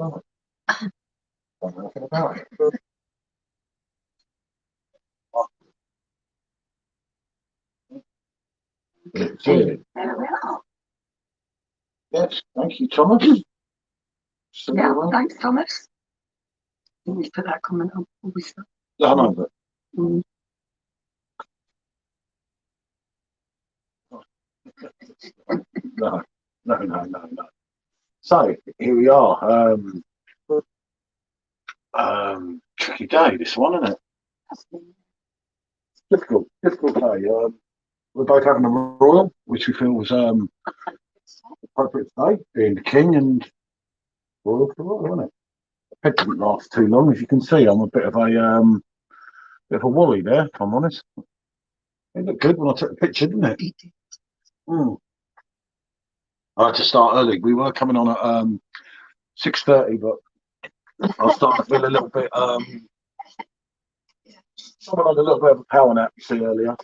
Oh, don't know nothing about it. Cheers. Yes, thank you, Thomas. Yeah, thanks, Thomas. You need to put that comment on always. I know, but no, no. So here we are. Tricky day this one, isn't it? Difficult day. We're both having a royal, which we feel was appropriate today, being the king and royal for the royal, isn't it? It didn't last too long, as you can see. I'm a bit of a wally there, if I'm honest. It looked good when I took the picture, didn't it? Mm. I had to start early. We were coming on at 6:30, but I was starting to feel a little bit someone had a little bit of a power nap, you see, earlier.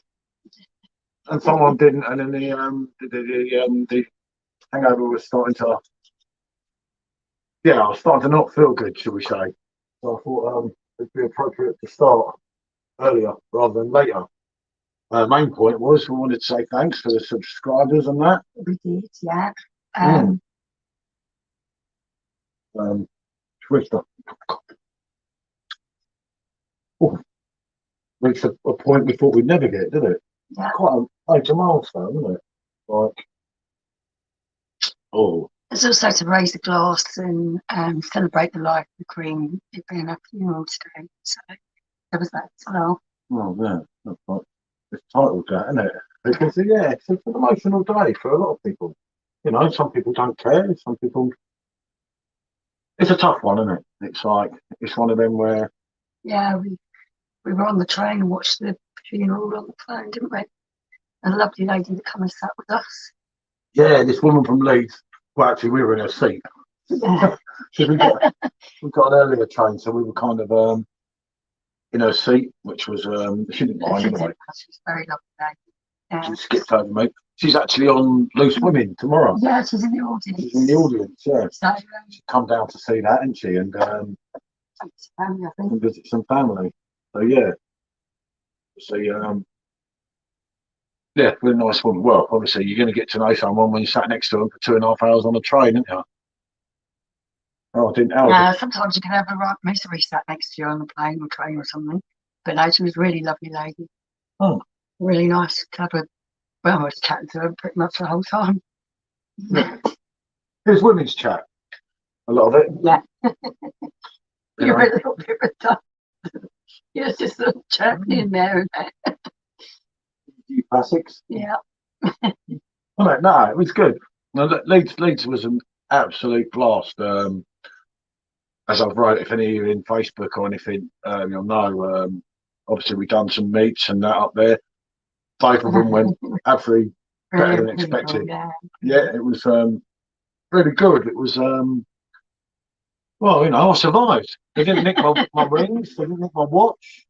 And someone didn't, and then the hangover was starting to I was starting to not feel good, shall we say. So I thought it'd be appropriate to start earlier rather than later. Main point was we wanted to say thanks for the subscribers and that. We did, yeah. Twister. Oh, reached a point we thought we'd never get, did it? Yeah. Quite a major milestone, isn't it? Like, oh. It's also to raise the glass and celebrate the life of the Queen, it being her funeral today. So there was that as well. Oh, yeah. That's like, it's titled that, isn't it? Because, yeah, it's an emotional day for a lot of people. You know, some people don't care. Some people. It's a tough one, isn't it? It's like, it's one of them where. Yeah, we were on the train and watched the funeral on the phone, didn't we? And a lovely lady that came and sat with us. Yeah, this woman from Leeds. Well, actually, we were in her seat. Yeah. we got an earlier train, so we were kind of in her seat, which was she didn't mind anyway. She was a very lovely lady. Yeah. She skipped over me. She's actually on Loose Women tomorrow. Yeah, she's in the audience. She's in the audience, yeah. So, she's come down to see that, hasn't she? And family, I think. And visit some family. So yeah. So yeah, really nice woman. Well, obviously you're going to get to know someone when you sat next to them for 2.5 hours on a train, aren't you? Oh, I didn't. Sometimes you can have a right misery sat next to you on the plane or train or something. But no, she was a really lovely lady. Oh. Really nice to have a. Well, I was chatting to her pretty much the whole time. Yeah. There's women's chat. A lot of it. Yeah. You're a little bit of You're just sort of chatting in there and there. You classics. Yeah. Well, no, it was good. No, Leeds was an absolute blast. As I've wrote, if any of you in Facebook or anything, you'll know. Obviously, we've done some meets and that up there. Both of them went absolutely better than expected. Yeah, it was really good. It was well, you know, I survived. They didn't nick my rings. They didn't nick my watch.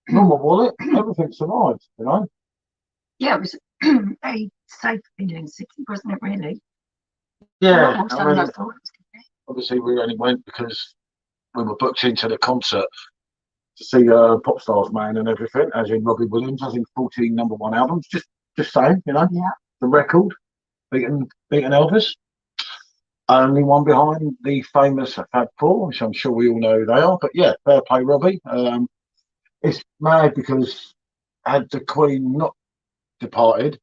Nor my wallet. Everything survived. You know. Yeah, it was a safe feeling, 60, wasn't it? Really. Yeah. Obviously, we only went because we were booked into the concert to see Pop Stars Man and everything, as in Robbie Williams. I think 14 #1 albums. Just saying, you know. Yeah. The record beating Elvis. Only one behind the famous Fab Four, which I'm sure we all know who they are. But yeah, fair play, Robbie. It's mad because had the Queen not departed,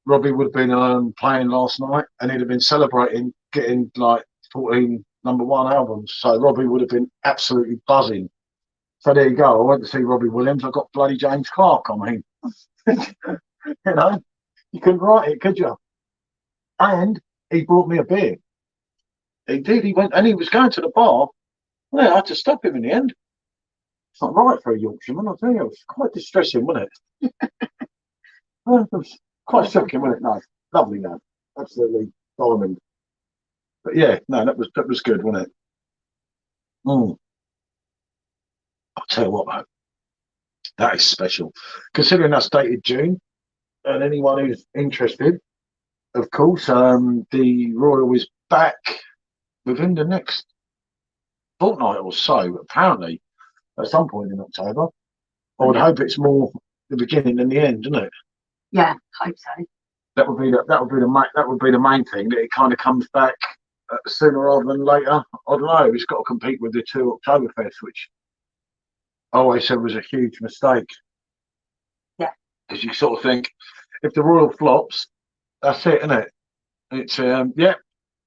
Robbie would have been playing last night, and he'd have been celebrating getting like 14 #1 albums. So Robbie would have been absolutely buzzing. So there you go. I went to see Robbie Williams. I got bloody James Clark on me. You know, you couldn't write it, could you? And he brought me a beer. He did. He went and he was going to the bar. Well, I had to stop him in the end. It's not right for a Yorkshireman, I'll tell you. It was quite distressing, wasn't it? It was quite shocking, wasn't it? No, lovely man. Absolutely diamond. But yeah, no, that was good, wasn't it? I'll tell you what, though. That is special. Considering that's dated June, and anyone who's interested, of course, the Royal is back within the next fortnight or so, apparently, at some point in October. I would hope it's more the beginning than the end, isn't it? Yeah, hope so. That would be the main thing, that it kind of comes back sooner rather than later. I don't know. It's got to compete with the two Oktoberfest, which I always said was a huge mistake. Yeah. Because you sort of think, if the Royal flops, that's it, isn't it? It's yeah.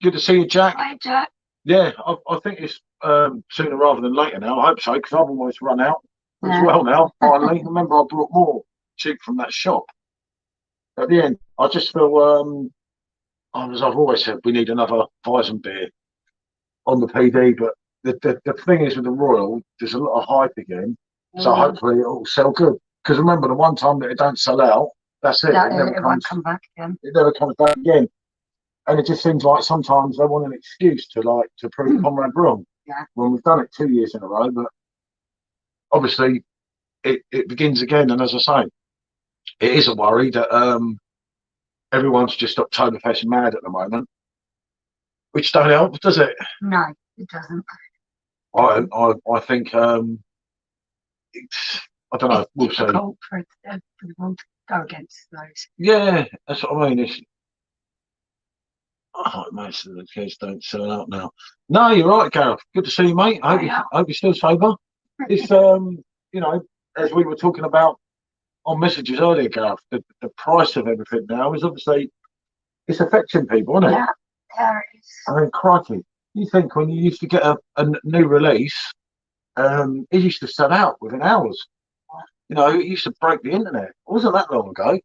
Good to see you, Jack. Hi, Jack. Yeah, I think it's sooner rather than later now. I hope so, because I've almost run out as Yeah. well now. Finally, remember I brought more cheap from that shop. At the end, I just feel, as I've always said, we need another Weizen beer on the PD. But the thing is with the Royal, there's a lot of hype again, so hopefully it'll sell good. Because remember, the one time that it don't sell out, that's it. That, It never it comes. won't come back again. It never comes back again. And it just seems like sometimes they want an excuse to prove Conrad wrong. Yeah. When we've done it 2 years in a row, but obviously it begins again. And as I say, it is a worry that everyone's just Oktoberfest mad at the moment, which don't help, does it? No, it doesn't. I think it's, I don't know. We'll see. Difficult for people to go against those. Yeah, that's what I mean. It's, oh, most of the kids don't sell out now. No, you're right, Gareth. Good to see you, mate. I hope you're still sober. It's you know, as we were talking about on messages earlier, Gareth, the price of everything now is obviously it's affecting people, isn't it? Yeah, yeah, it is. I mean, crikey, you think when you used to get a new release, it used to sell out within hours. You know, it used to break the internet. It wasn't that long ago.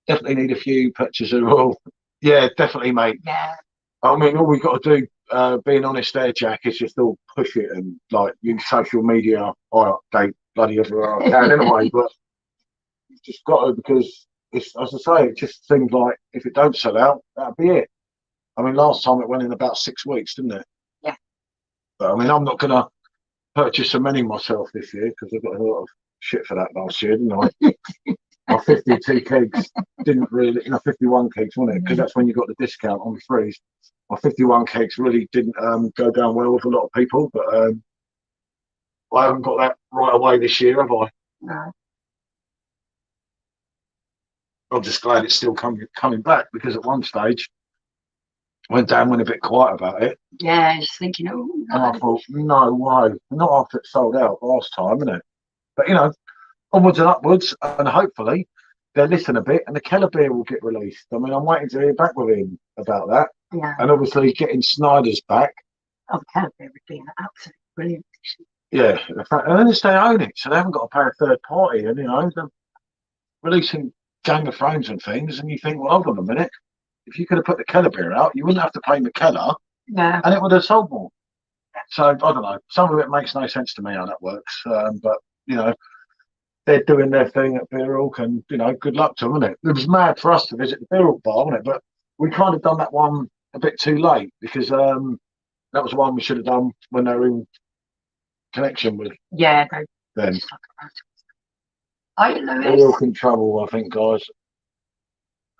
Definitely need a few pictures of all. Yeah, definitely, mate. Yeah. I mean, all we've got to do, being honest there, Jack, is just all push it and like use social media. I update bloody everywhere I can anyway, but you've just got to, because it's, as I say, it just seems like if it don't sell out, that'll be it. I mean, last time it went in about 6 weeks, didn't it? Yeah. But I mean, I'm not going to purchase so many myself this year because I got a lot of shit for that last year, didn't I? My 52 kegs didn't really, 51 kegs, wasn't it? Because that's when you got the discount on the freeze. My 51 kegs really didn't go down well with a lot of people, but I haven't got that right away this year, have I? No. I'm just glad it's still coming back, because at one stage, when Dan went a bit quiet about it, Yeah, just thinking, oh, no. and I thought, no way, not after it sold out last time, innit? But onwards and upwards, and hopefully they'll listen a bit, and the Keller beer will get released. I mean, I'm waiting to hear back with him about that, Yeah. and obviously getting Snyder's back. Oh, Canada would be an absolutely brilliant addition. Yeah, in fact, and then they own it, so they haven't got to pay a third party, and they're releasing Gang of Thrones and things, and you think, well, hold on a minute, if you could have put the Keller beer out, you wouldn't have to pay McKellar, Yeah. and it would have sold more. So I don't know. Some of it makes no sense to me how that works, but they're doing their thing at Beer Hawk, and good luck to them, isn't it? It was mad for us to visit the Beer Hawk bar, wasn't it? But we kind of done that one a bit too late, because that was one we should have done when they were in connection with. Yeah, they Then just talk about it. Are you, Beer Lewis? Hawk in trouble, I think, guys.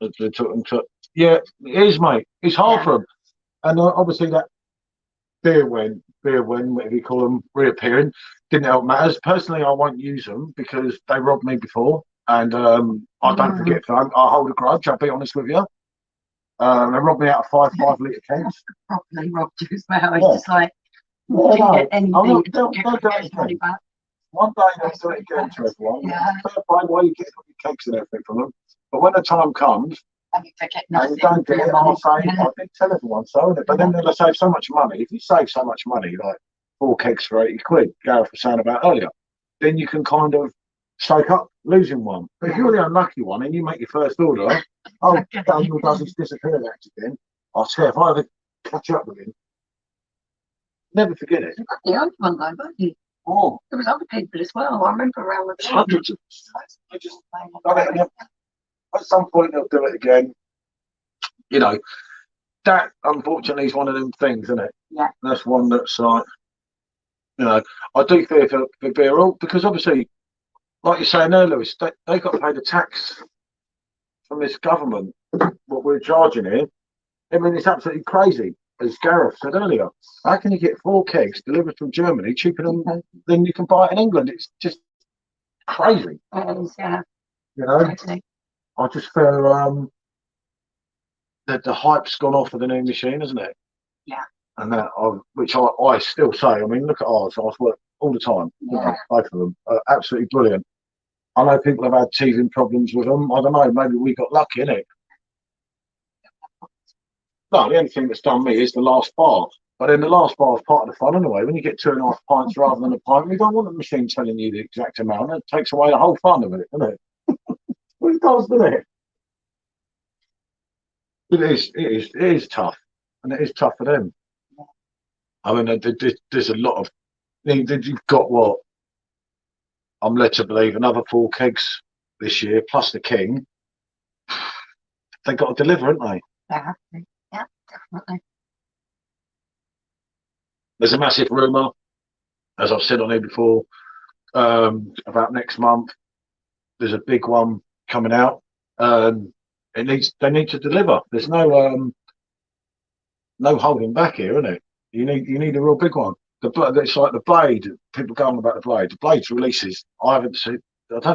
They took them to. Yeah, it is, mate. It's hard Yeah. for them, and obviously that beer win, whatever you call them, reappearing didn't help matters. Personally, I won't use them because they robbed me before, and I don't forget them. I hold a grudge. I'll be honest with you. They robbed me out of 5 litre cans. Properly robbed you as well. It's Yeah. just like, Yeah, didn't get anything. they'll Get do his it money again. back. One day they'll do it again to everyone. Yeah. Fair play, why you get your cakes and everything from them. But when the time comes, And you get and nothing. you don't get it, I'll say, Yeah. I did tell everyone so, innit? But then they'll save so much money. If you save so much money, like 4 kegs for 80 quid, Gareth was saying about earlier, then you can kind of stake up losing one. But if you're the unlucky one and you make your first order, Daniel does his disappearing act again. I swear, if I ever catch up with him, never forget it. You got the old one though, don't you? Oh, There was other people as well. I remember around the time. hundreds of I just done it again. At some point they'll do it again. That unfortunately is one of them things, isn't it? Yeah. That's one that's like, I do fear for Beer Hawk, because obviously, like you're saying there, Lewis, they got to pay the tax from this government, what we're charging here. I mean, it's absolutely crazy. as Gareth said earlier, how can you get 4 kegs delivered from Germany cheaper than you can buy it in England? It's just crazy. Yeah. You know, Totally. I just feel that the hype's gone off of the new machine, isn't it? Yeah. And which I still say. I mean, look at ours. I work all the time. You know, both of them are absolutely brilliant. I know people have had teething problems with them. I don't know. Maybe we got lucky, innit? No, the only thing that's done me is the last bar. But then the last bar is part of the fun anyway. When you get 2.5 pints rather than a pint, you don't want the machine telling you the exact amount. It takes away the whole fun of it, doesn't it? Well, it does, doesn't it? It is tough, and it is tough for them. I mean, there's a lot of. You've got what I'm led to believe another 4 kegs this year, plus the king. They got to deliver, haven't they? They have to. Yeah, definitely. There's a massive rumour, as I've said on here before, about next month. There's a big one coming out. They need to deliver. There's no holding back here, isn't it? You need a real big one. It's like the Blade. People go on about the Blade. The Blade's releases. I don't think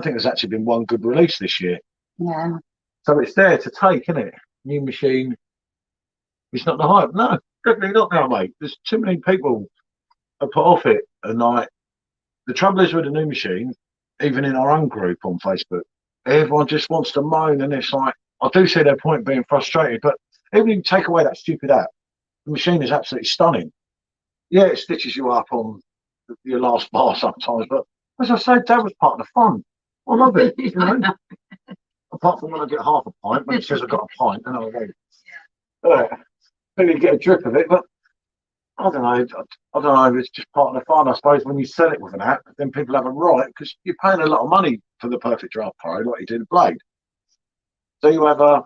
there's actually been one good release this year. Yeah. So it's there to take, isn't it? New machine. It's not the hype. No, definitely not now, mate. There's too many people are put off it. And like the trouble is with the new machine, even in our own group on Facebook, everyone just wants to moan, and it's like I do see their point being frustrated, but even if you take away that stupid app, the machine is absolutely stunning. Yeah, it stitches you up on your last bar sometimes, but as I said, that was part of the fun. I love it, you know. Apart from when I get half a pint, when it says I've got a pint, and I'll go, maybe get a drip of it, but I don't know. I don't know. It's just part of the fun, I suppose. When you sell it with an app, then people have a right because you're paying a lot of money for the Perfect Draft Pro, like you did a Blade. So you have a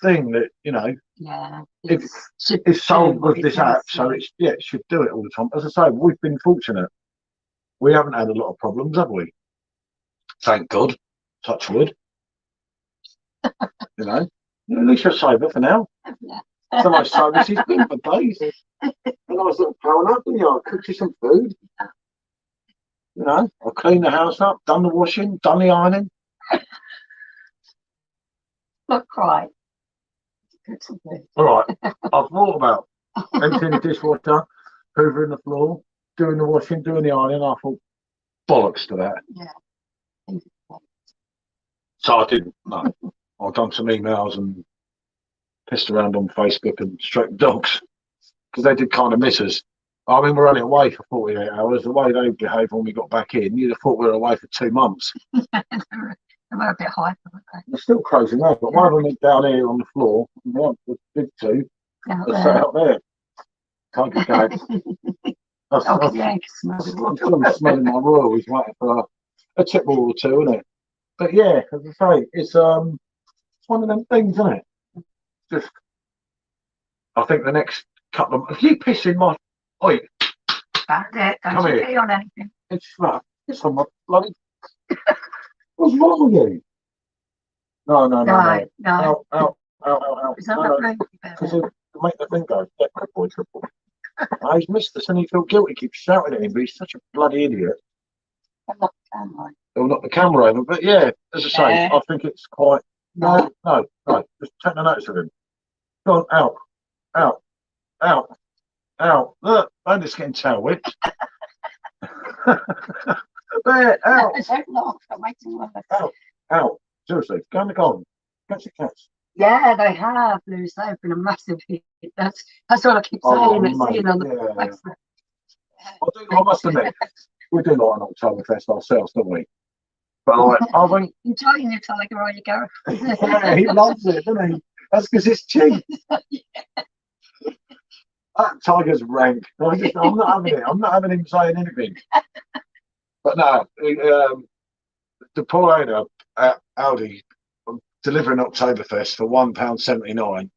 thing that it's sold with this app, so it should do it all the time. As I say, we've been fortunate. We haven't had a lot of problems, have we? Thank God. Touch wood. At least you're sober for now. So my service has been for days. And I was little growing up, and I cooked you some food. I cleaned the house up, done the washing, done the ironing. Not quite. All right. I've thought about emptying the dishwasher, hoovering the floor, doing the washing, doing the ironing. I thought, bollocks to that. Yeah. So I didn't. No. I've done some emails and pissed around on Facebook and stroked dogs because they did kind of miss us. I mean, we're only away for 48 hours. The way they behaved when we got back in, you'd have thought we were away for 2 months. They were a bit hyper, weren't they? They're still crazy now, but one of them is down here on the floor, and one, the big two, are sat out there. Can't get going. I'm smelling my royal. He's waiting for a tip ball or two, isn't it? But yeah, as I say, it's one of them things, isn't it? Just, I think the next couple of months, if you piss in my, oi, That's it. Don't you pee on anything. It's on my bloody. What's wrong with you? No. Out. Is that not right? Because it make the thing go, yeah, triple. He's missed us and he feels guilty, keeps shouting at him, but he's such a bloody idiot. He'll knock the camera over, but yeah, as I say, I think it's quite. No, just take the notice of him. Go on, out. Look, I'm just getting tail whipped. There, out. Out. Seriously, go in the garden. Catch the cats. Yeah, they have, Lewis. They've been a massive hit. That's what I keep saying. Seeing on the Facebook. I must admit, we do like an Oktoberfest ourselves, don't we? But I think enjoying your tiger, are you, Gareth? Yeah, he loves it, doesn't he? That's because it's cheap. That tiger's rank. I'm not having it. I'm not having him saying anything. But no, the poor owner at Aldi delivering Oktoberfest for £1.79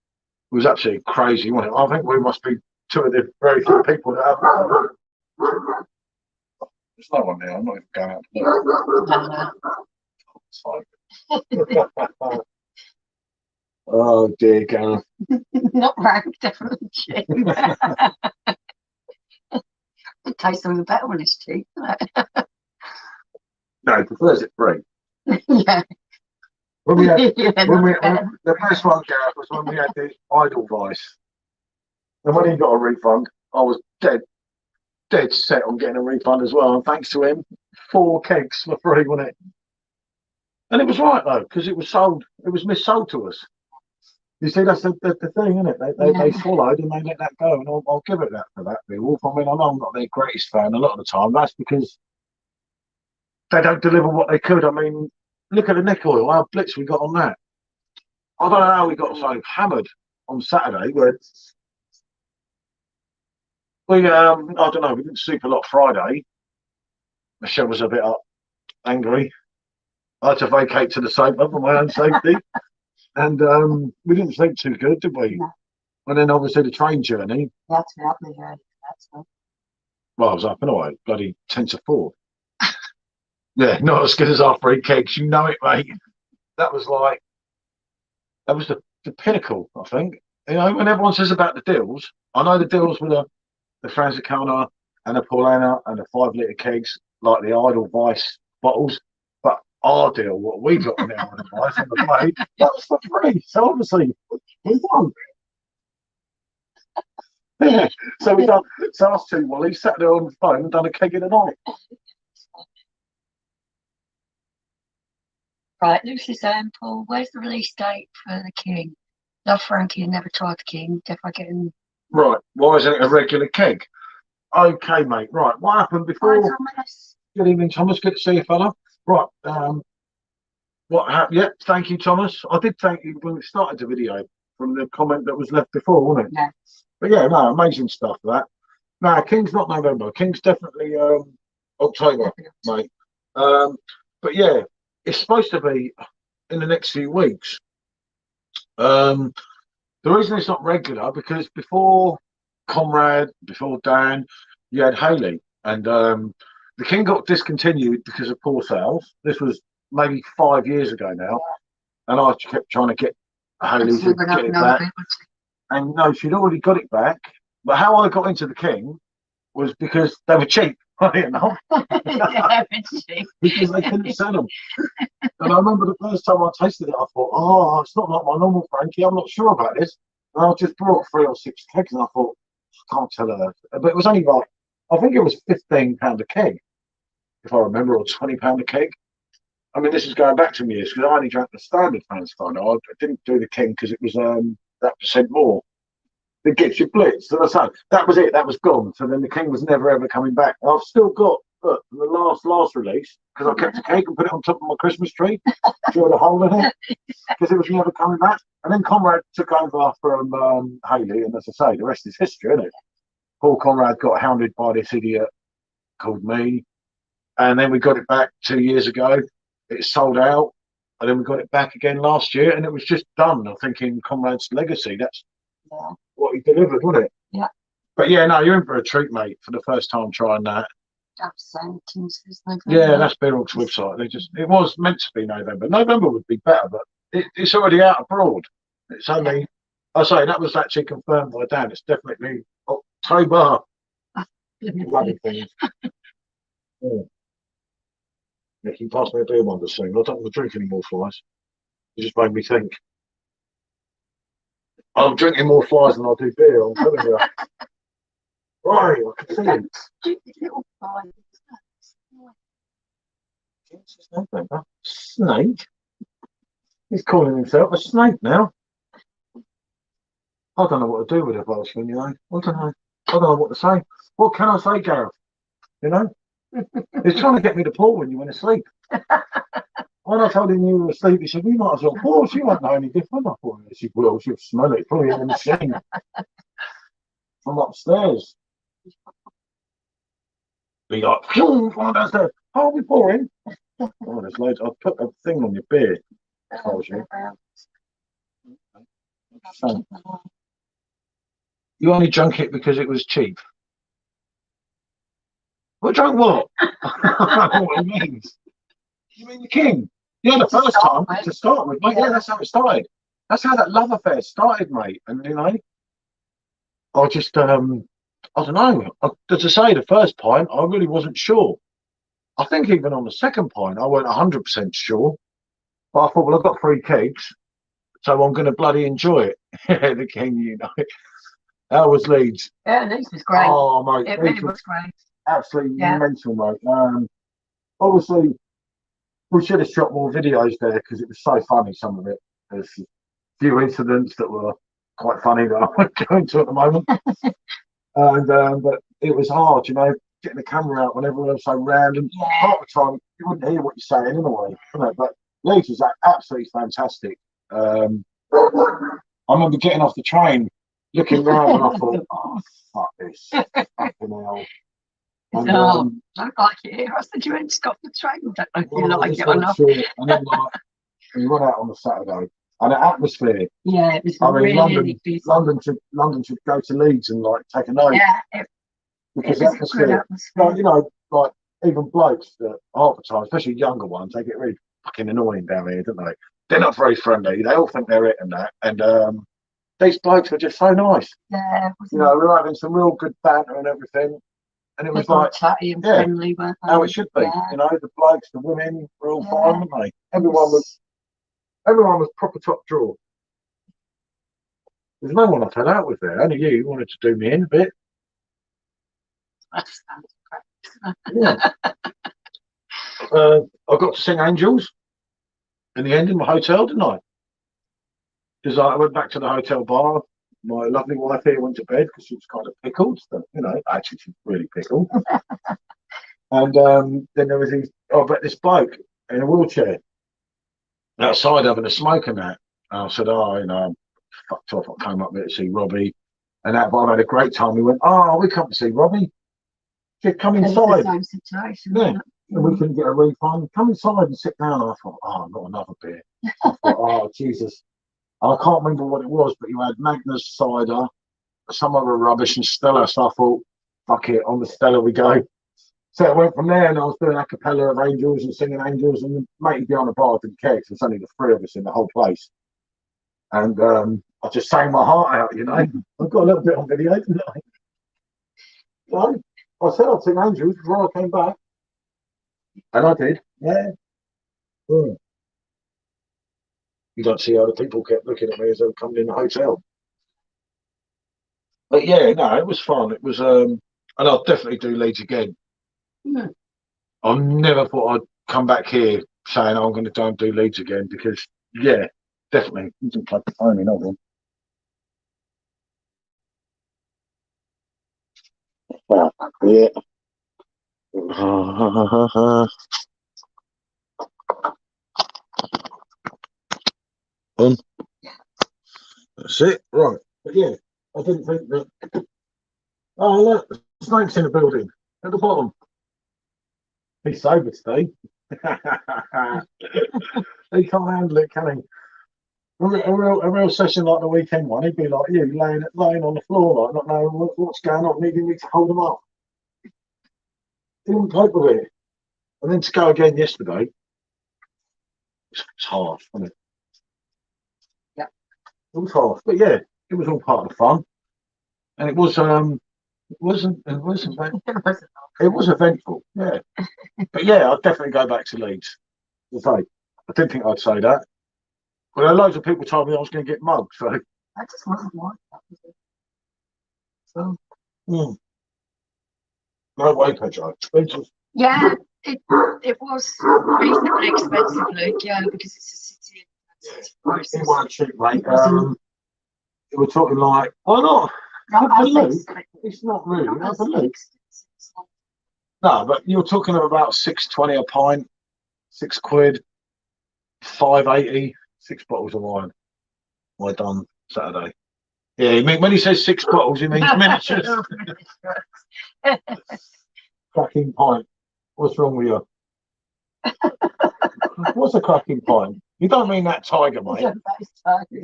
was absolutely crazy, wasn't it? I think we must be two of the very few people that have. There's no one there. I'm not even going out to look. Oh dear, Gareth. Not rank, definitely cheap. It tastes even better when it's cheap. No, he prefers it free. Yeah. When we had, Yeah, when we, not when, better. the best one, Gareth, was when we had the idle vice. And when he got a refund, I was dead set on getting a refund as well. And thanks to him, 4 kegs for free, wasn't it? And it was right though, because it was sold, it was missold to us. You see, that's the thing, isn't it? They Yeah. swallowed and they let that go, and I'll give it that for that, Beowulf. I mean, I know I'm not their greatest fan a lot of the time. That's because they don't deliver what they could. I mean, look at the neck oil, how blitz we got on that. I don't know how we got so hammered on Saturday. Where I don't know, we didn't sleep a lot Friday. Michelle was a bit angry. I had to vacate to the sofa for my own safety. And we didn't sleep too good, did we? No. And then obviously the train journey. That's what we heard. That's what. Well, I was up anyway, bloody 10 to 4. Yeah, not as good as our 3 kegs. You know it, mate. That was like, that was the pinnacle, I think. You know, when everyone says about the deals, I know the deals with the Franzicana and the Paulana and the 5 litre kegs, like the Idle Vice bottles. But our deal, what we got on the Idle Vice on the plate, that was for free. So obviously, we won. Yeah. So we done. So us two Wallies sat there on the phone and done a keg in the night. Right, Lucy's saying, Paul, where's the release date for the King? Love Frankie and never tried the King. Definitely getting. Right. Why isn't it a regular keg? Okay, mate. Right. What happened before? Hi, Thomas. Good evening, Thomas. Good to see you, fella. Right. What happened? Yeah. Thank you, Thomas. I did thank you when we started the video from the comment that was left before, wasn't it? Yeah. But yeah, no, amazing stuff. That. No, King's not November. King's definitely October, mate. But yeah, it's supposed to be in the next few weeks. The reason it's not regular because before Conrad, before Dan, you had Haley, and the King got discontinued because of poor sales. This was maybe 5 years ago now, and I kept trying to get Haley to get it back, and no, she'd already got it back. But how I got into the King was because they were cheap. Funny enough, because they couldn't sell them. And I remember the first time I tasted it, I thought, oh, it's not like my normal Frankie. I'm not sure about this. And I just brought 3 or 6 kegs, and I thought, I can't tell her. But it was only like, I think it was £15 a keg, if I remember, or £20 a keg. I mean, this is going back some years because I only drank the standard Franzstein. I didn't do the King because it was that percent more. It gets you blitzed. And I say, that was it. That was gone. So then the King was never ever coming back. I've still got the last release because I kept a cake and put it on top of my Christmas tree, drilled a hole in it because it was never coming back. And then Conrad took over from Haley, and as I say, the rest is history, isn't it? Paul Conrad got hounded by this idiot called me, and then we got it back 2 years ago. It sold out, and then we got it back again last year, and it was just done. I'm thinking Conrad's legacy. That's what he delivered, wasn't it? Yeah. But yeah, no, you're in for a treat, mate, for the first time trying that. Absolutely. Yeah, that's Beowulf's website. It was meant to be November. November would be better, but it's already out abroad. It's only, I say, that was actually confirmed by Dan. It's definitely October. Bloody things. Yeah. Yeah, can you pass me a beer one soon? I don't want to drink any more flies. It just made me think. I'm drinking more flies than I do beer, I'm telling you. Right, I can see it. Snake? He's calling himself a snake now. I don't know what to do with a Welshman, you know. I don't know. I don't know what to say. What can I say, Gareth? You know? He's trying to get me to pour when you went to sleep. When I told him you were asleep, he said, "We might as well pour. She won't know any different." I thought, she will. She'll smell it. Probably in the machine from upstairs. Be like, come downstairs. Oh, we're pouring. Oh, there's loads. I'll put a thing on your beard. So, you only drank it because it was cheap. Well, drank what? I don't know what it means. You mean the King? Yeah, the first time to start with, mate. Yeah, that's how it started. That's how that love affair started, mate. And you know, I just I don't know. As I say, the first pint, I really wasn't sure. I think even on the second pint, I weren't 100% sure. But I thought, well, I've got 3 kegs, so I'm going to bloody enjoy it. The king, you know. That was Leeds. Yeah, Leeds was great. Oh, mate, It Leeds really was was great. absolutely Yeah. mental, mate. Obviously, we should have shot more videos there because it was so funny. Some of it, there's a few incidents that were quite funny that I won't go into at the moment. And but it was hard, you know, getting the camera out when everyone was so random. Yeah. Half the time, you wouldn't hear what you're saying anyway. You know, but Leeds was absolutely fantastic. I remember getting off the train, looking around, and I thought, "Oh, fuck this, fucking hell." And, I don't like it here. I said, you ain't stop the train. I don't know if you like it or not. Sure. And then, like, we went out on the Saturday, and the atmosphere. Yeah, it was I mean, really busy. London should go to Leeds and like take a note. Yeah, because it was a good atmosphere. like, you know, like even blokes that half the time, especially younger ones, they get really fucking annoying down here, don't they? They're not very friendly. They all think they're it and that. And these blokes were just so nice. Yeah, you know, we were having some real good banter and everything. And it was like chatty and friendly, weren't they? how it should be. Yeah. You know, the blokes, the women were all fine, weren't they? Everyone was proper top drawer. There's no one I fell out with there. Only you wanted to do me in a bit. That sounds great. Yeah. I got to sing Angels in the end in my hotel, didn't I? Because I went back to the hotel bar. My lovely wife here went to bed because she was kind of pickled. But, you know, actually, she's really pickled. And then there was this bloke in a wheelchair outside having a smoke and that. And I said, oh, you know, I'm fucked off. I came up there to see Robbie. And that, but I had a great time. He went, oh, we come to see Robbie. She said, come inside. The same situation. Yeah. And we couldn't get a refund. Come inside and sit down. And I thought, oh, not another beer. I thought, oh, Jesus. And I can't remember what it was, but you had Magnus cider, some other rubbish, and Stella. So I thought, fuck it, on the Stella we go. So I went from there, and I was doing a cappella of Angels and singing Angels, and the mate behind the bar didn't care because there's only the 3 of us in the whole place. And I just sang my heart out, you know. I've got a little bit on video, didn't I? So I said I'd sing Angels before I came back. And I did, yeah. You don't see how the people kept looking at me as they were coming in the hotel. But yeah, no, it was fun. It was, and I'll definitely do Leeds again. Yeah. I never thought I'd come back here saying I'm going to go and do Leeds again because, yeah, definitely. You can plug the phone in, hold on. Yeah. That's it, right. But yeah, I didn't think that. Oh, look, the snake's in the building at the bottom. He's sober today. He can't handle it, can he? A real session like the weekend one, he'd be like you, laying on the floor, like not knowing what's going on, needing me to hold him up. He wouldn't cope with it. And then to go again yesterday, it's hard, wasn't it? Yeah. It was hard. But yeah, it was all part of the fun. And it was it wasn't it was eventful, yeah. But yeah, I'd definitely go back to Leeds. I didn't think I'd say that. Well, loads of people told me I was going to get mugged, so. I just wasn't like that, was it? So, no way, Pedro. Yeah, it was reasonably expensive, Luke, yeah, because it's a city. It wasn't cheap, mate. They were talking like, why not? It's not really. No, but you're talking about £6.20 a pint, £6, £5.80, 6 bottles of wine. I done Saturday. Yeah, when he says 6 bottles, he means miniatures. Cracking pint. What's wrong with you? What's a cracking pint? You don't mean that tiger, mate.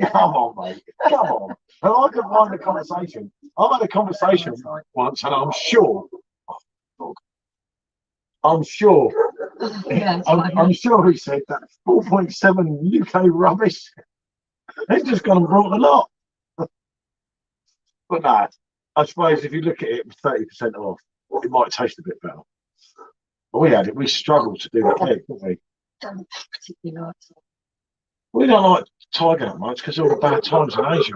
Come on, mate. Come on. And I can find the conversation. I've had a conversation once, and I'm sure. I'm sure he said that 4.7 UK rubbish. They've just gone and brought the lot. But no, I suppose if you look at it with 30% off, it might taste a bit better. But we struggled to do the cake, didn't we? Don't particularly like it. We don't like Tiger that much because of all the bad times in Asia.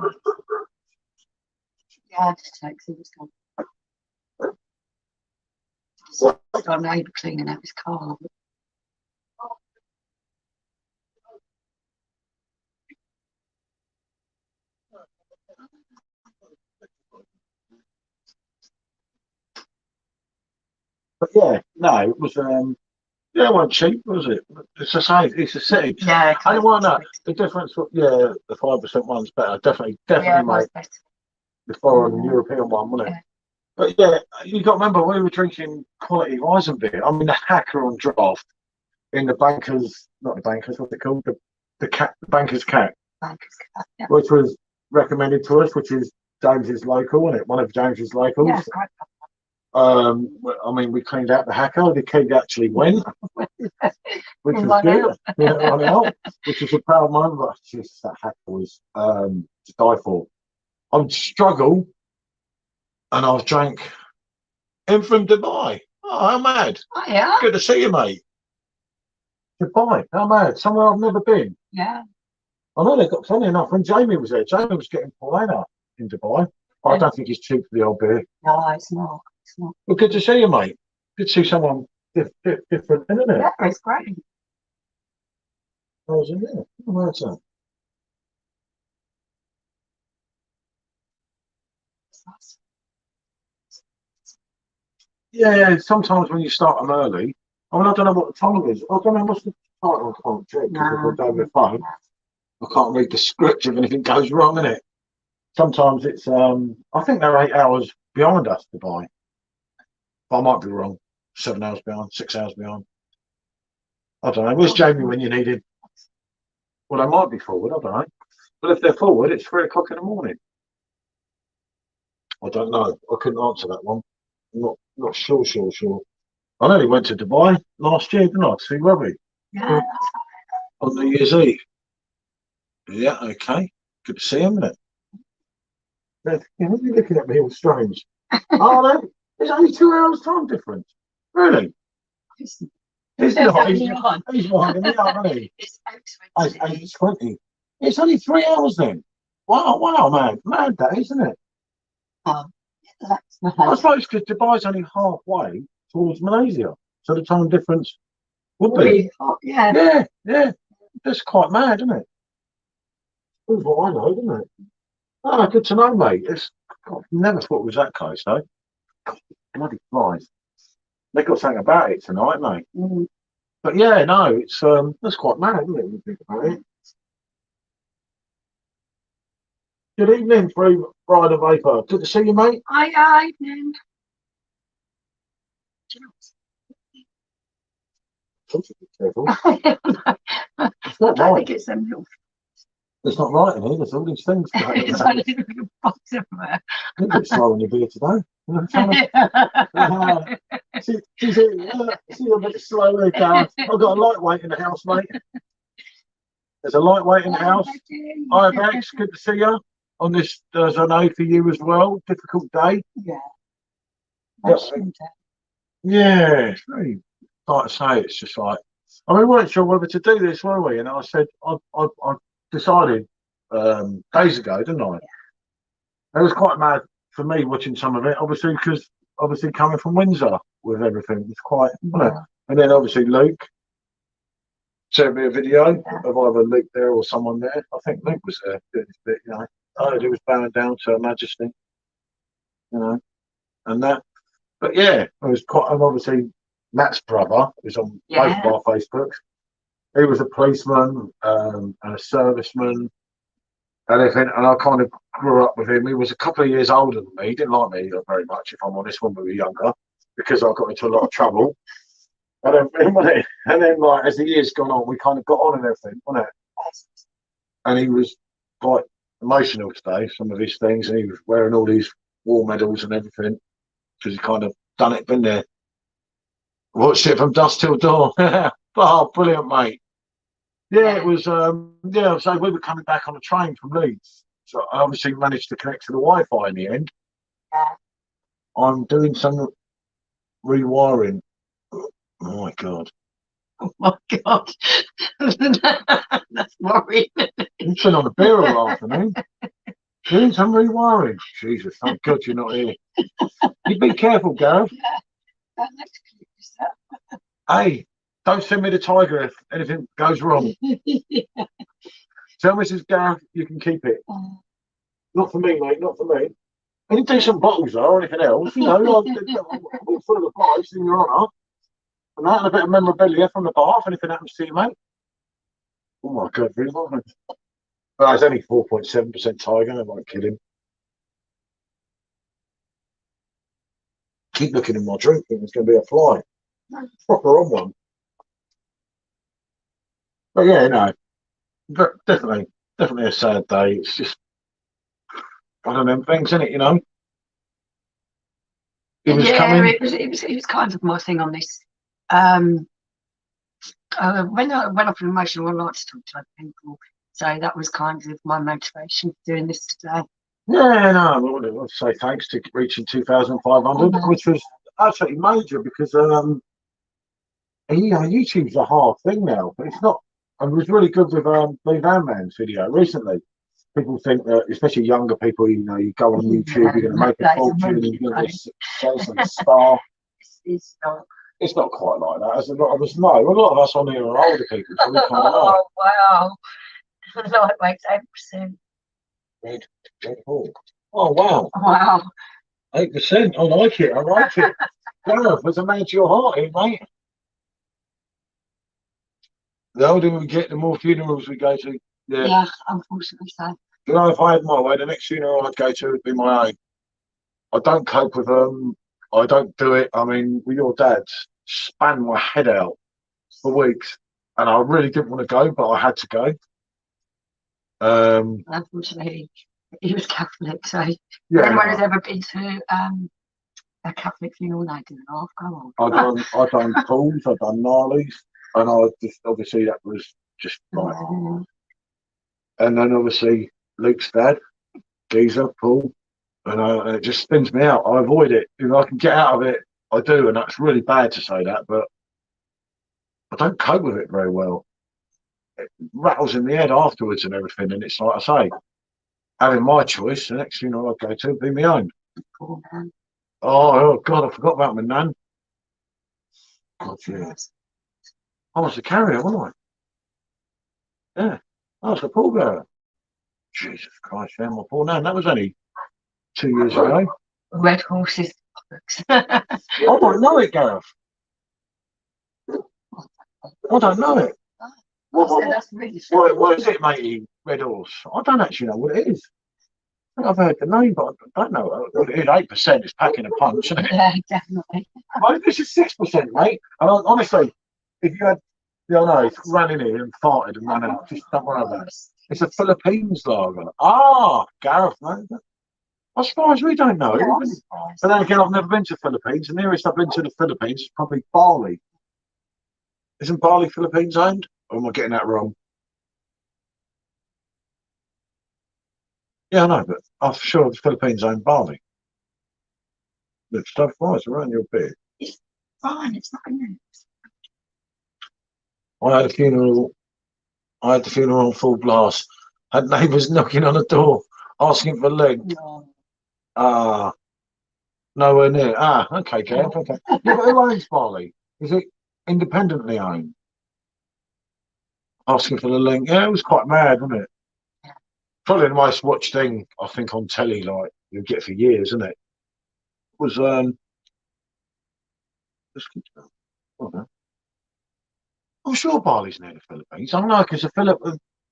Yeah, just takes it. Got a neighbour cleaning out his car. But yeah, no, it was yeah, it wasn't cheap, was it? It's the same. It's the city. Yeah, I don't want to know the difference. Yeah, the 5% one's better. Definitely, yeah, it mate. was better. The foreign European one, wasn't it? Yeah. But yeah, you got to remember we were drinking quality Weizen beer. I mean, the Hacker on draft in the bankers, not the bankers, what's it called? The bankers cat, Yeah. which was recommended to us, which is James's local, wasn't it? One of James's locals. Yeah, great. I mean, we cleaned out the Hacker. The keg actually went, which was good. Yeah, run out, which was a proud moment. But just that Hacker was to die for. I would struggle, and I've drank in from Dubai. Oh, how mad! Oh, yeah. Good to see you, mate. Dubai, how mad? Somewhere I've never been. Yeah. I know they've got funny enough. When Jamie was there, Jamie was getting Paulina in Dubai. Yeah. I don't think it's cheap for the old beer. No, it's not. It's not. But good to see you, mate. Good to see someone different, isn't it? Yeah, it's great. I was in there. Where's that? Yeah, sometimes when you start them early, I mean, I don't know what the time is. I don't know what's the title. I can't check because if I go with my phone, I can't read the script if anything goes wrong in it. Sometimes it's, I think they're 8 hours behind us to buy. But I might be wrong. 7 hours behind, 6 hours behind. I don't know. Where's Jamie when you need him? Well, they might be forward. I don't know. But if they're forward, it's 3 o'clock in the morning. I don't know. I couldn't answer that one. I'm not sure. I know he went to Dubai last year, didn't I? To see Robbie. Yeah. On New Year's Eve. Yeah, okay. Good to see him, isn't it? Yeah, what are you looking at me all strange? Oh, there's only 2 hours time difference. Really? It's not. He's winding me up, isn't he? It's 8:20. It's only 3 hours then. Wow, man. Mad that, isn't it? Oh, that's nice. I suppose because Dubai's only halfway towards Malaysia. So the time difference would be. Yeah. Yeah. That's quite mad, isn't it? That's what I know, isn't it? Ah, good to know, mate. God, never thought it was that close, though. God, bloody flies. They've got something about it tonight, mate. But yeah, no, it's that's quite mad, isn't it, when you think about it? Good evening, Bride of Vapor. Good to see you, mate. Hi, evening. Be careful. It's I not don't right. think it's them little. It's not right in here. There's all these things. It's only little box everywhere. You're a bit slow on your beer today. She's a bit slow there, Gareth. I've got a lightweight in the house, mate. There's a lightweight in the house. Hi, Bex. Good to see you on this, as I know for you as well, difficult day. Yeah. Yeah, it's very, like I say, it's just like, I mean, we weren't sure whether to do this, were we? And I said, I decided days ago, didn't I? Yeah. It was quite mad for me watching some of it, obviously, because obviously coming from Windsor with everything, it's quite, and then obviously Luke sent me a video of either Luke there or someone there. I think Luke was there doing his bit, you know. I heard he was bowing down to Her Majesty, you know, and that. But yeah, it was quite, and obviously Matt's brother is on both of our Facebooks. He was a policeman and a serviceman and everything, and I kind of grew up with him. He was a couple of years older than me. He didn't like me very much, if I'm honest, when we were younger, because I got into a lot of trouble. And then, like, as the years gone on, we kind of got on and everything, wasn't it? And he was quite emotional today, some of his things, and he was wearing all these war medals and everything, because he kind of done it, been there. Watched it from dusk till dawn. Oh, brilliant, mate. Yeah, it was. Yeah, so we were coming back on a train from Leeds. So I obviously managed to connect to the Wi-Fi in the end. Yeah. I'm doing some rewiring. Oh my God. Oh my God. That's worrying. You've been on a beer all afternoon. Doing some rewiring. Jesus, thank God you're not here. You be careful, Gareth. Don't have to keep yourself. Hey, don't send me the tiger if anything goes wrong. Tell Mrs. Gareth you can keep it. Not for me, mate, not for me. Any decent bottles though, or anything else, you know, like full of the price in your honour. And that, and a bit of memorabilia from the bar if anything happens to you, mate. Oh my God, really? Well, it's only 4.7% tiger, I won't kill him. Keep looking in my drink, think there's going to be a fly. Proper on one. But yeah, no, but definitely a sad day. It's just one of them things, isn't it? You know, it was Yeah, coming. it was kind of my thing on this. Um, when I went off an emotional, I like to talk to other people, so that was kind of my motivation for doing this today. Yeah, no, I want to say thanks to reaching 2,500, which was absolutely major because you know, YouTube's a hard thing now. It's not. And it was really good with the Van Man's video recently. People think that, especially younger people, you know, you go on YouTube, you're going to make a fortune, and you're going to be success and a star. It's not quite like that, as a lot of us know. A lot of us on here are older people, so we kind of know. Oh wow! Lightweight 8%. Red, oh. Oh wow, Wow! 8%. I like it. I like it. Gareth, there's a man to your heart here, mate. The older we get, the more funerals we go to. Yeah, unfortunately so. You know, if I had my way, the next funeral I'd go to would be my own. I don't cope with them. I don't do it. I mean, with your dad, span my head out for weeks, and I really didn't want to go, but I had to go. Unfortunately, he was Catholic, so if Yeah, anyone has ever been to a Catholic funeral, they do laugh. Go on. I done Paul's, I done Gnarly's, and I just obviously that was just like, and then obviously Luke's dad, Geezer, Paul, and it just spins me out. I avoid it. If I can get out of it, I do, and that's really bad to say that, but I don't cope with it very well. It rattles in the head afterwards and everything, and it's like I say, having my choice, the next funeral I go to would be my own. Poor man. Oh God, I forgot about my nan. God, yeah. I was the carrier, wasn't I? Yeah, I was the pallbearer. Jesus Christ, yeah, my poor nan. That was only 2 years ago. Red horses. I don't know it, Gareth. I don't know it. That's really What is it, matey? Red horse? I don't actually know what it is. I think I've heard the name, but I don't know what it is. 8% is packing a punch, isn't it? Yeah, definitely. Mate, this is 6%, mate. And honestly, if you had, you know, ran in here and farted and run out, just don't worry about it. It's a Philippines lager. Ah, Gareth, mate. I'm surprised we don't know. But then again, I've never been to the Philippines. The nearest I've been to the Philippines is probably Bali. Isn't Bali Philippines owned? Or am I getting that wrong? Yeah, I know, but I'm sure the Philippines own Bali. The stuff was around your beard. It's fine. It's not in there. I had a funeral. I had the funeral on full blast. Had neighbours knocking on the door, asking for link. No. Ah, nowhere near. Ah, okay, Gareth. Okay. Yeah, but who owns Bali? Is it independently owned? Asking for the link. Yeah, it was quite mad, wasn't it? Probably the most watched thing I think on telly, like you get for years, isn't it? It was let's keep going. Okay. I'm sure Bali's near the Philippines. I know because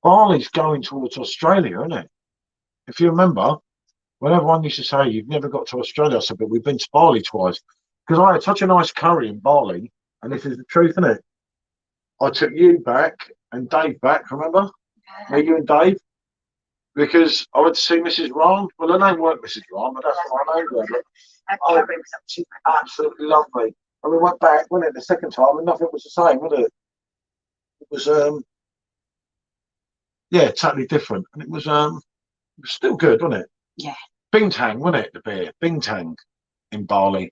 Bali's going towards Australia, isn't it? If you remember, when everyone used to say you've never got to Australia, I said, but we've been to Bali twice. Because I had such a nice curry in Bali, and this is the truth, isn't it? I took you back and Dave back, remember? Yeah. Me, you and Dave. Because I went to see Mrs. Ron. Well, her name weren't Mrs. Ron, but that's what I know her. But she absolutely loved me. And we went back, wasn't it, the second time, and nothing was the same, was it? It was Yeah, totally different. And it was still good, wasn't it? Yeah. Bintang, wasn't it? The beer, Bintang in Bali.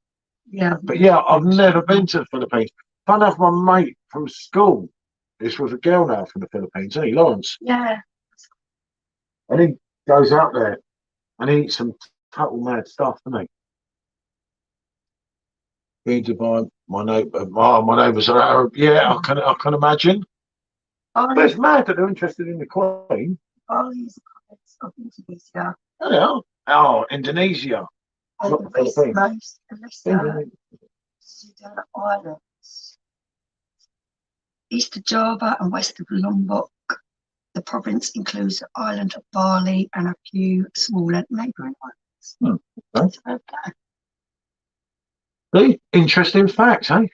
Yeah. But yeah, I've never been to the Philippines. Fun enough, my mate from school. This was a girl now from the Philippines, isn't he, Lawrence? Yeah. And he goes out there and he eats some total mad stuff, doesn't he? He Dubai, my neighbour, my neighbours are Arab. Yeah, I can imagine. But it's mad that they're interested in the Queen. Bali's of Indonesia. Oh, yeah. Oh, Indonesia. And Not the Philippines. Islands. East of Java and west of Lombok. The province includes the island of Bali and a few smaller neighbouring islands. Okay. See? Interesting facts, eh?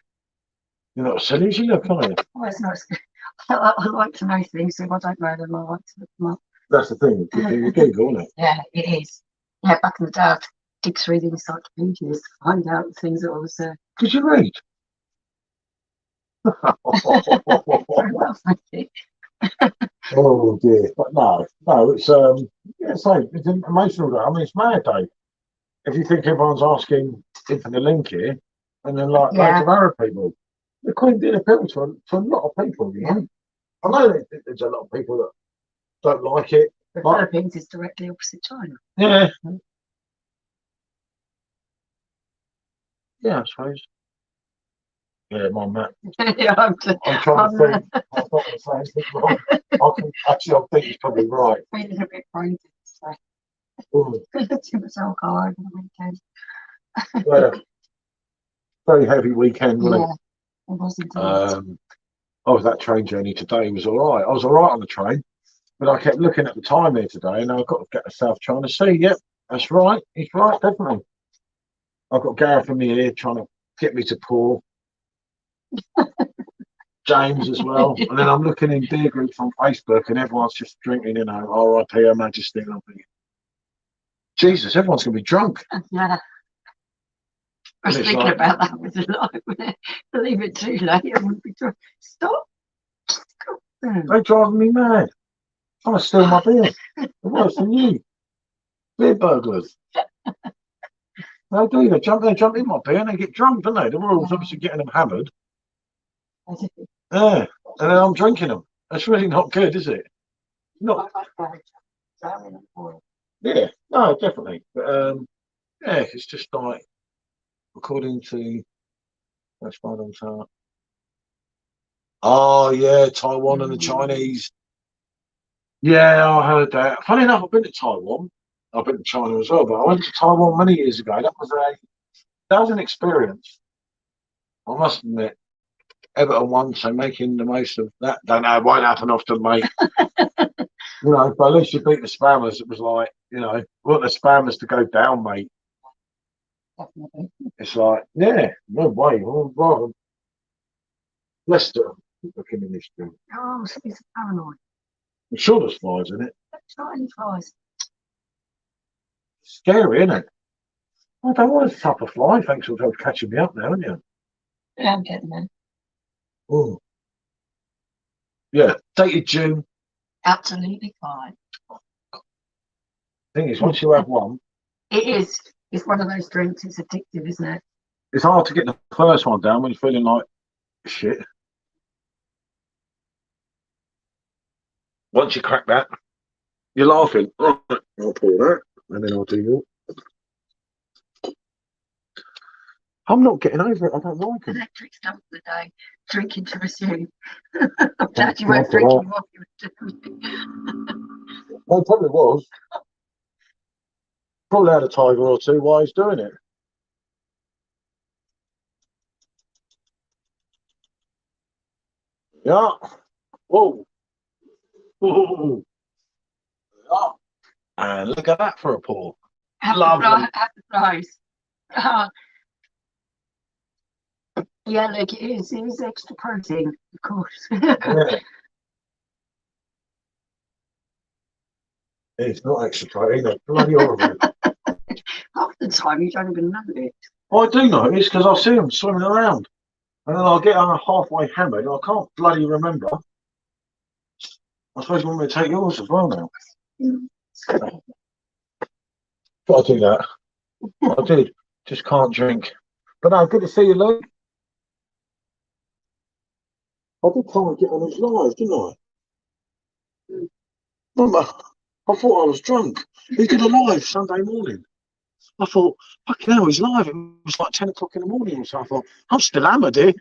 You're not as silly as you look, are you? Oh, it's nice. I like to know things, so if I don't know them, I like to look them up. That's the thing. You do your Google, isn't it? Yeah, it is. Yeah, back in the day, I'd dig through the encyclopedias to find out things that I was. Could you read? Very well, thank you. Oh dear, but no, it's yeah, it's an emotional day. I mean, it's mad day. If you think everyone's asking Infinite Link here, and then like loads of Arab people, the Queen did appeal to a lot of people. You know, I know that there's a lot of people that don't like it. The Philippines is directly opposite China. Yeah, yeah, I suppose. Yeah, my map. Yeah, I'm trying to think. I'm not going to say anything wrong. I think he's probably right. Feeling a bit brain dead, so. Ooh. Too much alcohol over the weekend. Yeah. Very heavy weekend, wasn't it? It was indeed. That train journey today was all right. I was all right on the train, but I kept looking at the time here today, and I've got to get to South China Sea. Yep, that's right. He's right, definitely. I've got Gareth in my ear trying to get me to pour. James as well. And then I'm looking in beer groups on Facebook and everyone's just drinking, you know, R.I.P. Her Majesty. And I'm thinking, Jesus, everyone's going to be drunk. Yeah. I was thinking about that with the life. Leave it too late, I wouldn't be drunk. Stop. They're driving me mad. Trying to steal my beer. They're worse than you. Beer burglars. They do. They jump in my beer and they get drunk, don't they? The rules obviously getting them hammered. Yeah, and then I'm drinking them. That's really not good, is it? Not. Yeah, no, definitely. But yeah, it's just like according to let's find on Taiwan. Oh yeah, Taiwan and the Chinese. Yeah, I heard that. Funny enough, I've been to Taiwan. I've been to China as well, but I went to Taiwan many years ago. That was an experience. I must admit. Everton won, so making the most of that. Don't know, it won't happen often, mate. You know, but at least you beat the spammers. It was like, you know, want the spammers to go down, mate. Definitely. It's like, yeah, no way. Well, rather Leicester looking in this thing. Oh, it's paranoid. I'm sure there's flies in it. There's not any flies. Scary, isn't it? I don't want to tap a fly. Thanks for catching me up now, haven't you? Yeah, I'm getting there. Oh. Yeah, dated June. Absolutely fine. Thing is, once you have one, it is. It's one of those drinks. It's addictive, isn't it? It's hard to get the first one down when you're feeling like shit. Once you crack that, you're laughing. Right, I'll pour that, and then I'll do your. I'm not getting over it. I don't like it. Electric stump of the day. Drinking to resume. I'm glad you weren't drinking while you were doing it. Well, it probably was. Probably had a tiger or two while he's doing it. Yeah. Whoa. Whoa. Yeah. And look at that for a pour. Lovely. At the price. Yeah, look, it is extra protein, of course. Yeah. It's not extra protein, it's bloody horrible. Half the time you don't even know it. I do know it's because I see them swimming around. And then I'll get on a halfway hammered and I can't bloody remember. I suppose you want me to take yours as well now. Mm. Got to do that. I did. Just can't drink. But no, good to see you, Luke. I did try and get on his live, didn't I? Remember, I thought I was drunk. He did a live Sunday morning. I thought, fucking hell, he's live. It was like 10 o'clock in the morning or so. I thought, I'm still hammered here.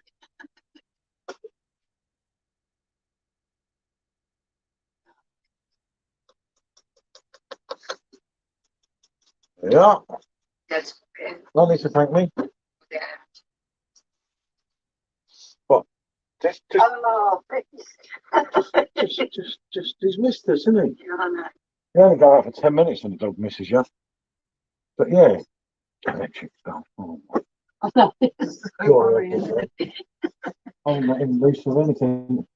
Yeah. That's okay. No need to thank me. Yeah. What? Just, Oh, he's missed us, isn't he? yeah, I know. You only go out for 10 minutes and the dog misses you. But yeah, electric stuff. Oh, I know. It's so God, worrying. I'm not in the least of anything.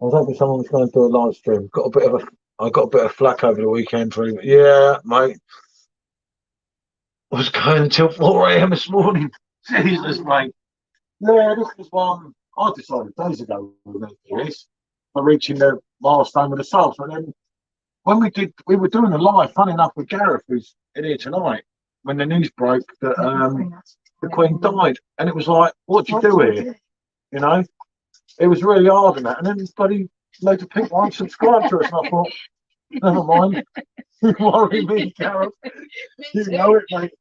I was hoping someone was going to do a live stream. I got a bit of flack over the weekend for him. Yeah, mate. I was going until 4 a.m. this morning. Jesus, mate. Yeah, this was one I decided days ago we were going to do this for reaching the milestone with the subs. But then when we were doing a live, funny enough, with Gareth, who's in here tonight, when the news broke that the Queen died, and it was like, what do you do here? You know, it was really hard in that, and then bloody loads of people unsubscribed to us, and I thought, never mind, you worry me, Gareth. You know it, mate.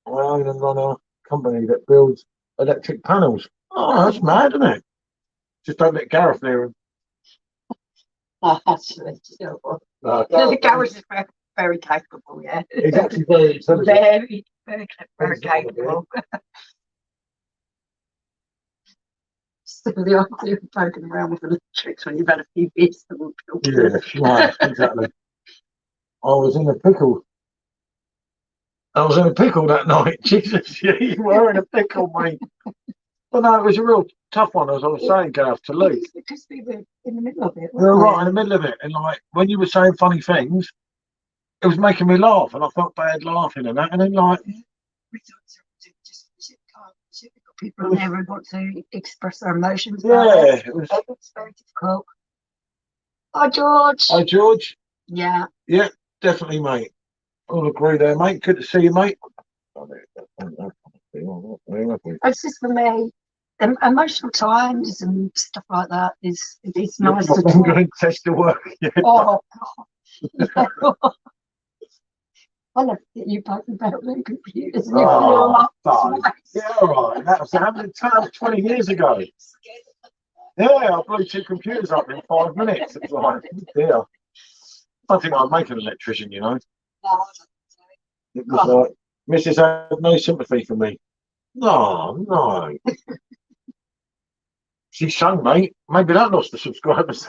I own and run a company that builds electric panels. Oh, that's mad, isn't it? Just don't let Gareth near him. Actually, No, the Gareth is very, very capable, yeah. he's actually very intelligent. Very capable. Still the idea of poking around with electrics when you've had a few beers that will Yeah, right, exactly. I was in a pickle. I was in a pickle that night. Jesus, you were in a pickle, mate. But no, it was a real tough one, as I was saying, Gareth, to Luke. Because we were in the middle of it. We were right in the middle of it, and like when you were saying funny things, it was making me laugh, and I felt bad laughing and that. And then like, people never want to express their emotions. yeah, it was. It's very difficult. Hi, George. Hi, George. Yeah. Yeah, definitely, mate. I'll agree there, mate. Good to see you, mate. It's just for me. Emotional times and stuff like that it's nice to I'm talk. going to test the work. Yeah. Oh, God. I love that you both about the computers and you Oh, feel like yeah, all right. That was happening 20 years ago. Yeah, I blew 2 computers up in 5 minutes. It's like, dear. I think I'd make an electrician, you know. It was like, Mrs. had no sympathy for me. No, no. She sung, mate. Maybe that lost the subscribers.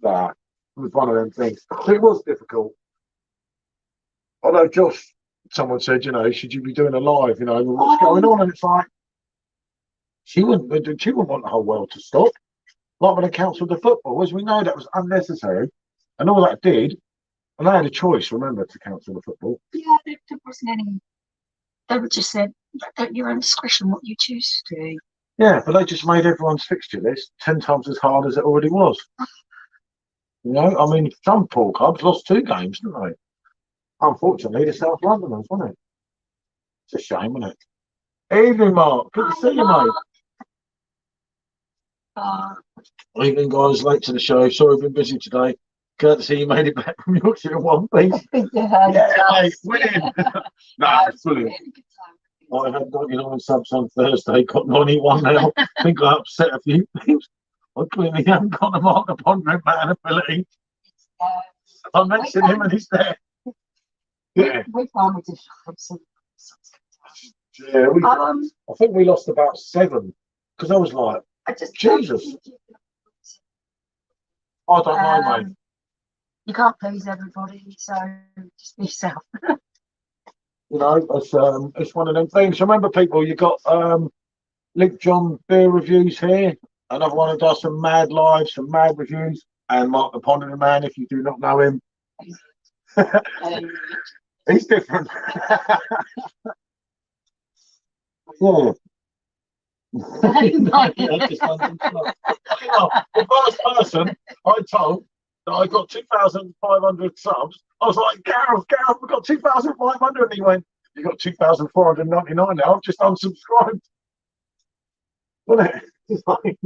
Nah, it was one of them things. It was difficult. Although Josh, someone said, you know, should you be doing a live, you know, what's going on? And it's like, she wouldn't want the whole world to stop. Like when they cancelled the football, as we know that was unnecessary, and all that did, and they had a choice, remember, to cancel the football. yeah, there wasn't any. They were just said at your own discretion what you choose to do. Yeah, but they just made everyone's fixture list 10 times as hard as it already was. You know, I mean, some poor clubs lost 2 games, didn't they? Unfortunately, the South Londoners, wasn't it? It's a shame, isn't it? Evening, Mark. Good to see you, mate. Evening, guys. Late to the show. Sorry, I've been busy today. Glad to see you made it back from Yorkshire in one piece. Yeah, mate, winning. No, it's brilliant. I had 99 subs on Thursday, got 91 now. I think I upset a few things. I clearly haven't got the mark upon red man ability. I mentioned him and he's there. Yeah. We finally did some. Yeah, I think we lost about 7 because I was like, Jesus. I don't know, mate. You can't please everybody, so just be yourself. You know, it's one of them things. Remember, people, you got Luke John beer reviews here. Another one who does some mad lives, some mad reviews, and Mark the Pondering Man. If you do not know him, he's different. Yeah. I've just done some stuff. The first person I told that I got 2,500 subs, I was like, Gareth, we've got 2,500. And he went, you got 2,499 now. I've just unsubscribed. Wasn't it? It's like,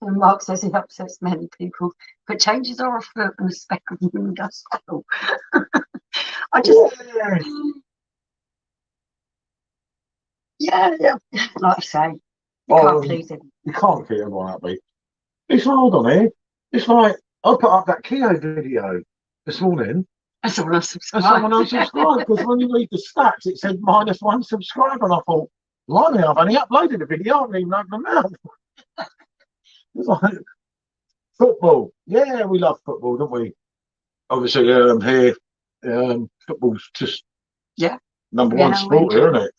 And Mark says it upsets many people, but changes are afoot and a speck of moon dust fell. I just, yeah, like I say, you can't please him. You can't keep everyone happy. It's hard on here. It's like, I put up that Keogh video this morning. And someone unsubscribed. And someone unsubscribed because when you read the stats, it said -1 subscriber. And I thought, blimey, I've only uploaded a video. I haven't even opened them out. It's like, football. Yeah, we love football, don't we? Obviously, here, football's just number one sport here, isn't it?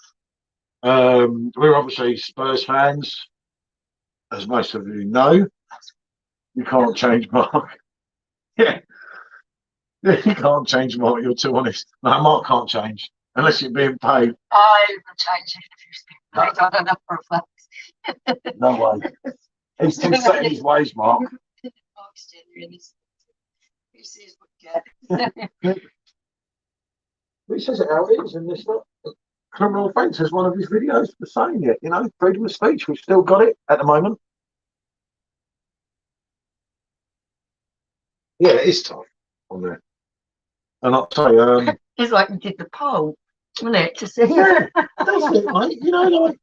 We're obviously Spurs fans, as most of you know. You can't change Mark. Yeah. You can't change Mark, you're too honest. No, Mark can't change unless you're being paid. I will change it if you're being paid. I don't know for a fact. No way. He's too set in his ways, Mark. Mark's genuine. He sees what you get. He says it how it is, and it's not a criminal offence as one of his videos for saying it. You know, freedom of speech. We've still got it at the moment. Yeah, it is tough on there. And I'll tell you, it's like you did the poll, wasn't it? To see. Yeah, that's it, mate. You know, like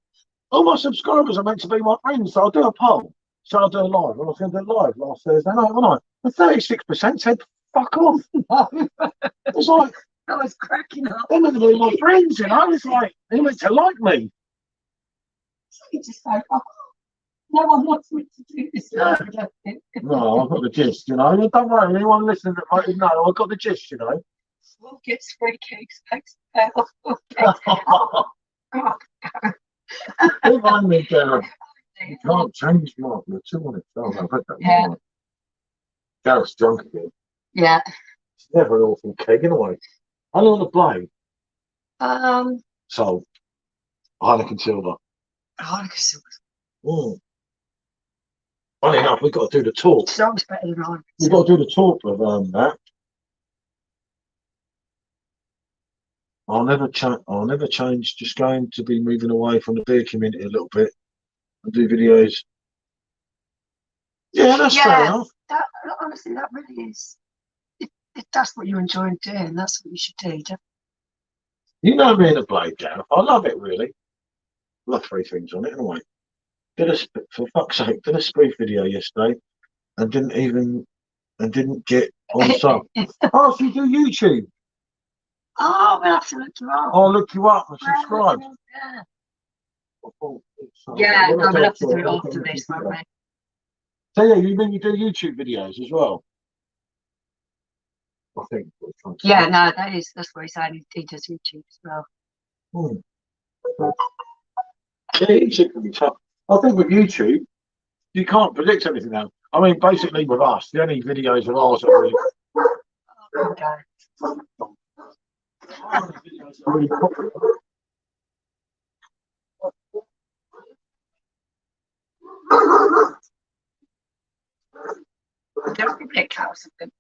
all my subscribers are meant to be my friends, so I'll do a poll. So I'll do a live. Well, I was going to do live last Thursday night, wasn't I? And 36% said, fuck off. It was like, I was cracking up. they're meant to be my friends, you know? It's like, they're meant to like me. So you just go, oh, no one wants me to do this. Yeah. No, I've got the gist, you know? Don't worry, anyone listening that might know, I've got the gist, you know? We'll get free cakes, thanks. Don't mind me, Gareth. You can't change Mark. You're too on it. Oh, I've read that. Yeah. Gareth's drunk again. Yeah. It's never an awful keg, in a way. How long to play? So, Heineken Silver. Heineken Silver. Funny enough, we've got to do the talk. Sounds better than Heineken. We've got to do the talk of that. I'll never change. Just going to be moving away from the beer community a little bit and do videos. Yeah, that's fair enough. That, honestly, that really is. If that's what you enjoy doing, that's what you should do. You know me in a blade, Gareth. I love it, really. Love 3 things on it, anyway. For fuck's sake, did a spoof video yesterday and didn't get on sub. Oh, so you do YouTube? Oh, we'll have to look you up. I'll look you up and subscribe. Yeah, no, we'll have to do it after this, won't we? So yeah, you mean you do YouTube videos as well? I think. Yeah, no, that's what he's saying. He does YouTube as well. Yeah, YouTube can be tough. I think with YouTube, you can't predict anything now. I mean, basically with us, the only videos of ours are really. Videos are really popular. There's probably a cat or something.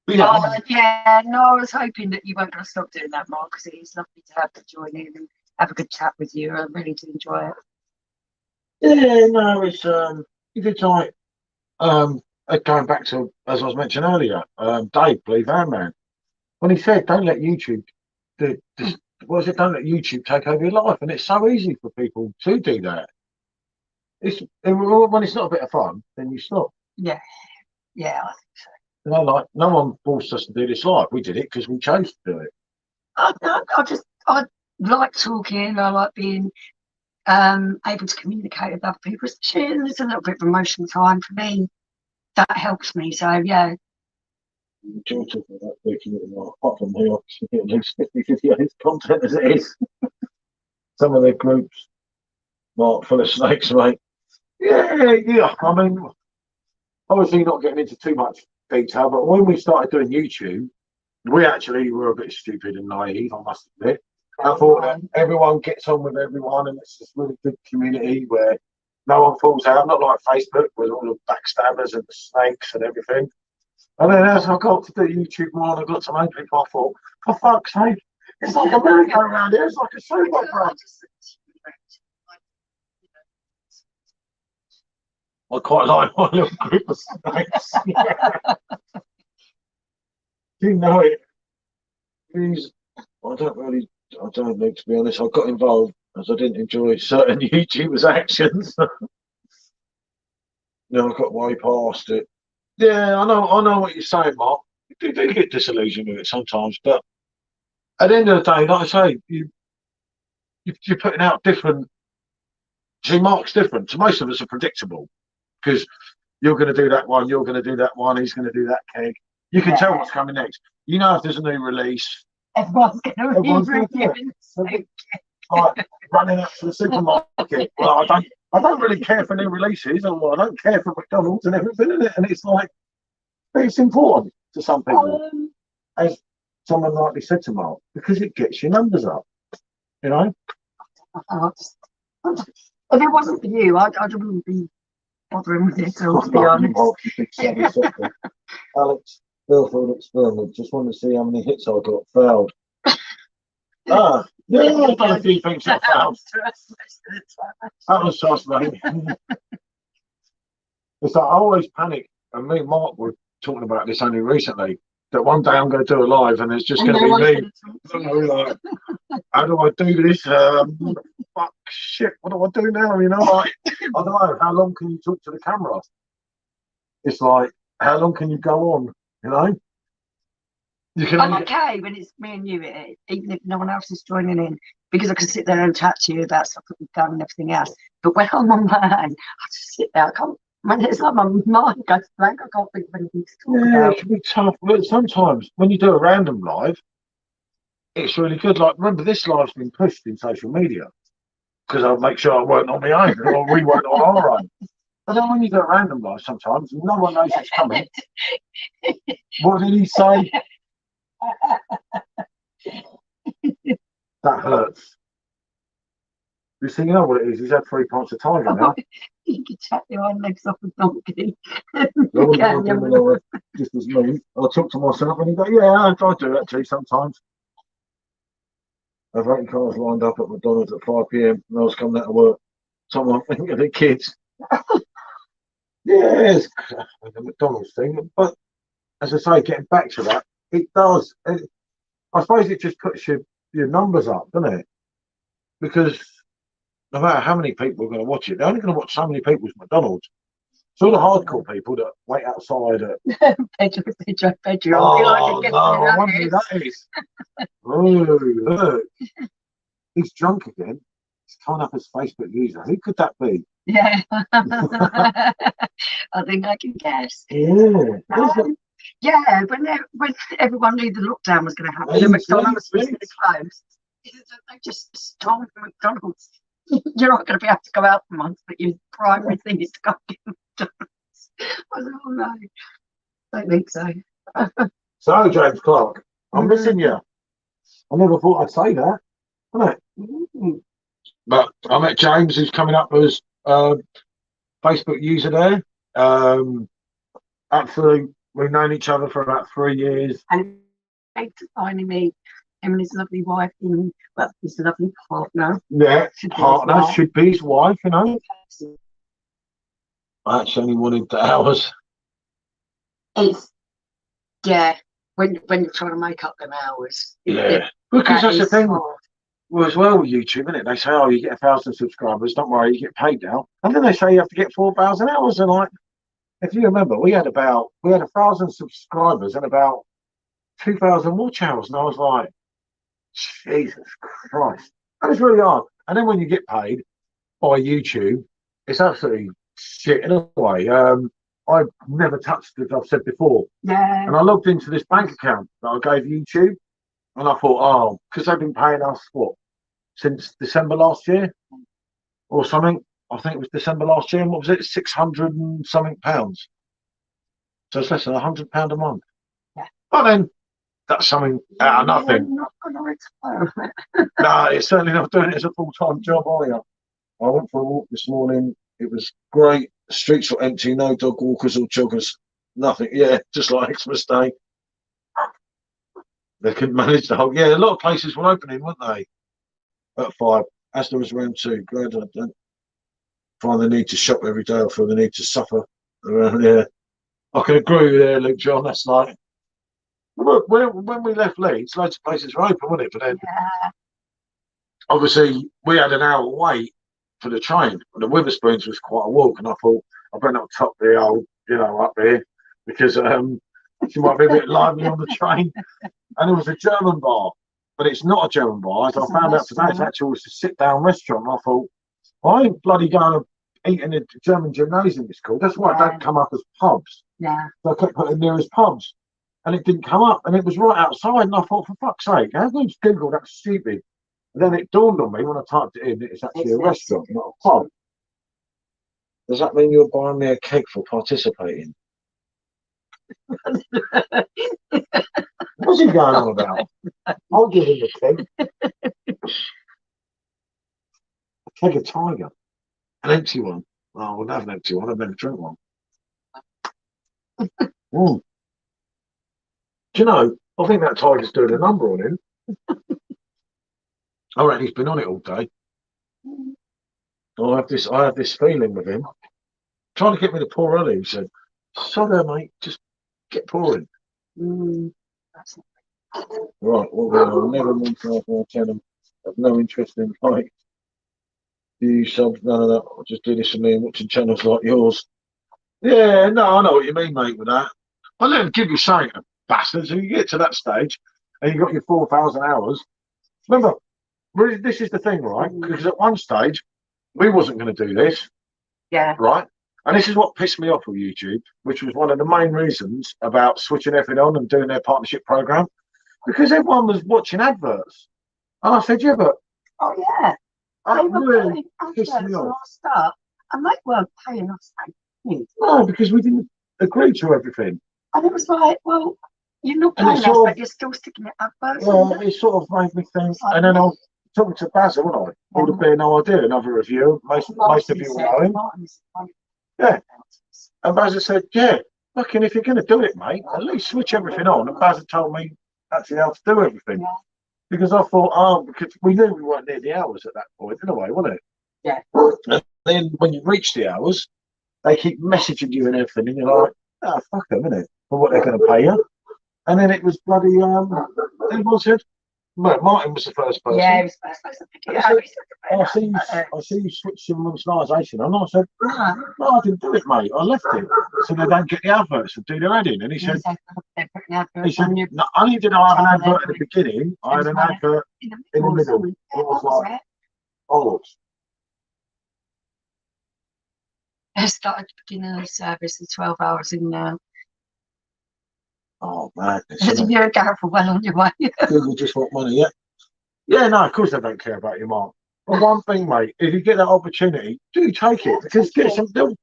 Yeah. No, I was hoping that you weren't going to stop doing that, Mark, because it is lovely to have to join in and have a good chat with you. I really do enjoy it. Yeah, no, it's it's like going back to, as I was mentioning earlier, Dave, Believe Man, when he said, don't let YouTube don't let YouTube take over your life, and it's so easy for people to do that. When it's not a bit of fun, then you stop. Yeah, I think so. You know, like no one forced us to do this live. We did it because we chose to do it. I like talking. I like being able to communicate with other people, especially. And there's a little bit of emotional time for me. That helps me. So yeah. Enjoy talking about working with Mark. Apart from me, obviously, at least 50 videos content as it is. Some of their groups, Mark full of snakes, mate. Yeah. I mean, obviously not getting into too much detail, but when we started doing YouTube, we actually were a bit stupid and naive, I must admit. I thought that everyone gets on with everyone, and it's this really good community where no one falls out. Not like Facebook with all the backstabbers and the snakes and everything. And then as I got to do YouTube more and I got to know people, I thought, for fuck's sake, it's like a merry-go-round here. It's like a soap opera. I quite like my little group of snakes. You know it. I don't know, to be honest. I got involved as I didn't enjoy certain YouTubers' actions. No, I got way past it. Yeah, I know what you're saying, Mark. You do get disillusioned with it sometimes, but at the end of the day, like I say, you're putting out different. See, Mark's different. So most of us are predictable because you're going to do that one, you're going to do that one, he's going to do that keg. You can tell what's coming next. You know if there's a new release. Everyone's going to be reviewing. Like running up to the supermarket. Well, I don't really care for new releases, or I don't care for McDonald's and everything in it. And it's like it's important to some people, as someone rightly said to Mark, because it gets your numbers up. You know. If it wasn't for you, I wouldn't be bothering with it. To be honest. Alex, Belfield experiment. Just wanted to see how many hits I got. Failed. Yeah, I've done a few things that failed. That was trust me. It's like I always panic, and me and Mark were talking about this only recently. That one day I'm going to do a live, and it's just going to be me. Like, how do I do this? Fuck, shit, what do I do now? You know, like I don't know. How long can you talk to the camera? It's like, how long can you go on? You know. I'm okay when it's me and you, even if no one else is joining in, because I can sit there and chat to you about stuff that we've done and everything else. But when I'm on my own, I just sit there. It's like my mind goes blank. I can't think of anything to talk about. It can be tough. But sometimes when you do a random live, it's really good. Like, remember, this live's been pushed in social media because I'll make sure I weren't on my own or we weren't on our own. But then when you do a random live, sometimes no one knows it's coming. What did he say? That hurts. You see, you know what it is? He's had 3 pints of tiger now. You can chat your own legs off a donkey. Just as me. I'll talk to myself and he go, yeah, I do that too sometimes. I've 8 cars lined up at McDonald's at 5 p.m. and I was coming out of work. Someone thinking of the kids. Yes, the McDonald's thing. But as I say, getting back to that, it does. I suppose it just puts your numbers up, doesn't it? Because no matter how many people are going to watch it, they're only going to watch so many people's McDonald's. So all the hardcore people that wait outside at Pedro. Oh no, I wonder who that is. Oh, look. He's drunk again. He's coming up as Facebook user. Who could that be? Yeah. I think I can guess. Yeah. When everyone knew the lockdown was going to happen, the McDonald's was going to close. They just stole McDonald's. You're not going to be able to go out for months, but your primary thing is to go get McDonald's. I don't know. I don't think so. So, James Clark, I'm missing you. I never thought I'd say that. Right. But I met James, who's coming up as Facebook user there. Absolutely, we've known each other for about 3 years. And thanks for finding me. Him and his lovely wife, his lovely partner. Yeah, partner should be his wife, you know. I actually only wanted the hours. It's when you're trying to make up them hours. Because that's the thing. Well, as well with YouTube, isn't it? They say, oh, you get 1,000 subscribers, don't worry, you get paid now. And then they say you have to get 4,000 hours. And like, if you remember, we had 1,000 subscribers and about 2,000 watch hours. And I was like, Jesus Christ. And it's really hard. And then when you get paid by YouTube, it's absolutely shit in a way. I've never touched it, I've said before. Yeah. And I logged into this bank account that I gave YouTube. And I thought, oh, because they've been paying us, since December last year or something. I think it was December last year. And what was it? 600 and something pounds. So it's less than £100 a month. Yeah. But then That's something out of nothing. I'm not going to retire. No, it's certainly not doing it as a full-time job, are you? I went for a walk this morning. It was great. The streets were empty, no dog walkers or joggers. Nothing. Yeah, just like Xmas Day. They couldn't manage the whole. Yeah, a lot of places were opening, weren't they? At 5. Asda was around 2. Glad I don't find the need to shop every day or feel the need to suffer around here. I can agree with you there, Luke John. That's like. Look, when we left Leeds, loads of places were open, wasn't it? But then, obviously, we had an hour wait for the train. And the Witherspoons was quite a walk, and I thought I better not top the old, up here because she might be a bit lively on the train. And there was a German bar, but it's not a German bar. As I found out today, it's actually a sit-down restaurant. And I thought, I ain't bloody going to eat in a German gymnasium. It's called. That's why it don't come up as pubs. Yeah. So I kept putting near as pubs. And it didn't come up, and it was right outside. And I thought, for fuck's sake, how can you just Google that stupid? And then it dawned on me when I typed it in, it's actually a restaurant, not a pub. Does that mean you're buying me a cake for participating? What's he going on about? I'll give him a keg. A keg of Tiger. An empty one. Oh, I wouldn't have an empty one. I'd never drink one. Do you know, I think that Tiger's doing a number on him. I reckon he's been on it all day. I have this feeling with him. Trying to get me to pour early, he said, "So there, mate, just get pouring." Right, well, never mind for I tell them. I've no interest in like you subs, none of that. I'll just do this for me and watching channels like yours. Yeah, no, I know what you mean, mate, with that. I let him give you something, bastards. If you get to that stage and you got your 4,000 hours, remember, this is the thing, right? Because at one stage, we wasn't going to do this. Yeah. Right? And this is what pissed me off with YouTube, which was one of the main reasons about switching everything on and doing their partnership program, because everyone was watching adverts. And I said, yeah, but... Oh, yeah. That really pissed me off. Start, and they weren't paying us anything. No, because we didn't agree to everything. And it was like, well, you're not paying us, but you're still sticking it adverts. Well, it sort of made me think, and then I was talking to Basil, wasn't I? Would have been no idea, another review. Most of you will know him. Yeah. And Basil said, yeah, fucking if you're going to do it, mate, at least switch everything on. And Basil told me actually how to do everything. Yeah. Because I thought, because we knew we weren't near the hours at that point, in a way, wasn't it? Yeah. And then when you reach the hours, they keep messaging you and everything, and you're like, oh, fuck them, innit? For what they're going to pay you. And then it was bloody, everyone said, Martin was the first person. Yeah, he was the first person to pick it up. I see you switched to monetization. And I said, no, I didn't do it, mate. I left it. So they don't get the adverts and do their adding. And he said, not only did I have an advert at the beginning, I had an advert in the middle. It was like, I started beginning of service at 12 hours in now. Oh, man. You're going for well on your way. Google just want money, yeah? Yeah, no, of course they don't care about your mark. But one thing, mate, if you get that opportunity, do take it. Because they'll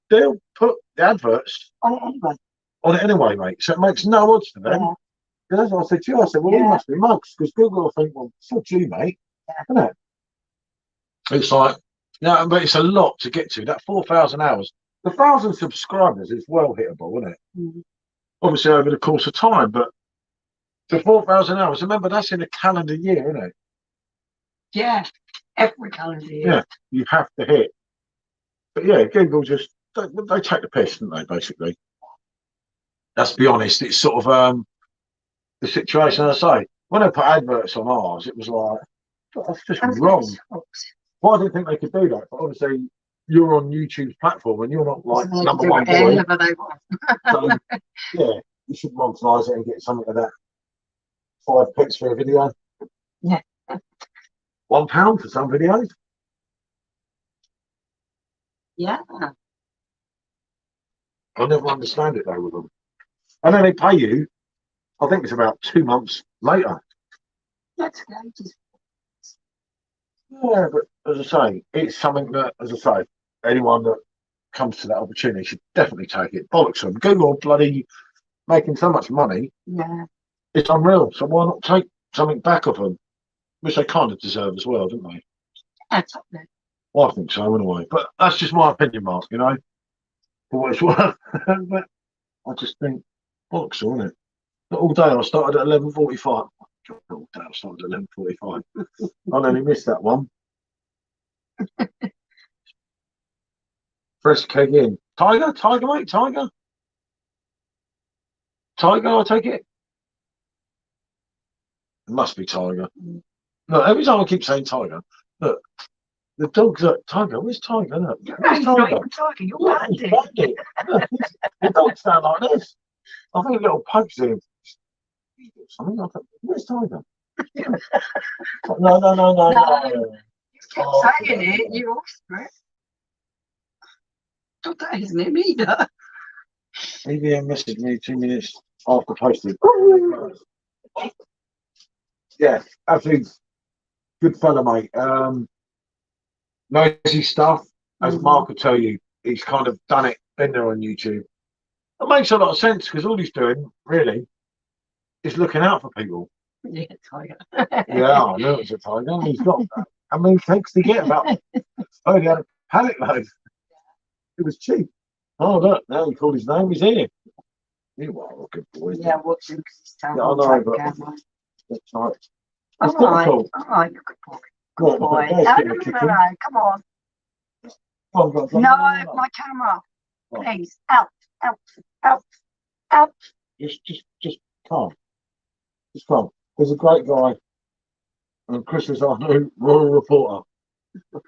put the adverts on it anyway. On it anyway, mate. So it makes no odds to them. Yeah. Because that's what I said to you. I said, well, we must be mugs. Because Google will think, well, fuck you, mate. Isn't it? It's like, but it's a lot to get to. That 4,000 hours. The 1,000 subscribers is well hittable, isn't it? Mm-hmm. Obviously over the course of time, but the 4,000 hours, remember that's in a calendar year, isn't it? Yeah, every calendar year. Yeah, you have to hit. But yeah, Google just, they take the piss, don't they, basically? Let's be honest, it's sort of the situation I say. When I put adverts on ours, it was like, that's just wrong. Well, I didn't think they could do that, but obviously you're on YouTube's platform and you're not like number one boy. So, yeah, you should monetize it and get something of that. 5p for a video. Yeah. £1 for some videos. Yeah. I never understand it though with them. And then they pay you, I think it's about 2 months later. That's good. Yeah, but as I say, it's something that, as I say, anyone that comes to that opportunity should definitely take it. Bollocks them. Google bloody making so much money. Yeah. It's unreal. So why not take something back of them, which they kind of deserve as well, don't they? Absolutely. Well, I think so anyway. But that's just my opinion, Mark. You know, for what it's worth. But I just think bollocks, isn't it? But all day I started at 11:45. All day I started at 11:45. I only missed that one. Fresh Cayenne. Tiger, Tiger, mate, Tiger. Tiger, I take it. It must be Tiger. Look, every time I keep saying Tiger, look, the dog's like, Tiger, where's Tiger? Look, where's Not Tiger? even Tiger, you're Look, bandit. bandit. Look, the dog sound like this. I think a little pug's in. Something like that. Where's Tiger? No, no, no, no, no. You kept Oh, saying it, you offspring. Not that isn't it either. ABM messaged me 2 minutes after posted. Yeah, absolutely good fella, mate. Knows his stuff, as Mark will tell you. He's kind of done it, been there on YouTube. It makes a lot of sense because all he's doing, really, is looking out for people. Yeah, Tiger. Yeah, I knew it was a tiger. He's got that. I mean, thanks to get about. Oh, he had a pallet load. It was cheap. Oh, look, now he called his name. He's here. You are a good boy. Yeah, watch him because he's Yeah, I know, but that's right. It's difficult. All right, you're a good boy. Good boy. No, come on. No, my camera. Please, out, out, out, out. Just calm. Just calm. There's a great guy, and Chris is our new royal reporter.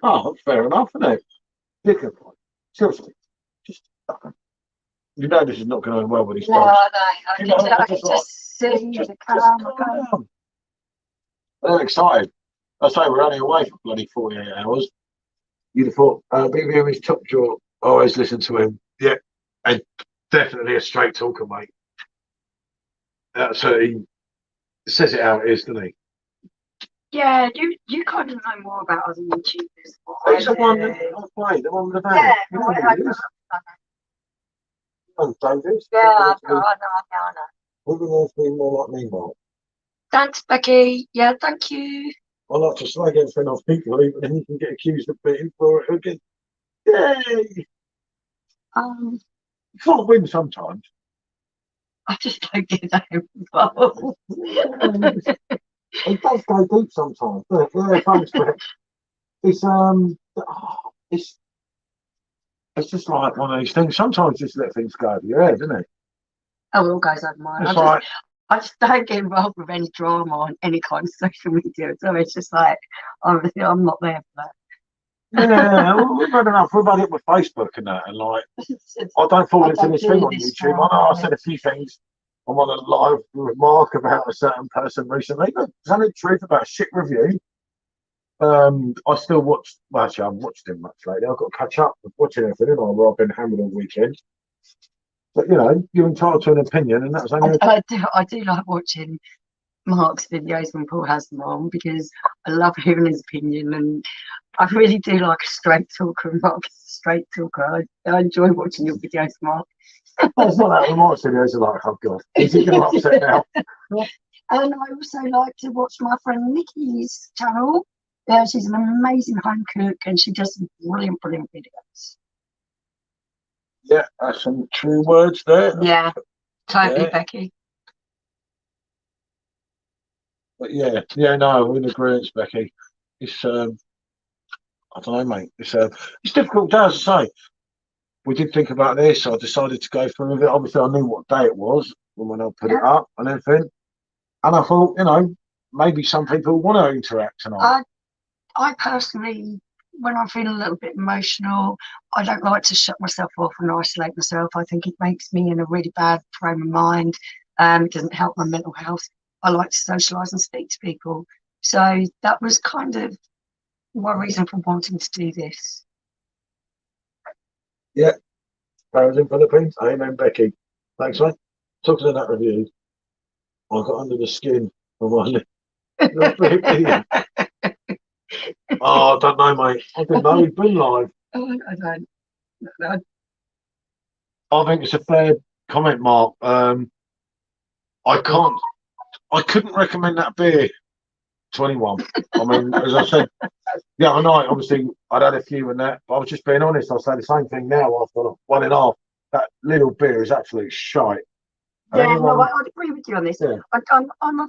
Oh, fair enough, isn't it? Dickon, seriously, just you know this is not going well with these No, dogs. I can just see the camera. They're excited. I say we're only away for bloody 48 hours. You'd have thought BBM is top drawer. Always listen to him. Yeah, and definitely a straight talker, mate. So he says it how it is, doesn't he? Yeah, you kind of know more about other YouTubers. He's the one that I play, the one with the van. Yeah, You know who he is? Oh, David. Yeah, I know. Who wants to be more like me, Mark? Thanks, Becky. Yeah, thank you. I like to slag everything off people, even then you can get accused of being for it again. Yay! You can't win sometimes. I just don't get that involved. It does go deep sometimes. It's just like one of these things. Sometimes just let things go over your head, isn't it? Oh, it all goes over my head. I just don't get involved with any drama on any kind of social media. So it's just like I'm not there for that. Yeah, we've had enough. We've had it with Facebook and that, and like I don't fall into this thing on YouTube. I know I said a few things. I'm on a live remark about a certain person recently, but there's only truth about a shit review. I still watch. Well, actually, I haven't watched him much lately. I've got to catch up with watching everything. Where I've been hammered all weekend. But you know, you're entitled to an opinion, and that's only. I do like watching Mark's videos when Paul has them on because I love hearing his opinion, and I really do like a straight talker. And Mark is a straight talker. I enjoy watching your videos, Mark. It's not that. Mark's videos are like, oh god, is he going to upset now? And I also like to watch my friend Nikki's channel. Yeah, she's an amazing home cook, and she does some brilliant videos. Yeah, that's some true words there. Yeah, totally, Becky. But yeah, no, we're in agreement, Becky. It's I don't know, mate. It's difficult, as I say. We did think about this. I decided to go through with it. Obviously, I knew what day it was when I put it up and everything. And I thought, maybe some people want to interact tonight. I personally, when I feel a little bit emotional, I don't like to shut myself off and isolate myself. I think it makes me in a really bad frame of mind. It doesn't help my mental health. I like to socialise and speak to people. So that was kind of my reason for wanting to do this. Yeah. Paris in Philippines. Amen, Becky. Thanks, mate. Talking to that review, I got under the skin of my lip. Oh, I don't know, mate. I didn't know he'd been live. Oh, I don't. I think it's a fair comment, Mark. I can't. I couldn't recommend that beer to anyone. I mean, as I said the other night, obviously I'd had a few and that, but I was just being honest. I'll say the same thing now after one and a half. That little beer is absolute shite. And Yeah, anyone, no, I'd agree with you on this. yeah, I'm a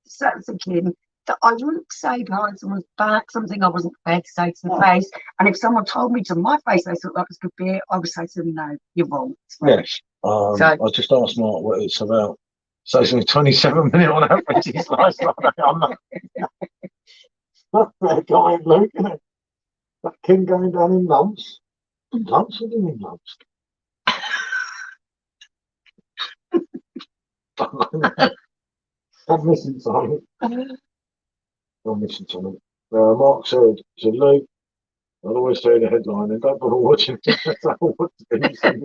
certain thinking that I wouldn't say behind someone's back something I wasn't prepared to say to the face. And if someone told me to my face they thought that was good beer, I would say to them, no, you're wrong. It's wrong. yes. I just asked Mark what it's about. So it's only 27 minutes on average. It's nice. I'm not that guy in Luke, isn't it? That King going down in lumps. Lumps? What do you mean lumps? I'm missing something. I'm missing something. Mark said, Luke, I'll always say the headline and don't bother watching it. That's all what's been said.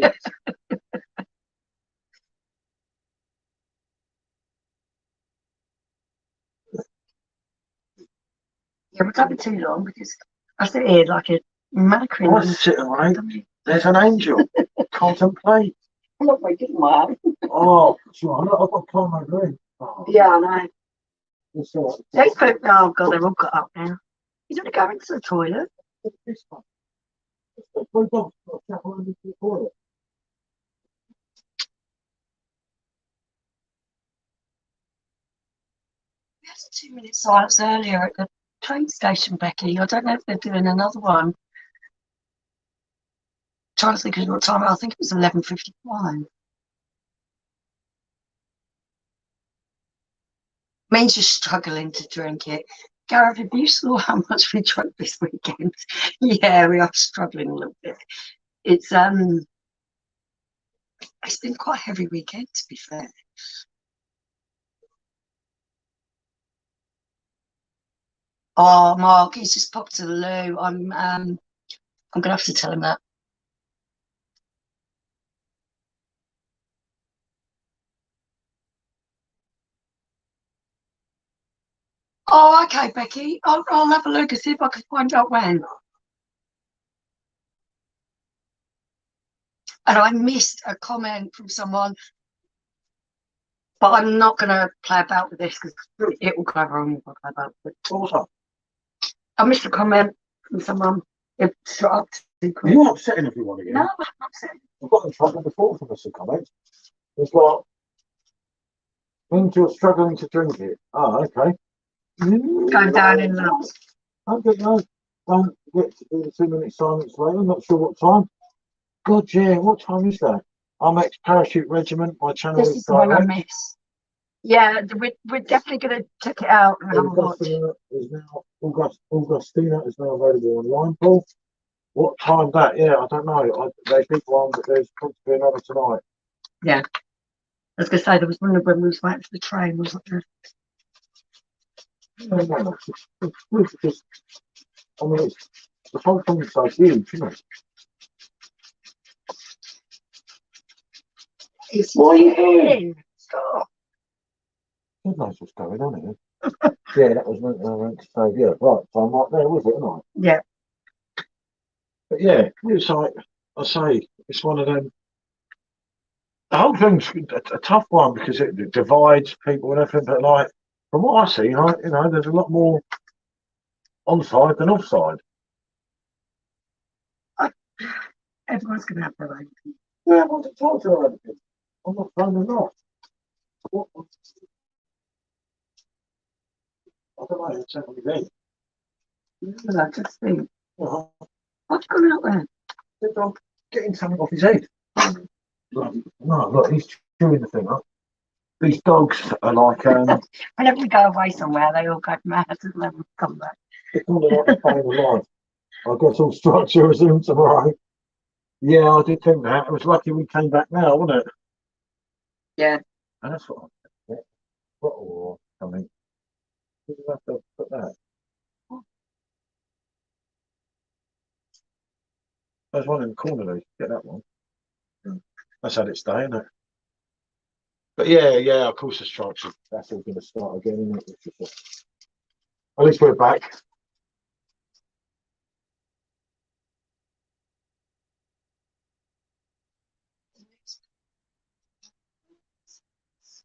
Yeah, but don't be too long because I sit here like a mannequin. I sit right. There's an angel. Contemplate. I'm not very good at my own. Oh, sure. I've got to climb over in. Oh, Yeah, I know. it's all right. Let's put, oh God, they've all got up now. He's going to go into the toilet. This one. My dog's got a chapel under the toilet. We had a 2 minute silence earlier at the train station, Becky. I don't know if they're doing another one. Trying to think of what time. I think it was 11:55. Means you're struggling to drink it. Gareth, have you saw how much we drank this weekend? Yeah, we are struggling a little bit. It's been quite a heavy weekend, to be fair. Oh, Mark, he's just popped to the loo. I'm gonna have to tell him that. Oh, okay, Becky. I'll have a look and see if I can find out when. And I missed a comment from someone, but I'm not going to play about with this because it will go wrong if I play about with it. Also, I missed a comment from someone. It's up to you're upsetting everyone again. No, I'm not upset. I've got in trouble before for some comments. It's like, means you're struggling to drink it. Oh, okay. Going down in lumps. I don't know. Don't get to do the 2 minute silence later. I'm not sure what time. God, yeah, what time is that? I'm ex-parachute regiment. My channel This is is the one I direct. miss. Yeah, we're definitely going to check it out and have a watch. Augustina is now available online, Paul. What time that? Yeah, I don't know. They did one, but there's going to be another tonight. Yeah. I was going to say, there was one when we was waiting for the train, wasn't there? No, it's just, I mean, the whole thing is so huge, isn't it? What are you doing? Stop. God knows what's going on here. Yeah, that was meant to say, yeah, right. So I'm right there with it, aren't I? Yeah. But yeah, it's like I say, it's one of them. The whole thing's a tough one because it divides people and everything. But like, from what I see, there's a lot more onside than offside. Everyone's going to have their own. Yeah, I want to talk to her. I'm not phoning off. What? I don't know. It's something with I just think, uh what's going out there? I'm getting something off his head. No, look, he's chewing the thing up. These dogs are like Whenever we go away somewhere, they all go mad and never come back. it's all like a pain of life. I guess all structure resumed tomorrow. Yeah, I did think that. It was lucky we came back now, wasn't it? Yeah. And that's what I think. Or something. Did you have to put that? There's one in the corner there. Get that one. That's had its day, isn't it? But yeah, of course the structure. That's all going to start again, isn't it? At least we're back.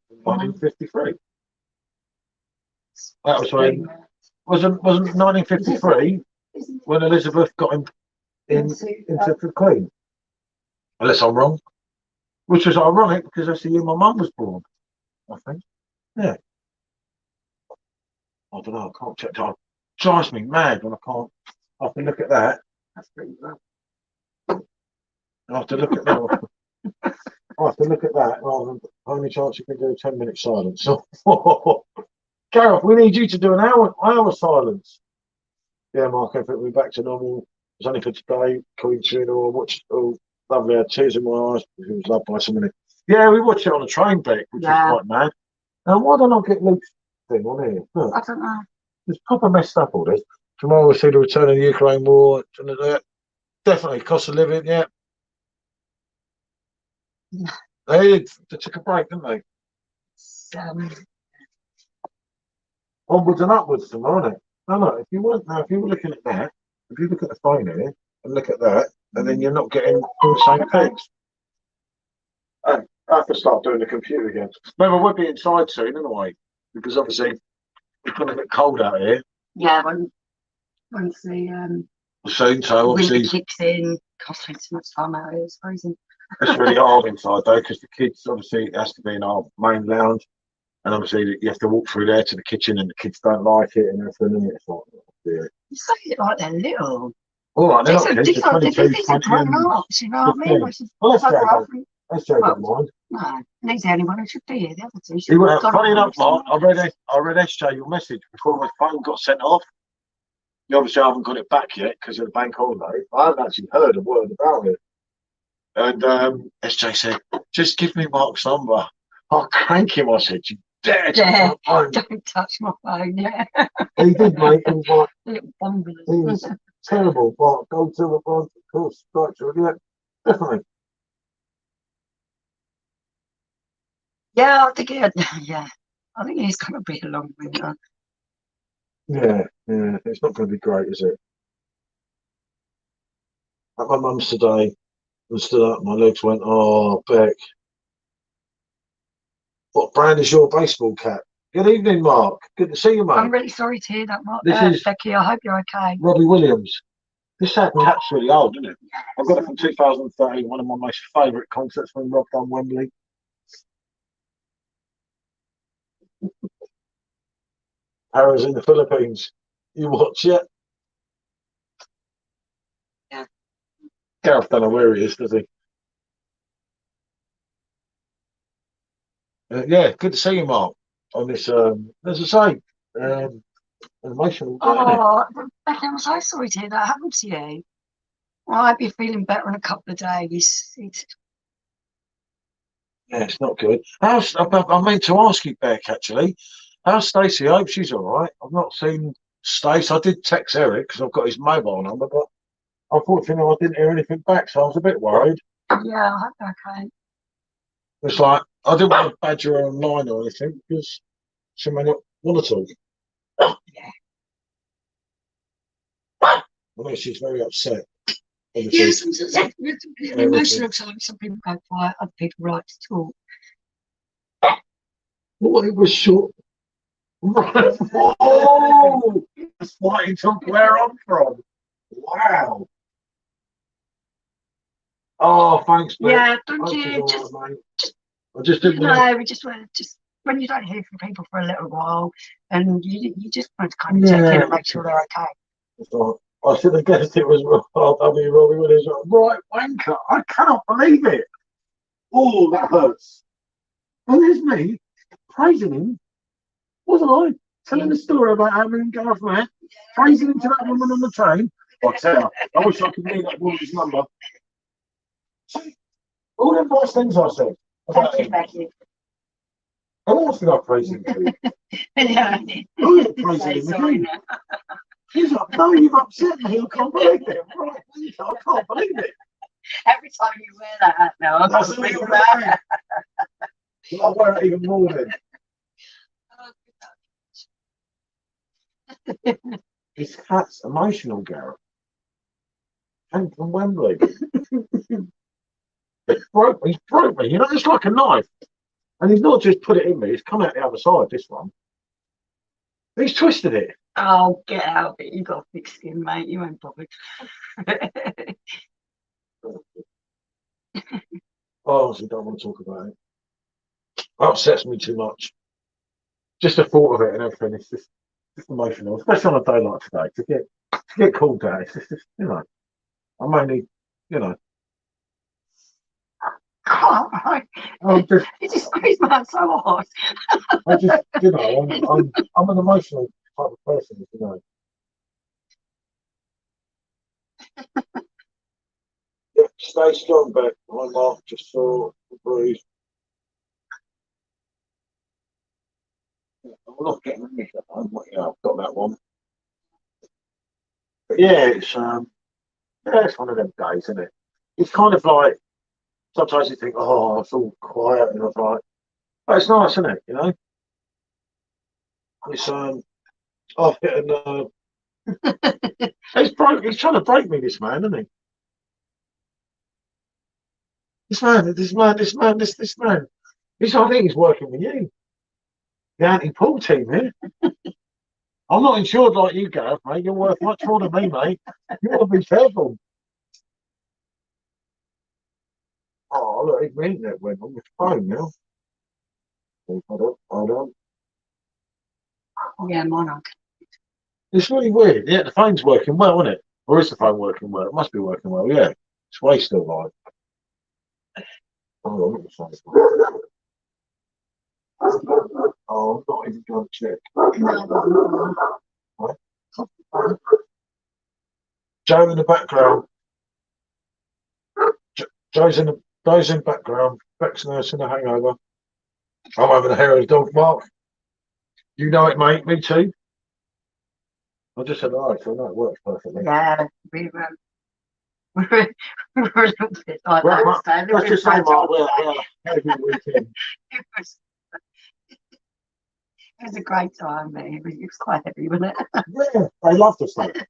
Wow. 1953. That was when wasn't 1953 when Elizabeth got him into the Queen. Unless I'm wrong. Which was ironic because that's the year my mum was born, I think. Yeah. I don't know, I can't check time. Drives me mad when I can't. I have to look at that. That's pretty rough. I have to look at that. I have to look at that rather than only chance you can do a 10-minute silence. So, Gareth, we need you to do an hour silence. Yeah, Mark, I think we're back to normal. It's only for today. Queen's funeral. I watched. Oh, lovely. I had tears in my eyes. It was loved by so many. Yeah, we watched it on a train back, which was quite mad. Now, why don't I get Luke's thing on here? Look, I don't know. it's proper messed up, all this. Tomorrow we'll see the return of the Ukraine war. Definitely cost of living, yeah. They took a break, didn't they? Onwards and upwards tomorrow, isn't it? No, if you were looking at that, if you look at the phone here and look at that, and then you're not getting all the same pics. I have to start doing the computer again. Remember, we'll be inside soon anyway, because obviously it's going to get cold out here. Yeah, once the soon, so obviously winter kicks in, can't spend so much time out here. It's freezing. It's really hard inside though, because the kids obviously it has to be in our main lounge, and obviously you have to walk through there to the kitchen, and the kids don't like it and everything. And it's like, yeah. You say it like they're little. All right, they're not kids. These are 22, 20, grown-ups, you know what I mean? Well, let's Joe don't mind. No, and he's the only one who should be here. The other two should be. Funny enough, Mark, I read SJ your message before my phone got sent off. You obviously haven't got it back yet because of the bank holiday. I haven't actually heard a word about it. And SJ said, just give me Mark's number. I'll crank him. I said, you dare touch my phone. Don't touch my phone, yeah. He did, mate. He was like, little bumblers. He was terrible. But go to the front, of course, structure. Yeah, definitely. Yeah, I think I think he's going to be a long winter. Yeah, it's not going to be great, is it? At my mum's today, I stood up, my legs went, oh, Beck. What brand is your baseball cap? Good evening, Mark. Good to see you, mate. I'm really sorry to hear that, Mark. This is Becky. I hope you're okay. Robbie Williams. This cap's really old, isn't it? Yes. I've got it from 2013, one of my most favourite concerts when Rob done Wembley. Paris in the Philippines. You watch it? Yeah. Gareth don't know where he is, does he? Yeah, good to see you, Mark. On this, as I say, emotional. Oh, Becky, I'm so sorry to hear that happened to you. Well, I hope you're feeling better in a couple of days. Yeah, it's not good. I meant to ask you, Beck, actually. How's Stacey? I hope she's all right. I've not seen Stace. I did text Eric because I've got his mobile number, but unfortunately I didn't hear anything back, so I was a bit worried. Yeah, I hope they're okay. It's like, I didn't want to badger her online or anything because she may not want to talk. Yeah. I know she's very upset. Obviously. Yeah, sometimes emotional times, some people go quiet, other people like to talk. Well, it was short. Oh, it's fighting to where I'm from. Wow. Oh, thanks, mate. Yeah, thank you. I just didn't know. We just when you don't hear from people for a little while, and you just want to kind of check in and make sure they're okay. I should have guessed it was Robbie Williams. Right, wanker. I cannot believe it. Oh, that hurts. And there's me praising him. Wasn't I? Telling the story about having him go off there, praising him to that woman on the train. I tell you, I wish I could read that woman's number. See, all them nice things I said. Thank you. Who else did I praise him to? Yeah. Who did I praise him again? He's like, no, you've upset me. I can't believe it. Right, I can't believe it. Every time you wear that hat now, I can't believe that. I wear it even more then. His hat's emotional, Gareth. Came from Wembley. It broke me. You know, it's like a knife. And he's not just put it in me, it's come out the other side, this one. He's twisted it. Oh, get out of it. You've got thick skin, mate. You ain't bothered. Oh, I don't want to talk about it. It upsets me too much. Just the thought of it and everything. It's just emotional, especially on a day like today. To get called that, it's just you know. I'm only, you know. Oh, right. I'm just, You just squeeze my hand so hard. I just, you know, I'm an emotional type of person, you know. Yeah, stay strong, back. My mark just saw the bruise. I'm not getting any. Yeah, I've got that one. But yeah, it's one of them days, isn't it? It's kind of like sometimes you think, oh, it's all quiet, and I was like, but it's nice, isn't it? You know, it's I've hit a nerve. He's broke. He's trying to break me, this man, isn't he? This man. I think he's working with you, the anti-pool team here. I'm not insured like you, Gareth, mate. You're worth much more than me, mate. You want to be careful. Oh, look, my internet went on my phone now. Hold on. Yeah, mine. It's really weird. Yeah, the phone's working well, isn't it? Or is the phone working well? It must be working well, yeah. It's way still live. Hold on, let me find it. Oh, I'm not even going to check. Right. Joe in the background. Joe's in the background. Beck's nursing a hangover. I'm having a hair of dog, Mark. You know it, mate. Me too. I just said hi, so I know it works perfectly. Yeah, we're a little bit like Well, that today. let's just say, Mark, we're having a good weekend. It was a great time, but it was quite heavy, wasn't it? Yeah, they loved us, though. It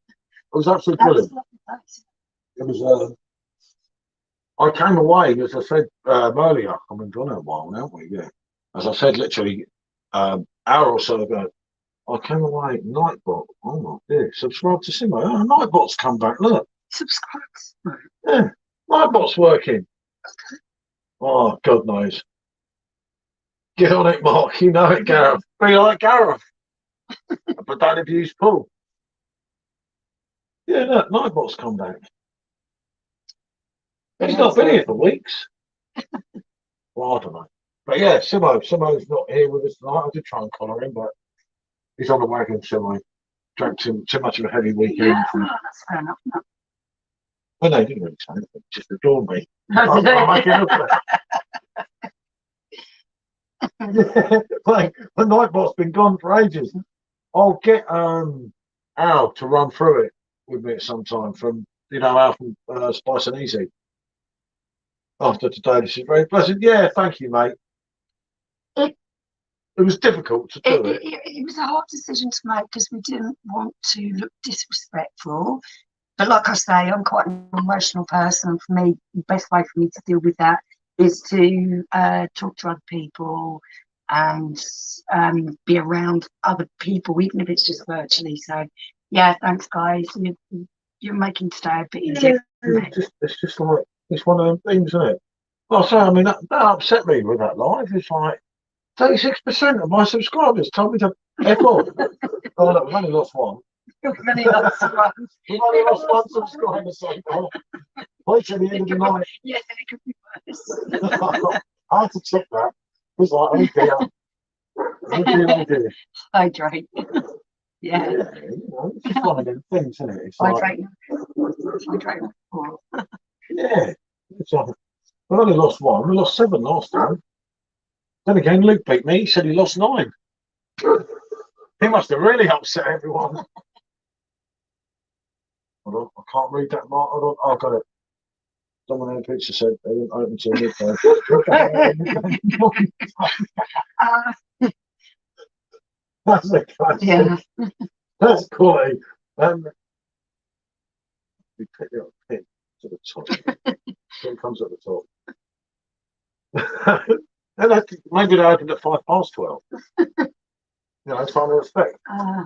was absolutely brilliant. It was. I came away, as I said earlier. I mean, gone a while now, haven't we? Yeah. As I said, literally hour or so ago, I came away. Nightbot. Oh my dear! Subscribe to Simo. Oh, Nightbot's come back. Look. Subscribe. Yeah, Nightbot's working. Oh, God knows. Get on it, Mark. You know it, Gareth. Be like Gareth. But don't abuse Paul. Yeah, look, Nightbot's come back. He's not been here for weeks. Well, I don't know. But yeah, Simo's not here with us tonight. I did try and collar him, but he's on the wagon, Simo. Drank too much of a heavy weekend. Yeah, that's fair enough. No. Well, no, he didn't really say anything. Just adored me. Yeah, like, the Nightbot's been gone for ages. I'll get Al to run through it with me at some time from, Al from Spice and Easy. After today, this is very pleasant. Yeah, thank you, mate. It was difficult to do it. It was a hard decision to make because we didn't want to look disrespectful. But like I say, I'm quite an emotional person. And for me, the best way for me to deal with that is to talk to other people and be around other people, even if it's just virtually. So, yeah, thanks, guys. You're making today a bit easier. It's just like, it's one of them things, isn't it? Well, so, I mean, that upset me with that live. It's like 36% of my subscribers told me to F off. Oh, look, we've only lost one. We've only lost one. We've only lost one subscriber so far. Wait till the end of the night. Yeah, it could be worse. I had to check that. It was like, oh dear. Oh dear. Hydrate. Yeah. It's just one of them things, isn't it? It's Hydrate. Yeah. It's like, we only lost one. We lost 7 last time. Then again, Luke beat me. He said he lost 9. He must have really upset everyone. Hold on, I can't read that, Mark. Hold on, I've got it. Someone in the picture said they didn't open till midnight. That's a classic. Yeah. That's quality. We pick it up pin to the top. It comes at the top. And maybe they opened at 12:05. You know, sign of respect. Uh,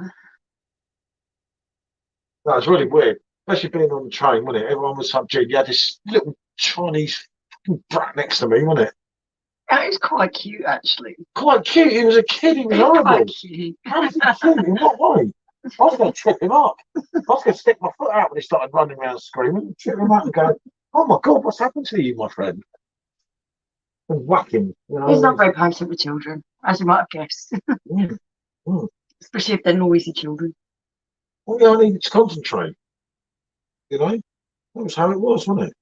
That was really weird, especially being on the train, wasn't it? Everyone was subdued. You had this little Chinese fucking brat next to me, wasn't it? that is quite cute, actually. Quite cute. He was a kid. He was horrible. Quite cute. How was he cute? In what way? I was going to trip him up. I was going to stick my foot out when he started running around screaming, trip him up and go, "Oh my God, what's happened to you, my friend?" And whack him. You know? He's not very patient with children, as you might have guessed. Mm. Mm. Especially if they're noisy children. Well, yeah, I needed to concentrate. You know, that was how it was, wasn't it?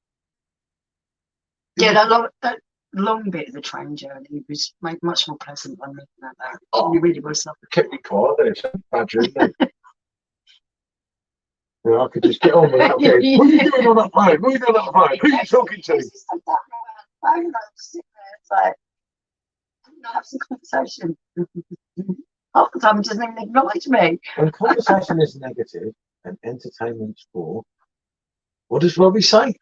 Yeah, that long bit of the train journey was made much more pleasant than that. Oh, you really was something. Kept me quiet. It's badger, isn't it? Yeah, I could just get on without getting. What are you doing on that phone? What are you doing on that phone? Who are you talking to? It's like, have some conversation. Half the time, it doesn't even acknowledge me. When conversation is negative and entertainment's poor, what does Robbie say?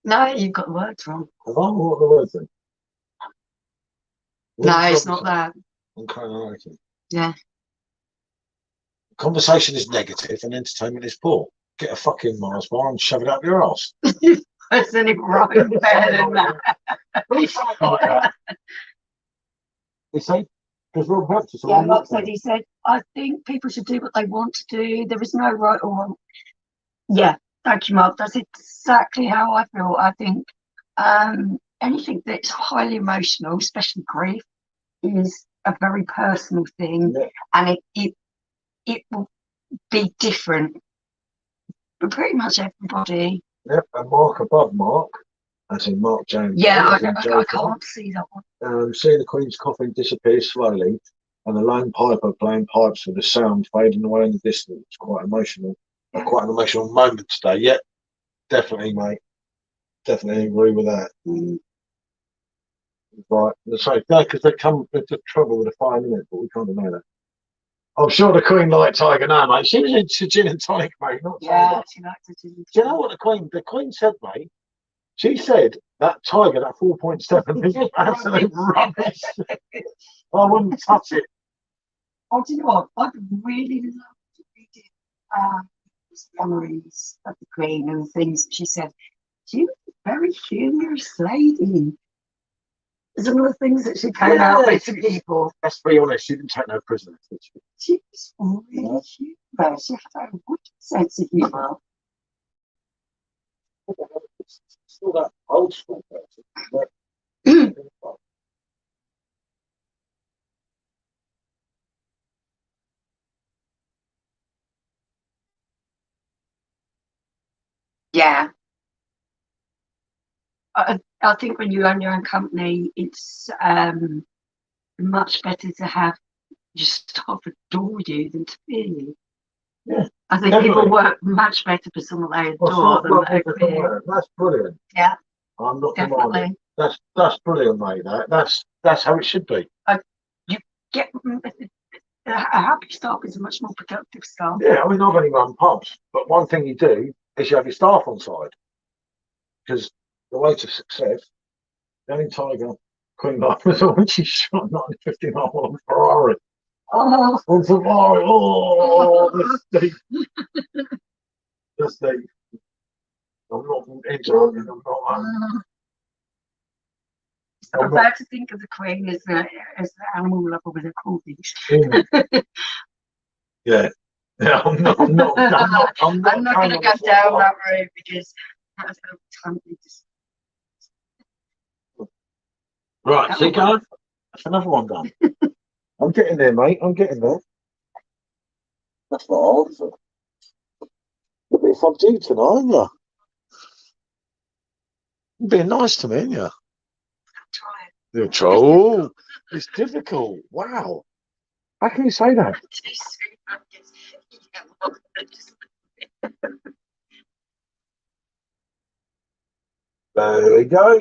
No, you've got the words wrong. Have I? What are the words then? What No, does it's Robbie not say? that. On clarity. Yeah. Conversation is negative and entertainment is poor. Get a fucking Mars bar and shove it up your arse. Isn't it right better than that? You see? Because Rob helped us. Yeah, Mark said, he said, I think people should do what they want to do. There is no right or wrong. Yeah, thank you, Mark. That's exactly how I feel. I think anything that's highly emotional, especially grief, is a very personal thing, Yeah. and it will be different for pretty much everybody. Yep, and Mark above Mark, as in Mark James. Yeah, I can't see that one. Seeing the Queen's coffin disappear slowly, and the lone piper playing pipes with the sound fading away in the distance. Quite emotional. Yeah. Quite an emotional moment today. Yep, definitely, mate. Definitely agree with that. Mm. Right, so no, because they come into trouble with a 5 minutes, but we can't deny that. I'm sure the Queen liked Tiger now, mate. She was into gin and tonic, mate. Not Yeah, she liked it. Do you know what the Queen said, mate? She said that Tiger, that 4.7, is absolute rubbish. I wouldn't touch it. Oh, do you know what? I'd really love to read memories of the Queen and the things that she said. She was a very humorous lady. Some of the things that she came out with to people. Let's be honest, she didn't take no prisoners, did she? She was really humorous. She had a good sense of humour. Still that old school person. But Yeah. I think when you own your own company, it's much better to have your staff adore you than to fear you. Yeah, I think definitely. people work much better for someone they adore than they fear. That's brilliant. Yeah, I'm not definitely. demanding. That's brilliant, mate. That's how it should be. You get a happy staff is a much more productive staff. Yeah, I mean, I've only run pubs, but one thing you do is you have your staff on side. Because the way to success, the only Tiger Queen life was when she shot 959 on Ferrari. Oh, On Ferrari. Oh, the steep. The steep. I'm not enjoying it. I'm about to think of the Queen as the animal lover with a corgis. Yeah. Yeah, I'm not I'm not going to go down that road because that's totally just. Right, see, Gareth? That's another one done. I'm getting there, mate. I'm getting there. That's not hard, is it? You're being subdued tonight, aren't you? You're being nice to me, aren't you? You're trying. Oh, it's difficult. Wow. How can you say that? There we go.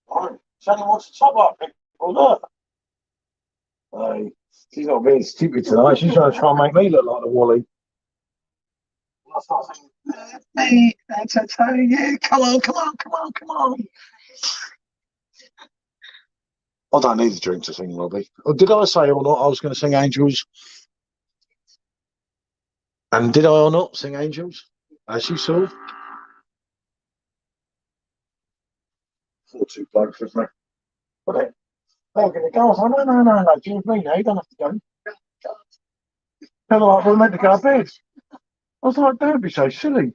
Shani wants to top up people. Look. Hey, she's not being stupid tonight. She's trying to make me look like the Wally. Hey, thanks for telling you. Come on. I don't need a drink to sing, Robbie. Or did I say or not I was going to sing Angels? And did I or not sing Angels? As you saw. 4-2 blokes, wasn't it? But they're going to go. I was like, no. Do you with me now? You don't have to go. They're like, we're meant to go to bed. I was like, don't be so silly.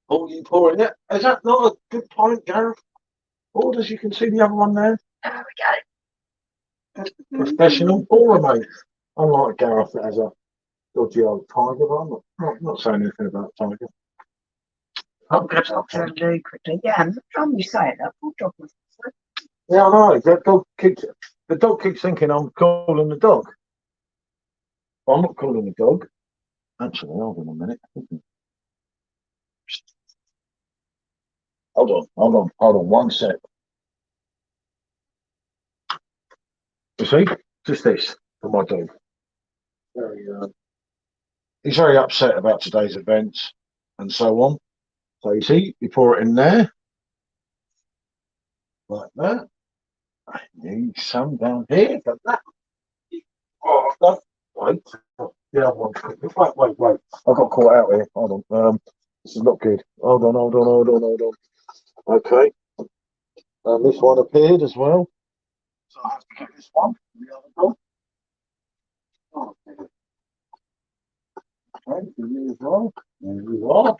Oh, you pouring it? Is that not a good pint, Gareth? Or as you can see the other one there? There we go. Professional pourer, mate. Unlike Gareth that has a dodgy old Tiger, but I'm not saying anything about Tiger. I'm going to talk to Lou quickly. Yeah, and the time you say it, that poor dog was. Yeah, I know. The dog keeps thinking I'm calling the dog. I'm not calling the dog. Actually, hold on a minute. Hold on 1 sec. You see? Just this for my dog. He's very upset about today's events and so on. So you see, you pour it in there. Like that. I need some down here, but that. Oh, no. Wait. Yeah, wait. I got caught out here. Hold on. This is not good. Hold on. Okay. And this one appeared as well. So I have to get this one. The other dog. Oh, okay, for you as well. There you are.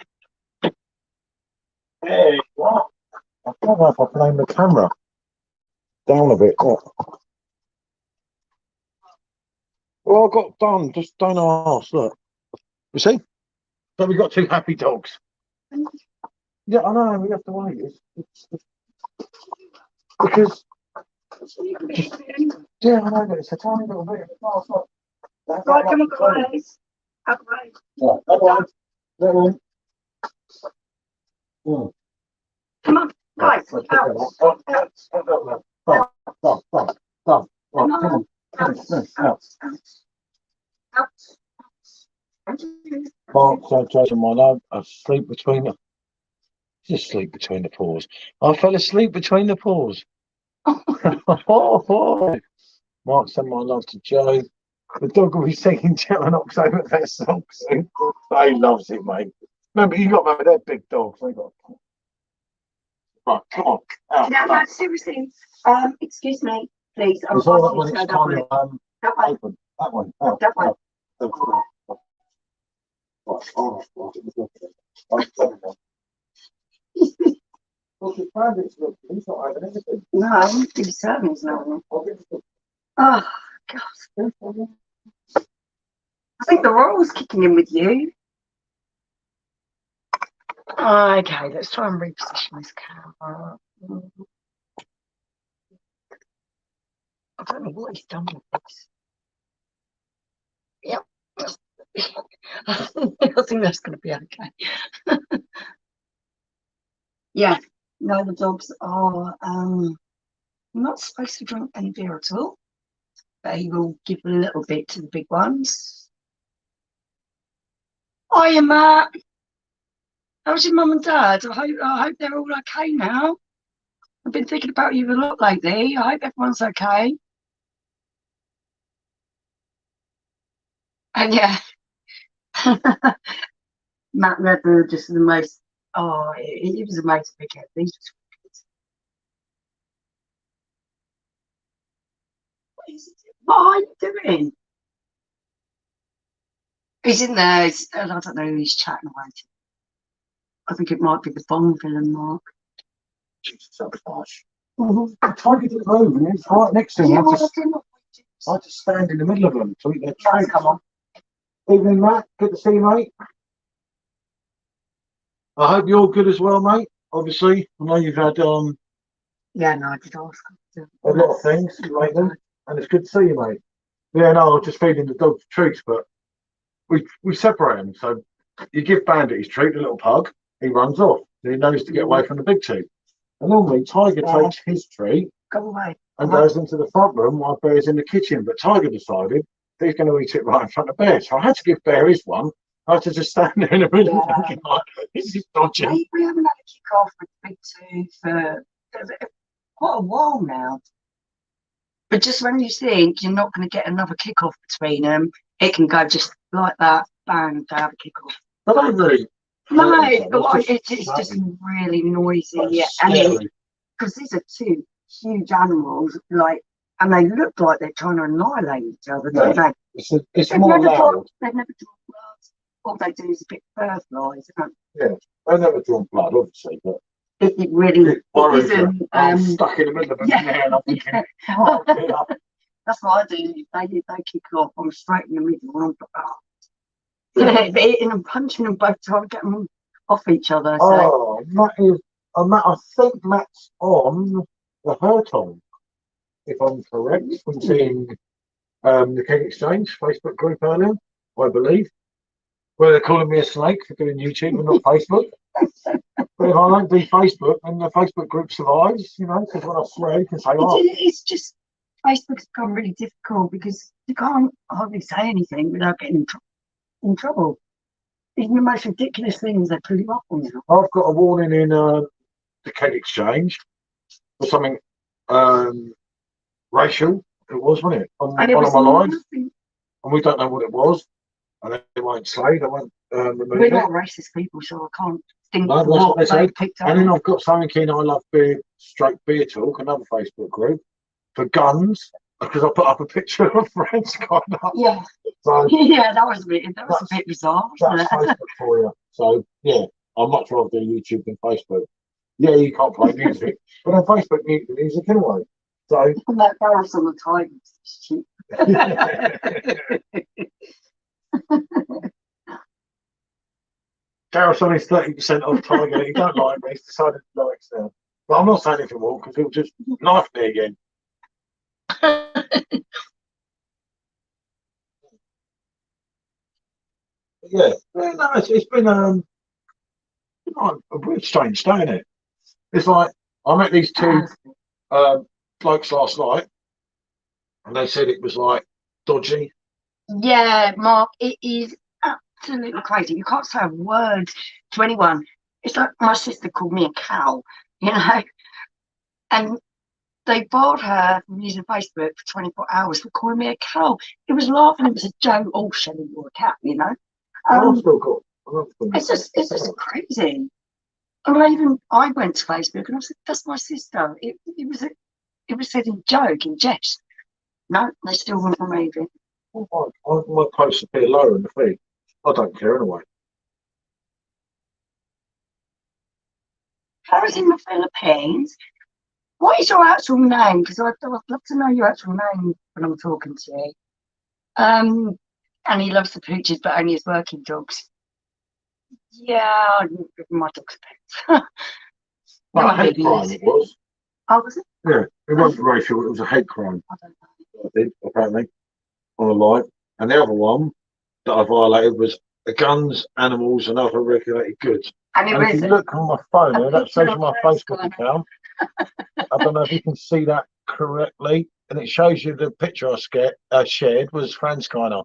There you are. I don't know if I can aim the camera down a bit. Oh. Well, I got done. Just don't ask. Look. You see? So we've got 2 happy dogs. Yeah, I know. We have to wait. It's because. Yeah, I know. But it's a tiny little bit of a glass. Look. Right, come on, guys. Up right. Right, otherwise, that one. Mm. Come on, guys. Right, Out. Come on. Concentration, my love. I sleep between the. Just sleep between the paws. I fell asleep between the paws. Mark, send my love to Joe. The dog will be singing Gemini over their song soon. He loves it, mate. Remember, you got to remember, they're big dogs. They got. Right, come on. Out. No, seriously. Excuse me, please. It's all right when it's time to open. That one. Out. That one. What's your plan? He's not having anything. No, I don't think so. He's not. Oh, God. I think the royal's kicking in with you. Okay, let's try and reposition this camera. I don't know what he's done with this. Yep. I think that's going to be okay. Yeah, no, the dogs are not supposed to drink any beer at all, but he will give a little bit to the big ones. Hiya, Matt. How's your mum and dad? I hope they're all okay now. I've been thinking about you a lot lately. I hope everyone's okay. And yeah, Matt Redder just the most. Oh, he was amazing. He's just. What are you doing? He's in there. I don't know who he's chatting away to. I think it might be the Bond villain, Mark. Jesus, that was harsh. Tiger didn't move, and it's right next to him. Yeah, I had to stand in the middle of them to eat their treats. Come on. Evening, Matt. Good to see you, mate. I hope you're good as well, mate. Obviously, I know you've had Yeah, no, I did ask him. a lot of things lately, and it's good to see you, mate. Yeah, no, I was just feeding the dog treats, but we separate them. So you give Bandit his treat, a little pug, he runs off. He knows to get away from the big two. And normally Tiger takes his treat Go away. and goes into the front room while Bear's in the kitchen. But Tiger decided that he's going to eat it right in front of Bear. So I had to give Bear his one I had to just stand there in the middle Yeah. thinking, like, this is dodgy. We haven't had a kick off with Big Two for quite a while now. But just when you think you're not going to get another kick off between them, it can go just like that, bang, to have a kick off. I don't really. No, It's it's just really noisy. Like, And because these are two huge animals, like, and they look like they're trying to annihilate each other, don't they? It's more loud. They've never drawn blood. All they do is a bit fur flies. Yeah, they've never drawn blood, obviously, but it really worries isn't. me. I'm stuck in the middle of it now, and I'm thinking, oh, yeah. That's what I do. They kick off. I'm straight in the middle. And I'm hitting and punching them both trying to get them off each other. So. Oh, Matt, I think Matt's on the Hurtong, if I'm correct, from seeing the King Exchange Facebook group earlier, I believe, where they're calling me a snake for doing YouTube and not Facebook. But if I don't do Facebook, then the Facebook group survives, you know, because when I swear, you can say, oh. It's just, Facebook's become really difficult because you can't hardly say anything without getting in trouble. Even the most ridiculous things they pull you up on now. I've got a warning in the Ken Exchange for something racial. It was, wasn't it? On one of my lives. And we don't know what it was. And they won't say, they won't remove We're it. not racist people, so I can't think No, that's what they they picked up. And then I've got something in I Love Beer, Beer Talk, another Facebook group, for guns, because I put up a picture of friends going up. Yeah. So yeah, that was a bit bizarre. That's Facebook for you. So yeah, I'd much rather do YouTube than Facebook. Yeah, you can't play music, but on Facebook you can music anyway. So and that barrels on the time is cheap. Gareth's on his 30% off Tiger. He don't like me. He's decided he likes now. But I'm not saying anything more because he'll just knife me again. Yeah, no, it's been like a weird, strange day, isn't it? It's like I met these two blokes last night, and they said it was like dodgy. Yeah, Mark, it is absolutely crazy. You can't say a word to anyone. It's like my sister called me a cow, you know, and they barred her from using Facebook for 24 hours for calling me a cow. It was laughing. It was a joke. Oh, Shelley, you're a cat, you know. I'm still cool. It's just crazy. And I went to Facebook and I said, "That's my sister." It was said in joke, in jest. No, they still won't remove it. My posts appear lower in the feed. I don't care anyway. Harry's in the Philippines. What is your actual name? Because I'd love to know your actual name when I'm talking to you. And he loves the pooches, but only his working dogs. Yeah, my dog's a pet. Well, a hate crime it was. Oh, was it? Yeah, it wasn't racial. It was a hate crime. I don't know. I did, apparently, on a live. And the other one that I violated was the guns, animals, and other regulated goods. And if you look on my phone, that shows my Facebook account. I don't know if you can see that correctly. And it shows you the picture I shared was Franz Skyner.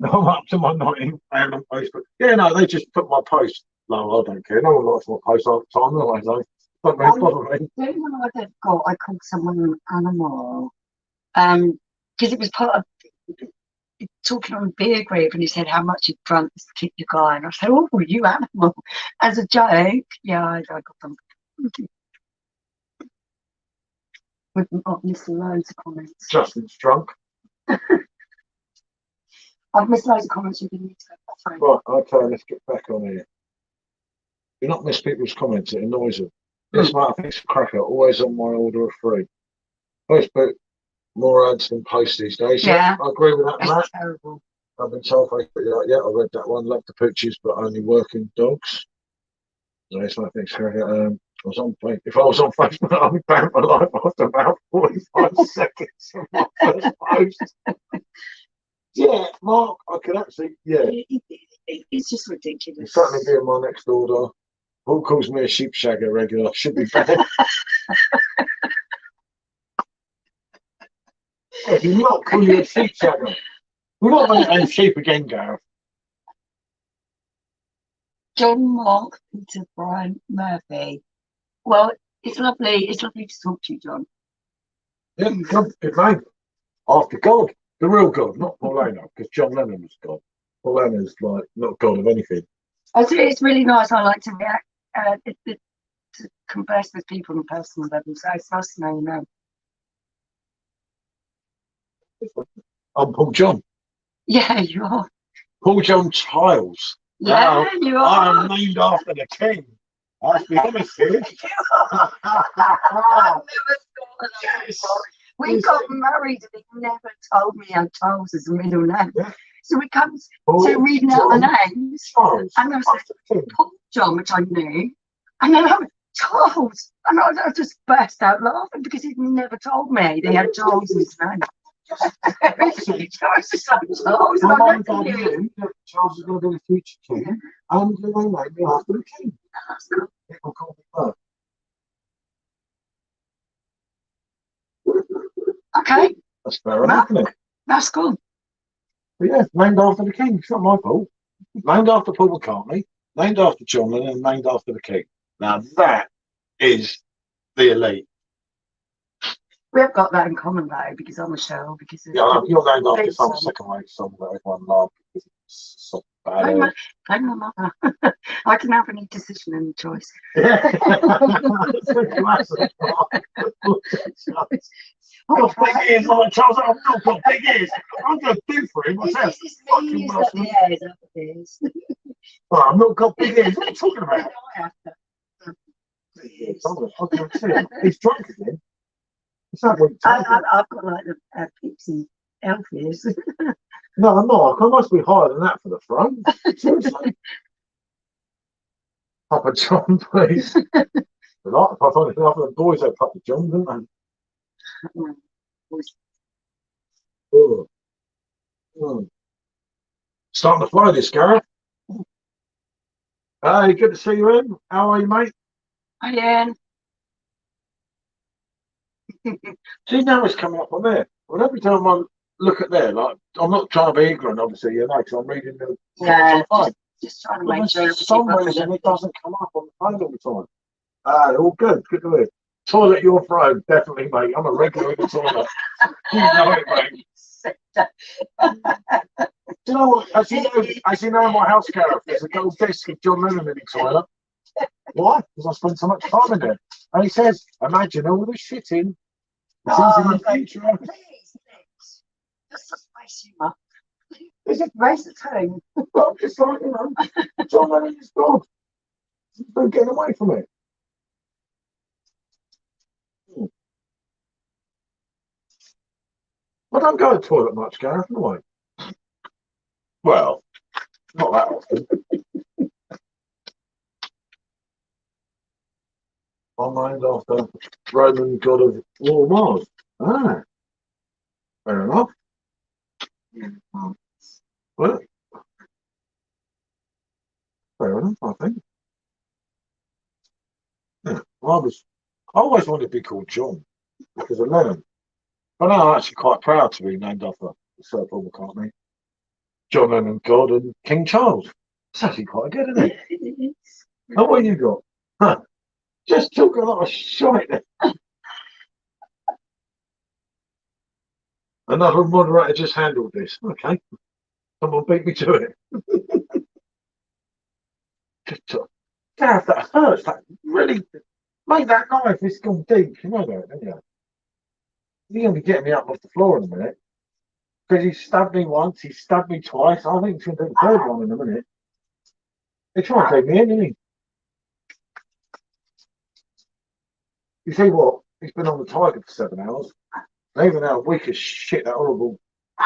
I'm up to my 19 fan on Facebook. Yeah, no, they just put my post. No, I don't care. No one likes my post all the time. Anyway, so don't really bother me. The only one I've got, I called someone an animal. Because it was part of talking on beer group, and he said how much you'd drunk this particular guy, and I said, "Oh, you animal," as a joke. Yeah, I got them. We've missed loads of comments. Justin's drunk. I've missed loads of comments. You didn't need to go back. Right, okay, let's get back on here. Do not miss people's comments, it annoys them. Yes, mate, I think it's a cracker. Always on my order of 3. Facebook, more ads than posts these days. Yeah, I agree with that, Matt. Terrible. I've been told Facebook, yeah, I read that one. Love the pooches, but only working dogs. Yes, mate, thanks, Harry. If I was on Facebook, I'd be banned for life after about 45 seconds of my first post. Yeah, Mark, I could actually, yeah. It's just ridiculous. It's certainly be in my next order. Paul calls me a sheep shagger regular. Should be banned. Yeah, do not call you a sheep shagger. We're not going to own sheep again, Gareth. John, Mark, Peter, Brian, Murphy. Well, it's lovely. It's lovely to talk to you, John. Yeah, good name. After God, the real God, not Paul Lennon, because John Lennon was God. Paul Lennon's like not God of anything. It's really nice. I like to react, to converse with people on a personal level. So it's nice to know you know. I'm Paul John. Yeah, you are. Paul John Childs. Yeah, Now, you are. I am named after the king. Let's be honest here. I've never thought of that before. We got married and he never told me how Charles is a middle name. Yeah. So we come Paul to reading out the names, Childs. and I was like, Paul John, which I knew, and then I went, Charles, and I just burst out laughing because he'd never told me they had Charles in his name. I was just like, Charles, My I mum and never dad knew. knew that Charles was going to be the future king, and they named me after the king. People call me Bert. Okay, That's fair enough, isn't it? that's cool. But yeah, named after the king. It's not my fault. Named after Paul McCartney, named after John Lennon, and named after the king. Now that is the elite. We have got that in common though, because I'm a Cheryl, because of Yeah, you're named after Leeds some song. second-rate song that everyone loved because it's so Blame bad. my mother. I can have any decision and choice. Yeah. It's a classic. I've got big ears like Charles. I've not got big ears. I'm going to do for him. It's me who's got the ears up ears. Well, I've not got big ears. What are you talking about? I have to have big ears. I can see it. He's drunk again. It's not what I've got like the Pixie elf ears. No, I'm not. I must be higher than that for the front. Seriously. Papa John, please. If I find it enough of the boys, they Papa John, didn't they? Oh. Oh. Starting to fly this, Gareth. Hey, good to see you, Em. How are you, mate? Cayenne. See, now it's coming up on there. Well, every time I look at there, like, I'm not trying to be ignorant, obviously, you know, because I'm reading the. Yeah, just trying to But make sure. for some reason, it doesn't come up on the phone all the time. All good. Good to hear. Toilet your throne, definitely, mate. I'm a regular in the toilet. You know it, mate. Do you know what? As you know, in my house, Gareth, there's a gold disc of John Lennon in the toilet. Why? Because I spent so much time in there. And he says, imagine all the shitting. It's in the future. Please. Just a spice humour. Is it race at home? I'm just like, you know, John Lennon is God. Don't get away from it. I don't go to the toilet much, Gareth, do I? Well, not that often. I'm named after Roman god of war, Mars. Ah, fair enough. Well, fair enough, I think. Yeah, I always wanted to be called John because of Lennon. But now I'm actually quite proud to be named after Sir Paul McCartney, John Lennon, God, and King Charles. It's actually quite good, isn't it? And what you got? Huh. Just talk a lot of shite. Another moderator just handled this. Okay, someone beat me to it. Just talk. Gareth, that hurts. That really, mate, that knife is gone deep. You know that, don't you? You're going to be getting me up off the floor in a minute. Because he stabbed me once, he stabbed me twice. I think he's going to do the third one in a minute. They try and take me in, didn't he? You see what? He's been on the tiger for 7 hours. And even how weak as shit, that horrible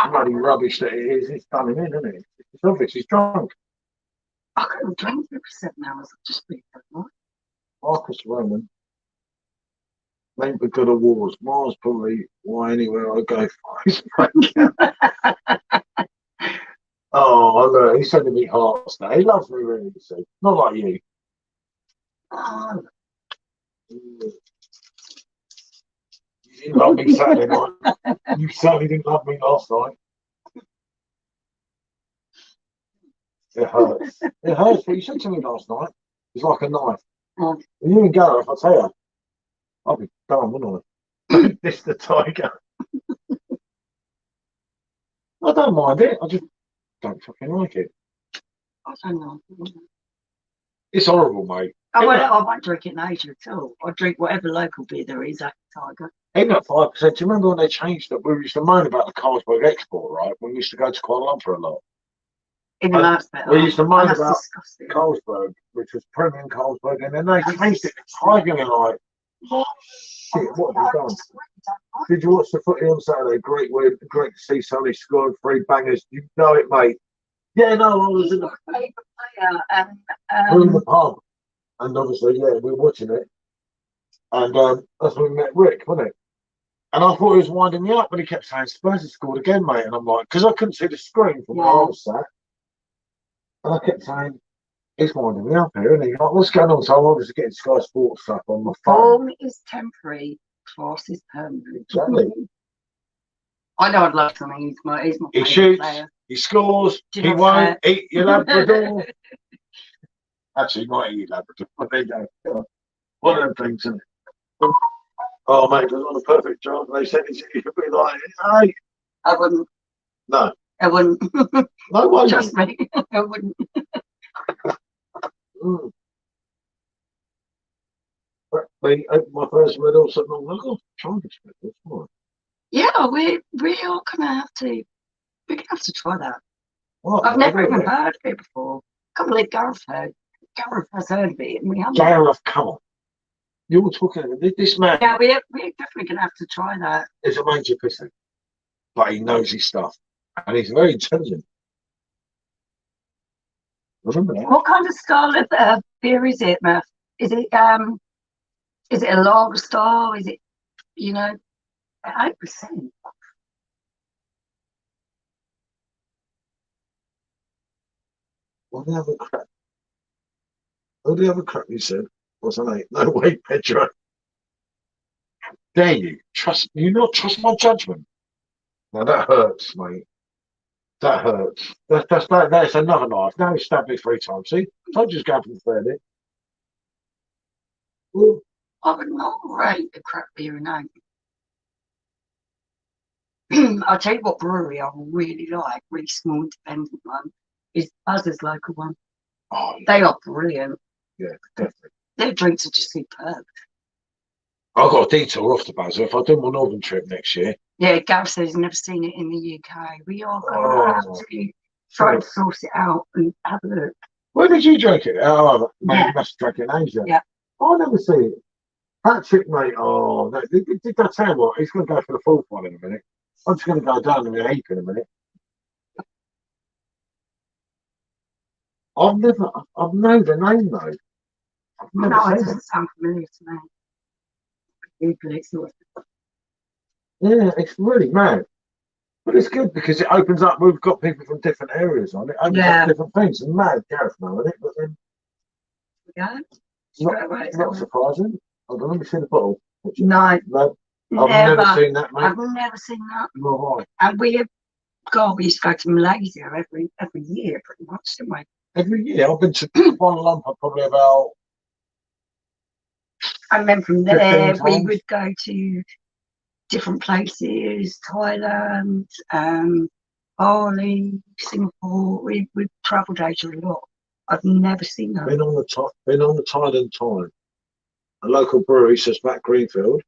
bloody rubbish that it is, it's done him in, isn't it? It's obvious he's drunk. I couldn't drink it for 7 hours. I've just been right. Marcus Roman, named for good of wars. Mars probably why anywhere I go Oh, look, he's sending me hearts now. He loves me, really, you see. Not like you. Oh, You didn't love me Saturday night. You certainly didn't love me last night. It hurts. It hurts. But you said to me last night, it's like a knife. Oh. And you and Gareth, I tell you, I'll be done, wouldn't I? This the tiger. I don't mind it. I just don't fucking like it. I don't know. It's horrible, mate. I won't drink it in Asia at all. I drink whatever local beer there is at Tiger. Even at 5%, do you remember when they changed it? We used to moan about the Carlsberg export, right? When we used to go to Kuala Lumpur a lot. Even that's better. We used to moan That's about disgusting. Carlsberg, which was premium Carlsberg, and then they changed it to Tiger, and like, oh, shit, what have you done? Did you watch the footy on Saturday? Great win, great to see Sonny scoring 3 bangers. You know it, mate. Yeah, no, I was in the favourite player, and we were in the pub, and obviously, yeah, we were watching it, and that's when we met Rick, wasn't it? And I thought he was winding me up, but he kept saying Spurs had scored again, mate. And I'm like, because I couldn't see the screen from where I was sat, and I kept saying, he's winding me up here, and he's like, what's going on? So I'm obviously getting Sky Sports stuff on my phone. Form is temporary, class is permanent. Exactly. I know I'd love something. He's my He favourite shoots, player. he scores, Do he not won't eat your Labrador. Actually, he might eat your Labrador, but there you go. One of them things, isn't it? Oh, mate, it was on a perfect job. They said you could be like, hey. I wouldn't. No. I wouldn't. No way. Trust me, I wouldn't. They opened my first medal, so I'm like, oh, trying to expect this one. Yeah, we are gonna have to. We're gonna have to try that. What? I've never even heard of it before. Can't believe Gareth heard. Gareth has heard of it, and we haven't. Gareth, come on. You're talking this man. Yeah, we're definitely gonna have to try that. Is a major pisser, but he knows his stuff, and he's very intelligent. Remember that? What kind of style of beer is it, Matt? Is it a lager style? Is it 8%? What the other crap? What the other crap you said? What's an 8? No way, Pedro. Dare you not trust my judgment? Now that hurts, mate. That hurts. That's another knife. Now he stabbed me 3 times. See, I just go for the third. Well, I would not rate the crap beer in Anglia. I'll tell you what brewery I really like, really small independent one, is Buzz's local one. oh, yeah, They are brilliant. yeah, definitely. Their drinks are just superb. I've got a detour off the Buzzer. If I do my northern trip next year. Yeah, Gareth says he's never seen it in the UK. We are going to have to try and source it out and have a look. Where did you drink it? Oh, mate, Yeah. you must have drank it in Asia. Yeah. I never see it. Patrick, mate. Oh, no, did I tell you what? He's going to go for the 4th one in a minute. I'm just going to go down in a heap in a minute. I've known the name though. I've never No, it seen doesn't sound familiar to me. Google it, sort of. Yeah, it's really mad. But it's good because it opens up. We've got people from different areas on it. Opens up different things. And mad, Gareth knowing it, but then Yeah. not surprising. Hold on, let me see the bottle. No, I've never seen that, mate. I've never seen that. Nor have And we used to go to Malaysia every year, pretty much, didn't we? every year. I've been to Kuala Lumpur probably about. And then from there, 15 we times. would go to different places, Thailand, Bali, Singapore. We've travelled Asia a lot. I've never seen that. Been on the Thailand time. A local brewery says Matt Greenfield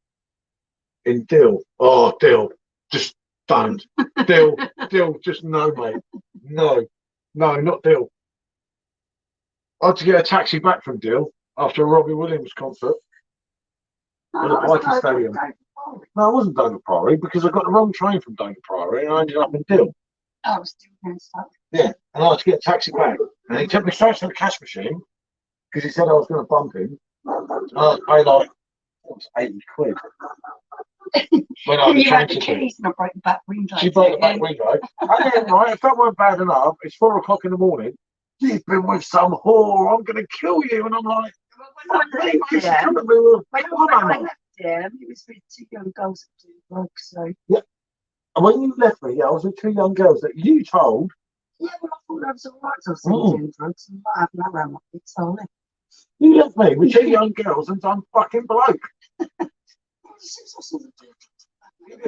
in Dill. Oh, Dill, just don't. Dill, just no, mate. No, not Dill. I had to get a taxi back from Dill after a Robbie Williams concert. At the Piker Stadium. No, I wasn't Dover Priory because I got the wrong train from Dover Priory and I ended up in Dill. Oh, still doing stuff. Yeah, and I had to get a taxi back. And he took me straight to the cash machine because he said I was going to bump him. And I paid like 80 quid. When I You had the the keys and I broke the back window. She broke the back window. And then, right, if that weren't bad enough, it's 4 o'clock in the morning. You've been with some whore. I'm going to kill you. And I'm like, When I left there, it was with 2 young girls that do drugs, so. Yeah. And when you left me, I was with 2 young girls that you told Yeah, well, I thought that was all right. So I was doing drugs and not having that around my kids, so I left. You left me with two young girls and some fucking bloke.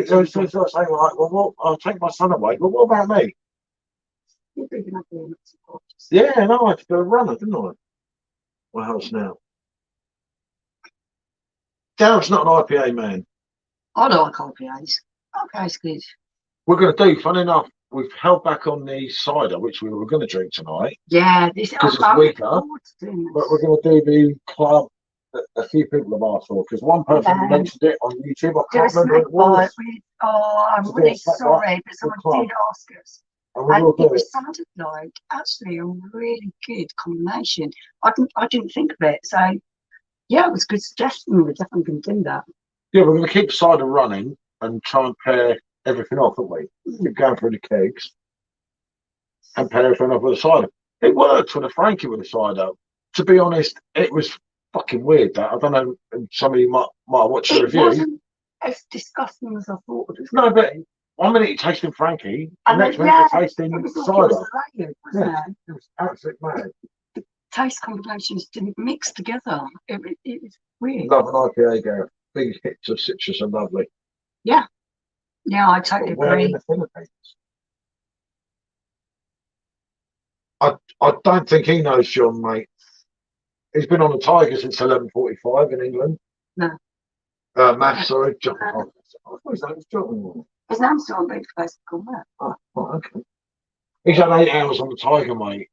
So I say, like, well, I'll take my son away, but what about me? You're big enough to be gorgeous. Yeah, no, I had to go runner, didn't I? My house now. Daryl's not an IPA man. I like IPAs. IPA's good. We're going to do, fun enough, we've held back on the cider, which we were going to drink tonight. Yeah, this because it's weaker. But we're going to do the club that a few people have asked for, because one person mentioned it on YouTube. I can't remember what it was. I'm really sorry, but someone did ask us. And it sounded like actually a really good combination. I didn't think of it. So, yeah, it was a good suggestion. We're definitely going to do that. Yeah, we're going to keep cider running and try and pair everything off, aren't we? Keep going through the kegs and pair everything off with the cider. It worked with a Frankie with the cider. To be honest, it was fucking weird. That I don't know. Somebody might watch the review. It wasn't as disgusting as I thought it was. No, but 1 minute you're tasting Frankie, the next minute you're tasting cider. It was absolutely mad. The taste combinations didn't mix together. It was weird. Love an IPA, Gareth. Big hits of citrus are lovely. Yeah, I totally agree. In the Philippines. I don't think he knows John, mate. He's been on the Tiger since 11:45 in England. No. Matt, sorry, John. I thought his name was John. His name's John, but he's basically called Matt. Oh, right, okay. He's had 8 hours on the Tiger, mate.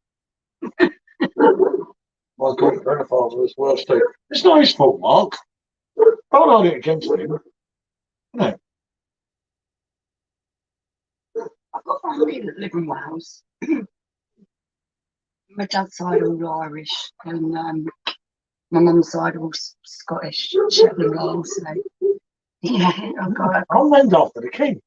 My great grandfather was worse too. It's not his fault, Mark. Don't hold it against him. No. I've got family that live in Wales. My dad's side all Irish, and my mum's side all Scottish, Shetland Isles. So yeah, I'm named after the king.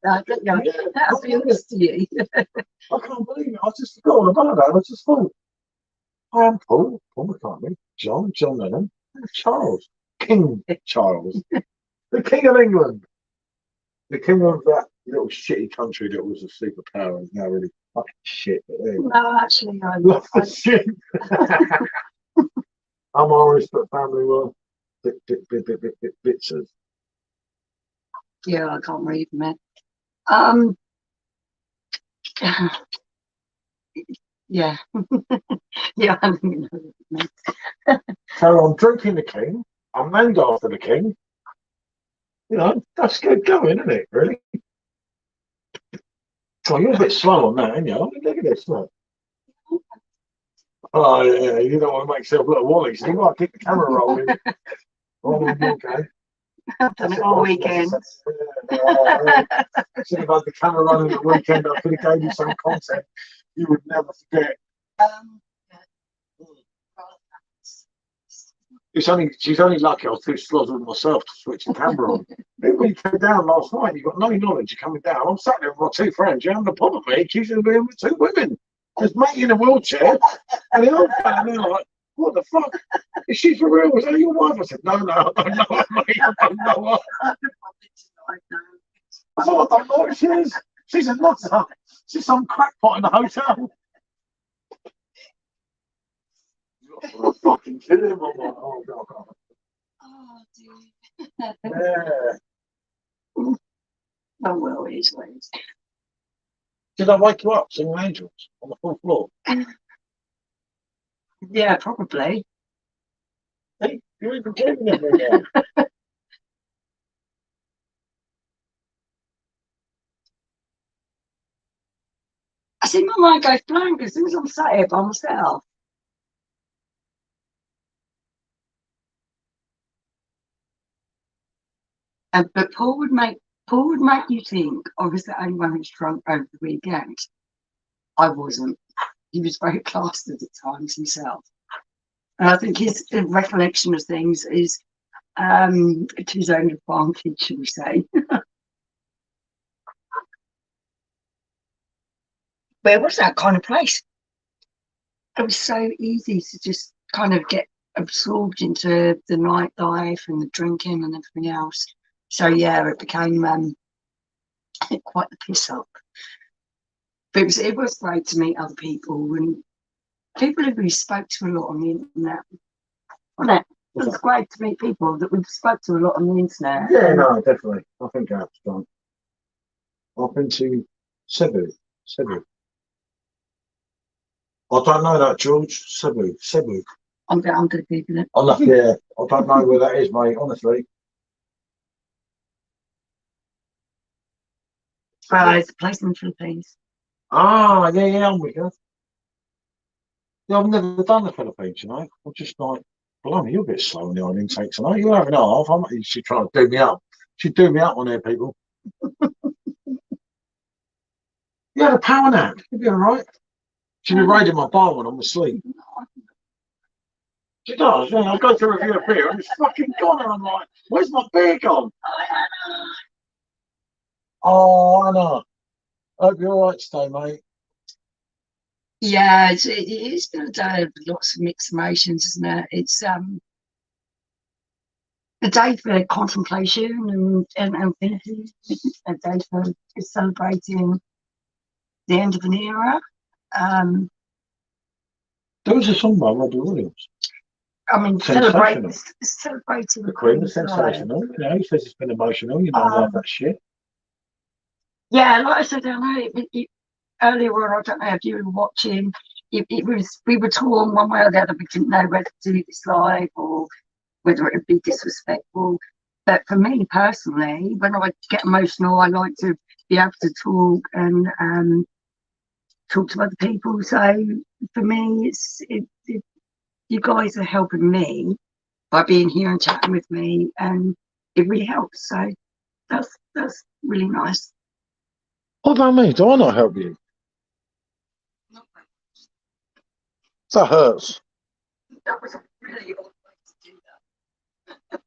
That'll be honest to you. I can't believe it. I just forgot all about that. I just thought, I am Paul McCartney, John Lennon, Charles, King Charles, the King of England, the King of that little shitty country that was a superpower and is now really fucking shit. No, actually, I love the shit. I'm Irish, but family were bitsers. Yeah, I can't read them. Yeah. Yeah, I don't even know what it meant. So I'm drinking the King. I'm named after the King. You know, that's good going, isn't it, really? Oh, you're a bit slow on that, aren't you? Look at this, look. Oh, yeah, you don't want to make yourself look wally, so you might keep the camera rolling. Okay. I've done it all weekend. Should have had the camera running at the weekend. I could have gave you some content you would never forget. She's only lucky I was too slow with myself to switch the camera on. When you came down last night, you got no knowledge. You're coming down. I'm sat there with my 2 friends. You're having a pop at me, accusing me with 2 women. There's mate in a wheelchair, and the old fella, and they're like, "What the fuck? Is she for real? Was that your wife?" I said, "No, I don't know her, mate. I don't know her." I thought, I don't know who she is. She's a nutter. She's some crackpot in the hotel. I'm fucking kidding him. I'm like, oh god. Oh dear. Yeah. Oh well, it is what it is. Did I wake you up singing Angels on the 4th floor? Yeah, probably. Hey, you're even kidding me again. I think my mind goes blank as soon as I'm sat here by myself. But Paul would make you think I was the only one who's drunk over the weekend. I wasn't. He was very classed at times himself. And I think his recollection of things is to his own advantage, shall we say. But it was that kind of place. It was so easy to just kind of get absorbed into the nightlife and the drinking and everything else. So yeah, it became quite the piss up. But it was great to meet other people and people who we spoke to a lot on the internet. Wasn't it? It was great to meet people that we spoke to a lot on the internet. Yeah, no, definitely. I think that's fun. I've been to Cebu. Cebu. I don't know that, George. Cebu. Cebu. I'm going to Google it. Yeah, I don't know where that is, mate, honestly. It's a place in the Philippines. Ah, yeah, I'm with you. Yeah, I've never done the Philippines, you know. I'm just like, blimey, you're a bit slow on the iron intake tonight. You're having half. You should try to do me up. Should do me up on there, people. You had a power nap. You'll be all right. She'll be raiding my bar when I'm asleep. She does, yeah. I go to review a beer and it's fucking gone. And I'm like, where's my beer gone? Oh, Anna. Hope you're all right today, mate. Yeah, it's been a day of lots of mixed emotions, isn't it? It's a day for contemplation and thinking, a day for celebrating the end of an era. There was a song by Robbie Williams. I mean, celebrating the Queen, the sensational. You know, he says it's been emotional. You know, I love that shit. Yeah, like I said, I know earlier on, I don't know if you were watching. We were torn one way or the other. We didn't know whether to do this live or whether it would be disrespectful. But for me personally, when I get emotional, I like to be able to talk and talk to other people. So for me, you guys are helping me by being here and chatting with me, and it really helps. So that's really nice. What about me? Do I not help you? That hurts. That was a really odd way to do that.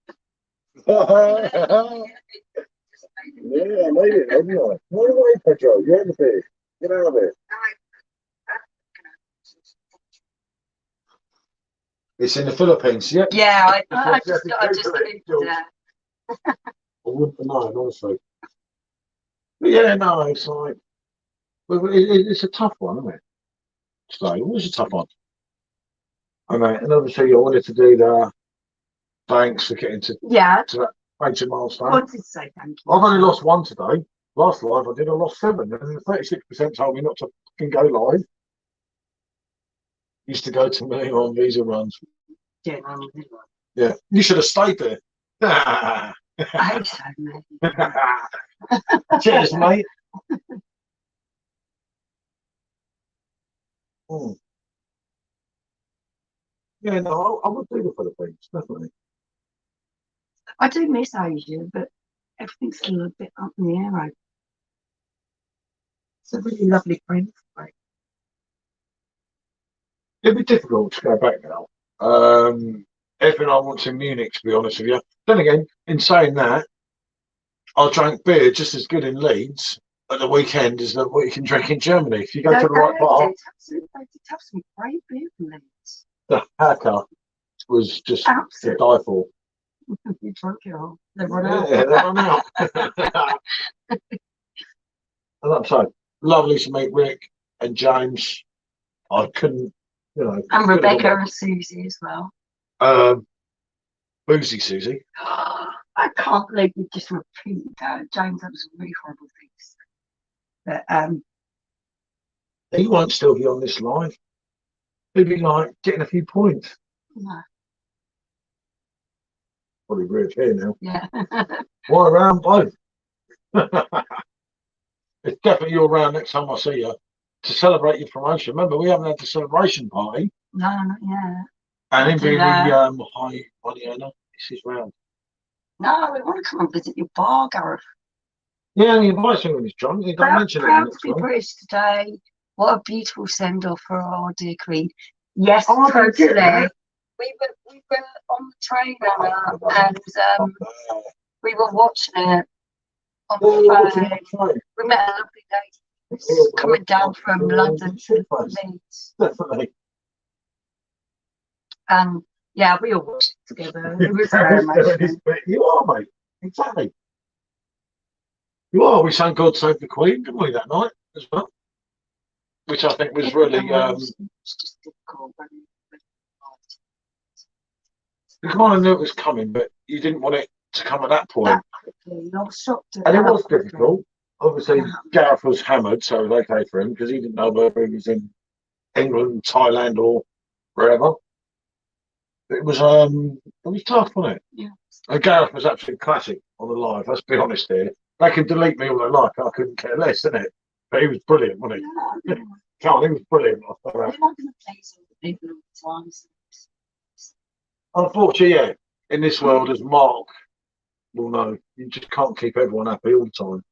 Yeah, I made it, haven't I? Run away, Pedro. You're in the fish. Get out of it. It's in the Philippines, yeah? Yeah, I just I wouldn't know, honestly. But yeah, no, it's like, it's a tough one, isn't it? Today, it was a tough one. I mean, and obviously I wanted to do the thanks for getting to that major milestone. I wanted to say thank you. I've only lost one today. Last live I did, I lost 7, and 36% told me not to fucking go live. Used to go to me on visa runs. Yeah, yeah, you should have stayed there. I hope so, mate. Cheers, mate. Yeah, no, I would do the Philippines, definitely. I do miss Asia, but everything's still a bit up in the air. It's a really lovely friend. It'd be difficult to go back now. Everything I want in Munich, to be honest with you. Then again, in saying that, I drank beer just as good in Leeds at the weekend as what you can drink in Germany. If you go to the right bar. They did have some great beer from Leeds. The hacker was just to die for. You drunk it all. They run out. Yeah, they run out. And I'm sorry, lovely to meet Rick and James. I couldn't, you know. And Rebecca and Susie as well. Boozy Susie. I can't believe you just repeated that. James, that was really horrible things. But he won't still be on this live. He'd be like getting a few points. No. Probably Rick here now. Yeah. Why around both? It's definitely your round next time I see you to celebrate your promotion. Remember, we haven't had the celebration party. No, not yet. And in being hi, money earner, this is round. No, we want to come and visit your bar, Gareth. Yeah, he invites me when he's drunk. He don't mention it. Proud to be British today. What a beautiful send off for our dear Queen. Yes, totally. We were on the train, Anna, and we were watching it on the phone. We met a lovely lady coming down from London to Leeds. Definitely. And yeah, we all watched it together. It was very emotional. You are, mate. Exactly. You are. We sang God Save the Queen, didn't we, that night as well? which I think was really it's just difficult. you kind of knew it was coming, but you didn't want it to come at that point. That quickly, I was shocked at And it how was quickly. difficult. Obviously, Yeah. Gareth was hammered, so it was okay for him because he didn't know whether he was in England, Thailand, or wherever. It was tough, wasn't it? Yeah. And Gareth was absolutely classic on the live. Let's be honest here. They can delete me all they like. I couldn't care less, didn't it? But he was brilliant, wasn't he? Yeah. Come on, he was brilliant. They're not going to please all the people all the time. Unfortunately, yeah. In this world, as Mark will know, you just can't keep everyone happy all the time.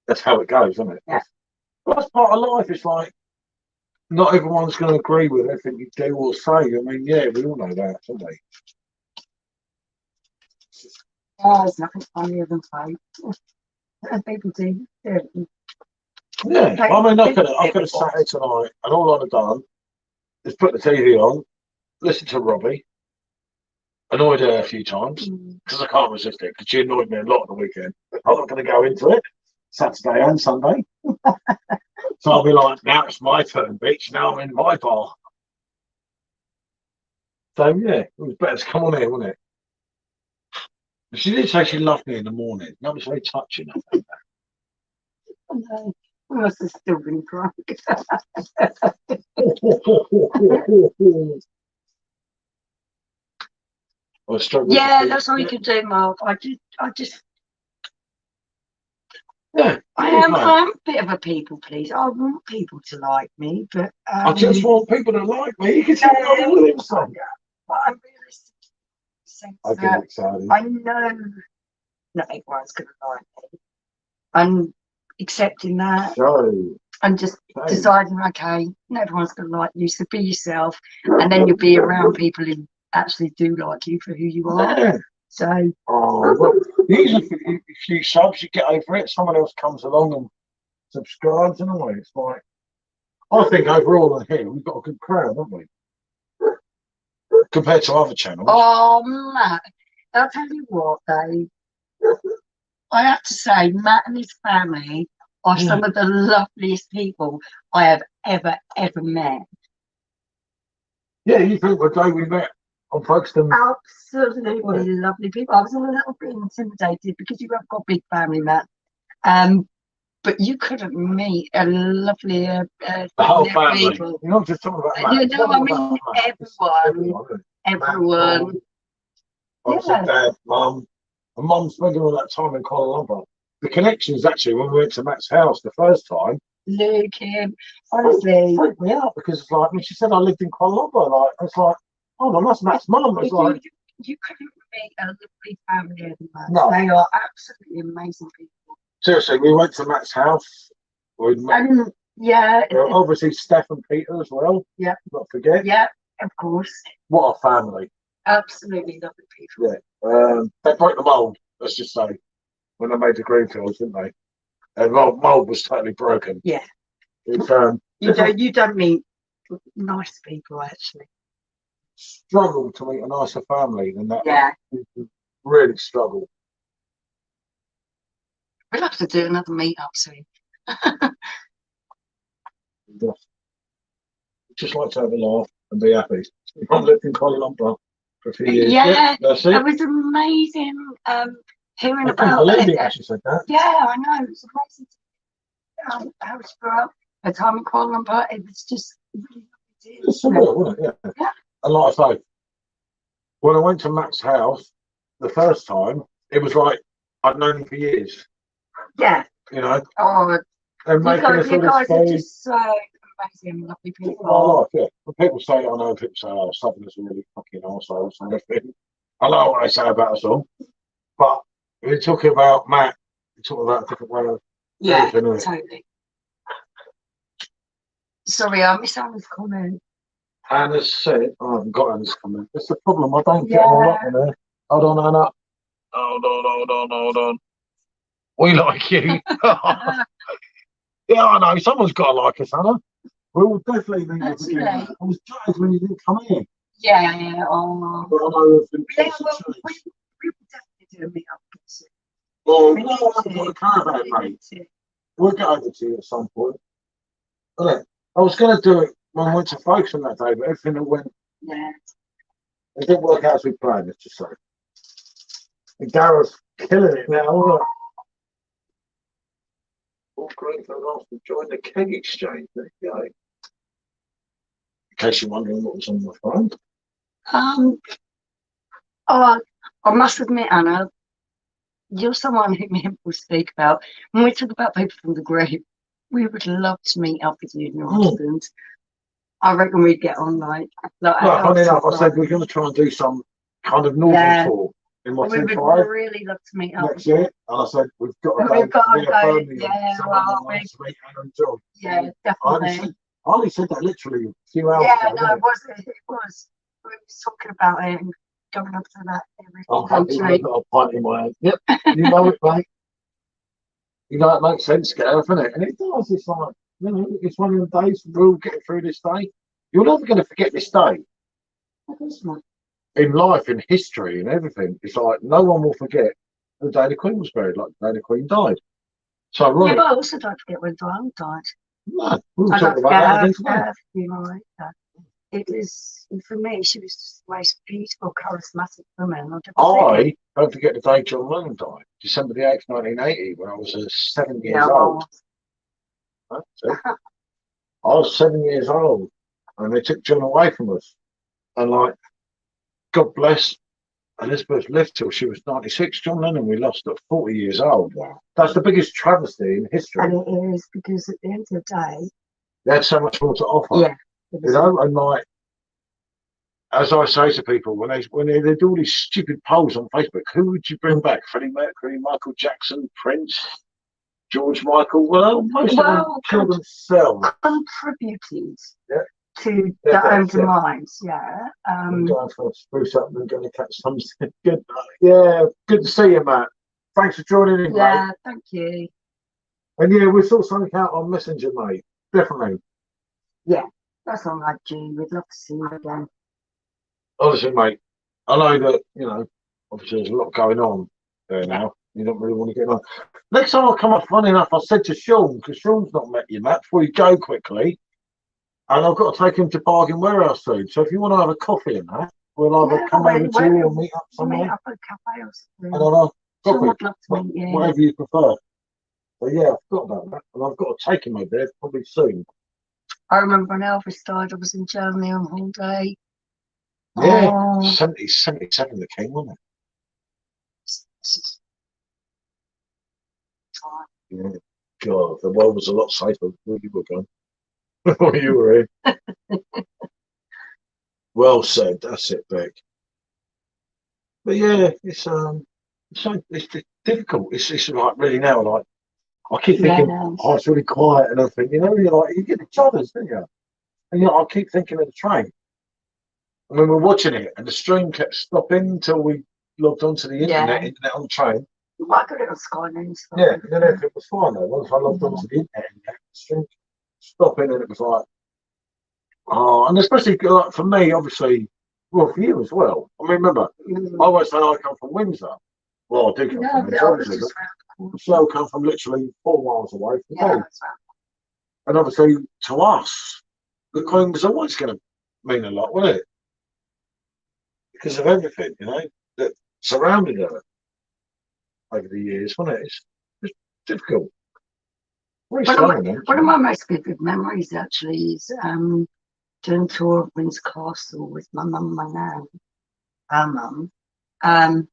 That's how it goes, isn't it? Yeah. Well, that's part of life. It's like not everyone's going to agree with everything you do or say. I mean, yeah, we all know that, don't we? Oh, there's nothing funnier than fight. And people do. Yeah, I mean, I could have sat here tonight, and all I'd have done is put the TV on, listen to Robbie, annoyed her a few times because I can't resist it because she annoyed me a lot on the weekend. I'm not going to go into it. Saturday and Sunday. So I'll be like, now it's my turn, bitch. Now I'm in my bar. So yeah, it was better to come on here, wasn't it? She did say she loved me in the morning. That was very touching, I think. No, I must have still been drunk. Yeah, that's all you can do, Mark. I just. Yeah, I'm a bit of a people pleaser. I want people to like me, but I just want people to like me. You can see what I'm doing, son. But I'm realistic. I get excited. I know not everyone's going to like me. I'm accepting that. And just deciding, okay, not everyone's going to like you, so be yourself, and then you'll be around people who actually do like you for who you are. Yeah. So, well, these are a few subs, you get over it. Someone else comes along and subscribes, and all. It's like, I think overall in here we've got a good crowd, haven't we? Compared to other channels. Oh, Matt, I'll tell you what, Dave. I have to say, Matt and his family are some of the loveliest people I have ever met. Yeah, you think the day we met on Folkestone? Absolutely lovely people. I was a little bit intimidated because you have got a big family, Matt. But you couldn't meet a lovelier the whole family. People. You're not just talking about Matt. You know, I mean, everyone. Obviously, Dad, Mum. And Mum spending all that time in Kuala Lumpur. The connection is actually when we went to Matt's house the first time. Luke, him, honestly. Freaked me out because it's like when she said I lived in Kuala Lumpur, like it's like, oh no, that's Matt's mum. It's like you couldn't meet a lovely family of Matt. No. They are absolutely amazing people. Seriously, we went to Matt's house. Obviously Steph and Peter as well. Yeah. Not forget. Yeah, of course. What a family. Absolutely lovely people. Yeah. They broke the mould, let's just say, when they made the Greenfields, didn't they? And the mould was totally broken. Yeah. It's, you don't meet nice people, actually. Struggle to meet a nicer family than that. Yeah. Really struggle. We'll have to do another meet-up soon. Just like to have a laugh and be happy. I've lived in Kuala Lumpur for a few years. Yeah, that's it. It was amazing hearing about I can't believe it actually said that. Yeah, I know. It was amazing how she grew up. Her time in Kuala Lumpur, it was just really lovely. It's surreal, wasn't it? Yeah. And like I say, when I went to Matt's house the first time, it was like I'd known him for years. Yeah. You know? Oh, and you guys are just so amazing, lovely people. Yeah. When people say, I know people say, oh, something that's really fucking arsehole and everything. I know what they say about us all. But if you're talking about Matt, you're talking about a different way of totally. Sorry, I missed Anna's comment. Anna said, I haven't got Anna's comment. That's the problem. I don't get all up in there. Hold on, Anna. Hold on. We like you. Yeah, I know. Someone's got to like us, Anna. We will definitely meet up again. I was judged when you didn't come in. Yeah. Oh. But I know we will definitely do a meet up soon. Oh, you know what? I've got a caravan, mate. We'll get over to you at some point. Innit? I was going to do it when we went to Folkestone that day, but everything that went, Yeah. it didn't work out as we planned, let's just say. And Gareth's killing it now, isn't it? All Greenfield asked to join the keg exchange. There you go. In case you're wondering what was on my phone. Oh, I must admit, Anna, you're someone who me and Paul speak about. When we talk about people from the group, we would love to meet up with you and your husband. I reckon we'd get on like funny enough, I said we're going to try and do some kind of northern tour in my we would 2.5 really love to meet up next year. And I said we've got to go. We've got to go. Birmingham, Yeah, well, to meet Anna and John. Yeah, definitely. I only said that literally a few hours Yeah, ago. no, it was. It was. We were talking about it and going up to that I'm happy I've got a pint in my hand. Yep, you know it, mate. You know it makes sense, Gareth, isn't it? And it does. It's like, you know, it's one of the days we're all getting through this day. You're never going to forget this day. In life, in history, and everything, it's like no one will forget the day the Queen was buried, like the day the Queen died. So, right. Yeah, but I also don't forget when Diane died. No, we were talking about that her funeral. It was, for me, she was just the most beautiful, charismatic woman. I don't forget the day John Lennon died, December the 8th, 1980, when I was 7 years old. I was 7 years old, and they took John away from us. And, like, God bless, Elizabeth lived till she was 96. John Lennon, we lost at 40 years old. Wow. That's the biggest travesty in history. And it is, because at the end of the day, they had so much more to offer. Yeah. You know, and like, as I say to people, when they do all these stupid polls on Facebook, who would you bring back? Freddie Mercury, Michael Jackson, Prince, George Michael? Well, most of them killed themselves. Contributed to their own demise. Yeah. I'm going for a spruce up and going to catch something. Good. Yeah, good to see you, Matt. Thanks for joining in, Yeah, mate. thank you. And yeah, we'll sort something out on Messenger, mate. Definitely. Yeah, that's all right, G. We'd love to see you again. Honestly, mate, I know that, you know, obviously there's a lot going on there now. You don't really want to get on. Next time I come up, funny enough, I said to Sean, because Sean's not met you, Matt, before you go quickly, and I've got to take him to Bargain Warehouse soon. So if you want to have a coffee and that, we'll either come over to you or meet up somewhere. Meet up at a cafe or something. And I'll Sean would love to meet you. Whatever you prefer. But yeah, I forgot about that. And I've got to take him over there probably soon. I remember when Elvis died, I was in Germany on holiday. Yeah, 77 the king, wasn't it? Yeah. God, the world was a lot safer before you were gone. Before you were in. Well said, that's it, Beck. But yeah, it's difficult. It's like really now, like I keep thinking, oh, it's really quiet and everything. You know, you're like, you get each other's, don't you? And you know, I keep thinking of the train. And when we're watching it, and the stream kept stopping until we logged onto the internet on the train. You might get it on Sky News. Yeah, and then everything was fine though. Once I logged onto the internet, the stream kept stopping, and it was like, oh, and especially like for me, obviously, well, for you as well. I mean, remember, I always say I come from Windsor. Well, I do come from Windsor, obviously, but Michelle comes from literally 4 miles away from me. And obviously, to us, the Queen was always going to mean a lot, wasn't it? Because of everything, you know, that surrounded her over the years, wasn't it? It's difficult. One of my most vivid memories actually is doing a tour of Windsor Castle with my mum and my nan, our mum. And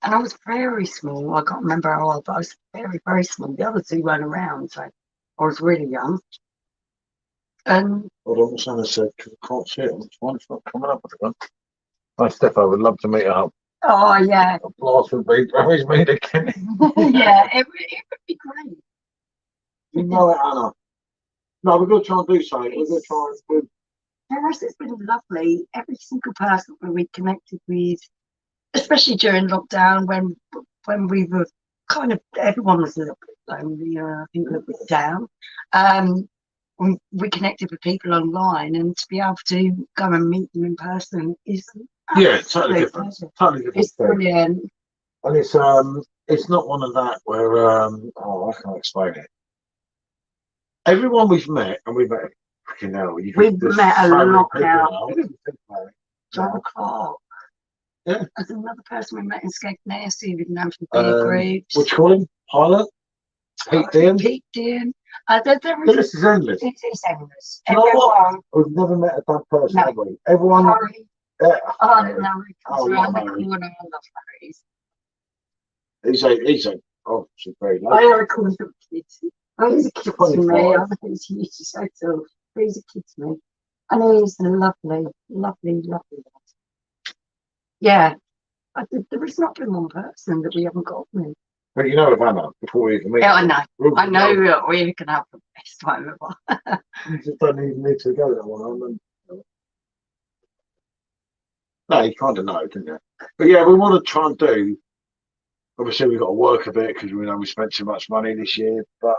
I was very small. I can't remember how old, but I was very, very small. The other two weren't around, so I was really young. And hold on, what's Anna said? Because I can't see it. Which one? It's not coming up with the one. Hi, Steph, I would love to meet her up. Oh, yeah. A blast would be, always meet again. Yeah, it would be great. You know it, Anna. No, we're going to try and do something. We're going to try and do. For us, it's been lovely. Every single person that we connected with, especially during lockdown when we were kind of, everyone was a little bit lonely, I think a little bit down. We connected with people online, and to be able to go and meet them in person is totally different. Totally different. It's brilliant. and it's not one of that where oh, I can't explain it. Everyone we've met, and we've met freaking hell. We've met a lot now. Now. John Clark. Yeah. There's another person we met in Skegness who we've known from beer groups. What do you call him? Pilot? Pete Dean? Pete Dean. The list is endless. It is endless. You know what? We've never met a bad person, have we? Everyone. Harry. No, he comes around the corner. I love Harry's. He's a oh, she's very I lovely. always call him a kid. Oh, he's a kid to me. I think he's used to so tough. He's a kid to me. And he's lovely, lovely, lovely. Yeah. There has not been one person that we haven't got with. But you know, Havana, before we even meet. Yeah, I know. I know we're going to have the best time ever. You just don't even need to go that one. No, you kind of know, don't you? But yeah, we want to try and do. Obviously, we've got to work a bit because we know we spent too much money this year. But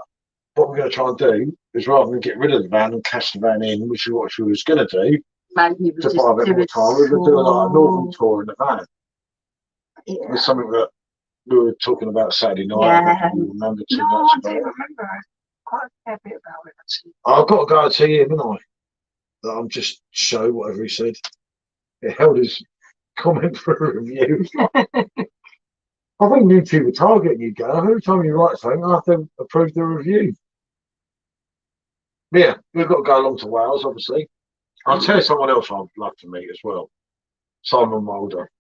what we're going to try and do is rather than get rid of the van and cash the van in, which is what we was going to do, to buy a bit more time, we're going to do a northern tour in the van. Yeah. It's something that we were talking about Saturday night. Yeah. I don't remember too much. I do remember quite a fair bit about it, actually. I've got to go to him, haven't I? That I'm just show whatever he said. It held his comment for a review. I think YouTube are targeting you, Gav. Every time you write something, I have to approve the review. Yeah, we've got to go along to Wales, obviously. I'll tell you someone else I'd love to meet as well. Simon Mulder.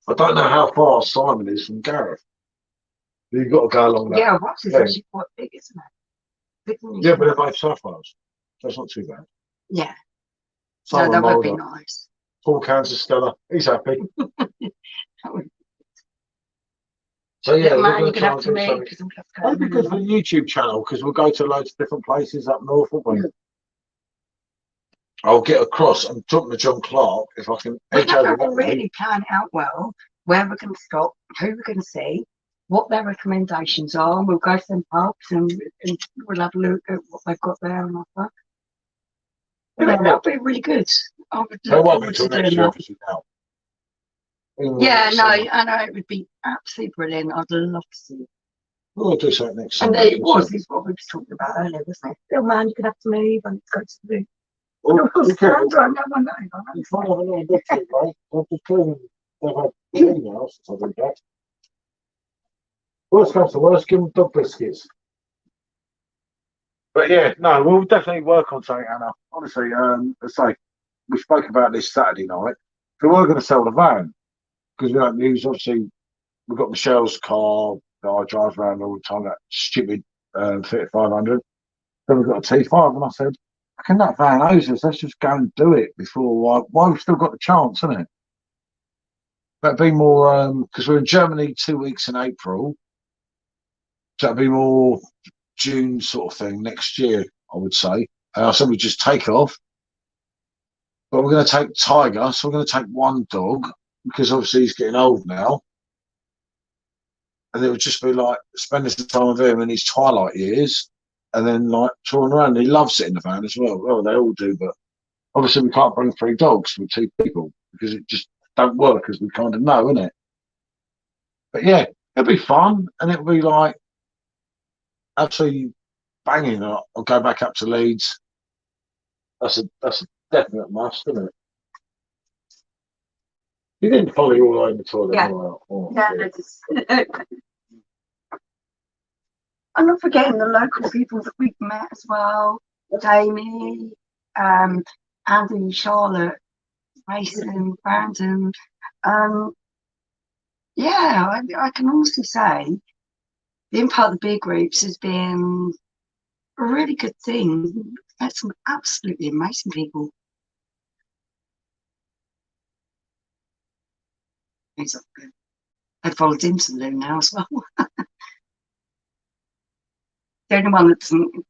I don't know how far Simon is from Gareth. You've got to go along that. Yeah, Ross is actually quite big, isn't it? Yeah, but they're both South Wales. That's not too bad. Yeah. Simon that Mulder. would be nice. Paul Cancer Stella. He's happy. So yeah, we're going to try and do something. That'd be good for the YouTube channel because we'll go to loads of different places up north, won't we? I'll get across and talk to John Clark if I can. We have to really plan out well where we're going to stop, who we're going to see, what their recommendations are, and we'll go to some pubs and we'll have a look at what they've got there and offer. That'll be really good. I would look forward to doing that. Yeah, no, I know it would be absolutely brilliant. I'd love to see it. We'll do something next summer. And it was what we were talking about earlier, wasn't it? Bill, man, you could have to move and go to the zoo. Well, you can't have a little bit of it, right? I've just proven they've had 3 now since I've been back. Worst comes to worst, give them dog biscuits. But yeah, no, we'll definitely work on something, Anna. Honestly, let's say we spoke about this Saturday night. So we're going to sell the van because we don't use. Obviously, we've got Michelle's car that I drive around all the time. That stupid Fiat 500. Then we've got a T5, and I said, "I can that van owes us. Let's just go and do it before. Why we've still got the chance, isn't it? That'd be more because we're in Germany 2 weeks in April. So that'd be more June sort of thing next year, I would say. And I said we just take off. But we're going to take Tiger, so we're going to take one dog because obviously he's getting old now. And it would just be like spending some time with him in his twilight years and then like touring around. He loves it in the van as well. Well, they all do, but obviously we can't bring 3 dogs with 2 people because it just don't work as we kind of know, innit? But yeah, it'll be fun and it'll be like absolutely banging. I'll go back up to Leeds. That's a definite must, isn't it? You didn't follow you all over the toilet. Yeah. I'm not forgetting the local people that we've met as well. Jamie, Andy, Charlotte, Mason, Brandon. Yeah, I can honestly say being part of the beer groups has been a really good thing. We've met some absolutely amazing people. He's up good. I followed him to the loo now as well. The only one that doesn't,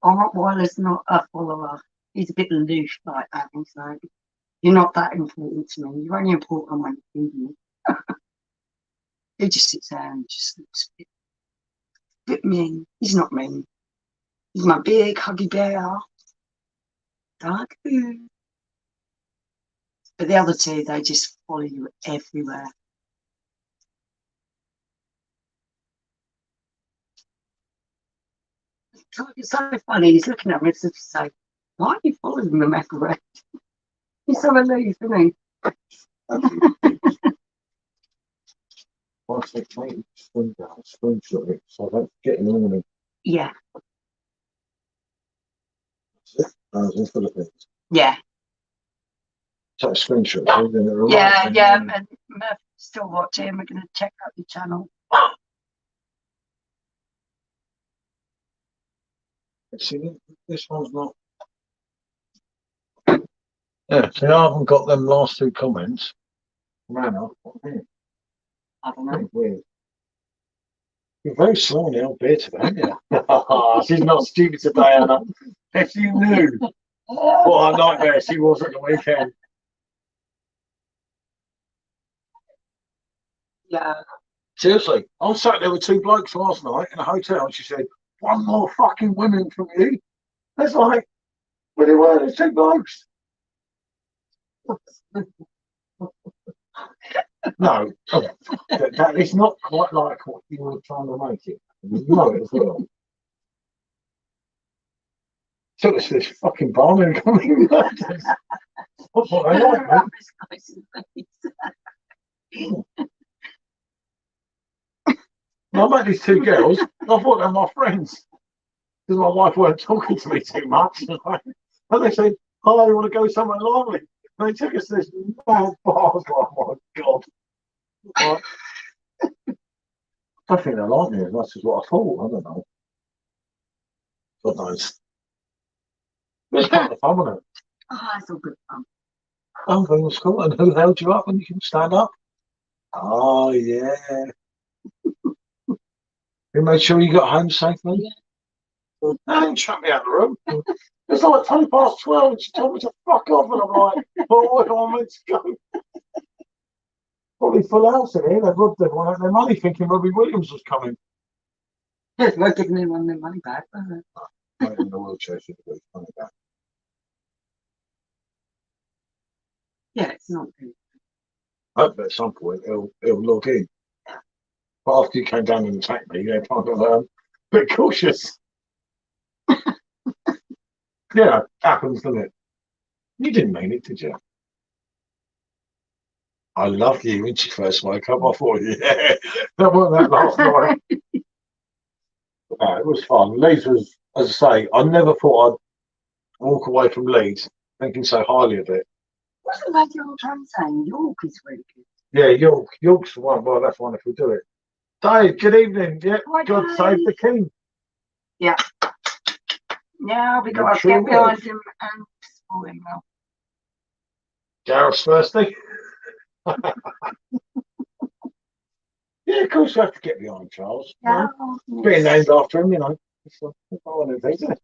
Rottweiler's not a follower. He's a bit aloof like that. So you're not that important to me. You're only important when you feed me. He just sits there and just looks a bit mean. He's not mean. He's my big huggy bear. Dog. But the other 2, they just follow you everywhere. It's so funny. He's looking at me as if to say, "Why are you following them everywhere?" He's so aloof, isn't he? Once they take screenshot it, so I don't get in on it. Yeah, That's it. For the things. yeah, So a screenshot. So then it yeah, arrives yeah. and And Murphy's still watching. We're going to check out the channel. see, this one's not. Yeah, see, I haven't got them last two comments. Man, I don't know. weird. You're very slow on the old beer today, aren't you? She's not stupid today, Anna. If you knew what a nightmare she was at the weekend. Yeah. Seriously, I was sat there with two blokes last night in a hotel, and she said, "One more fucking women from you." That's like, well, they were, there's two blokes. No, that is not quite like what you were trying to make it. You know it as well. Took us this fucking barn and coming. That's what I like, man. I met these two girls. I thought they were my friends because my wife weren't talking to me too much. And they said, "Oh, you want to go somewhere lovely?" And they took us to this mad bar. I was like, "Oh my god!" Like, I think they like me as much as what I thought. I don't know. God knows. It's part of the fun, isn't it? Oh, that's all good fun. I'm going to school, and who held you up when you can stand up? Oh yeah. Who made sure you got home safely? Yeah. They didn't shut me out of the room. It's like 12:20, and she told me to fuck off, and I'm like, "Oh, where am I meant to go?" Probably full house in here. They robbed everyone out of their money, thinking Robbie Williams was coming. We're giving him their money back, wasn't it? Right in the wheelchair should be funny back. Yeah, it's not good. I hope at some point he'll log in. But after you came down and attacked me, they're kind of a bit cautious. Yeah, happens, doesn't it? You didn't mean it, did you? I loved you when she first woke up. I thought, yeah, that wasn't that last night. No, it was fun. Leeds was, as I say, I never thought I'd walk away from Leeds thinking so highly of it. What's the lady on train saying? York is really good. Yeah, York's the one. Well, that's one if we do it. Dave, good evening. Yeah, Hi, God Dave. save the king. Yeah, we got to Sure get behind him and support him now. Gareth's thirsty. Yeah, of course you have to get behind Charles. Yeah, Being named after him, you know.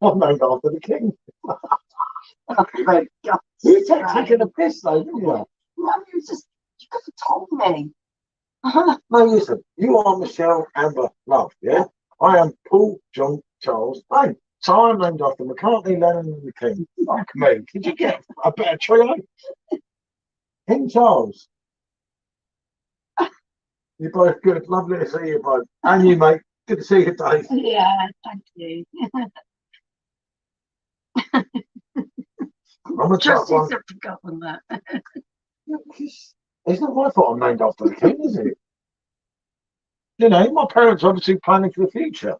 I'm named after the king. You taking a piss though, didn't you? No, you could have told me. No, listen, you are Michelle Amber Love, yeah? I am Paul John Charles Lane. So I'm named after McCartney, Lennon, and the King. Like me. Could you get a better trio? King Charles. You're both good. Lovely to see you both. And you, mate. Good to see you, Dave. Yeah, thank you. I'm a Just tough one. seems to have forgotten that. It's not my fault I'm named after the King, is it? You know, my parents are obviously planning for the future.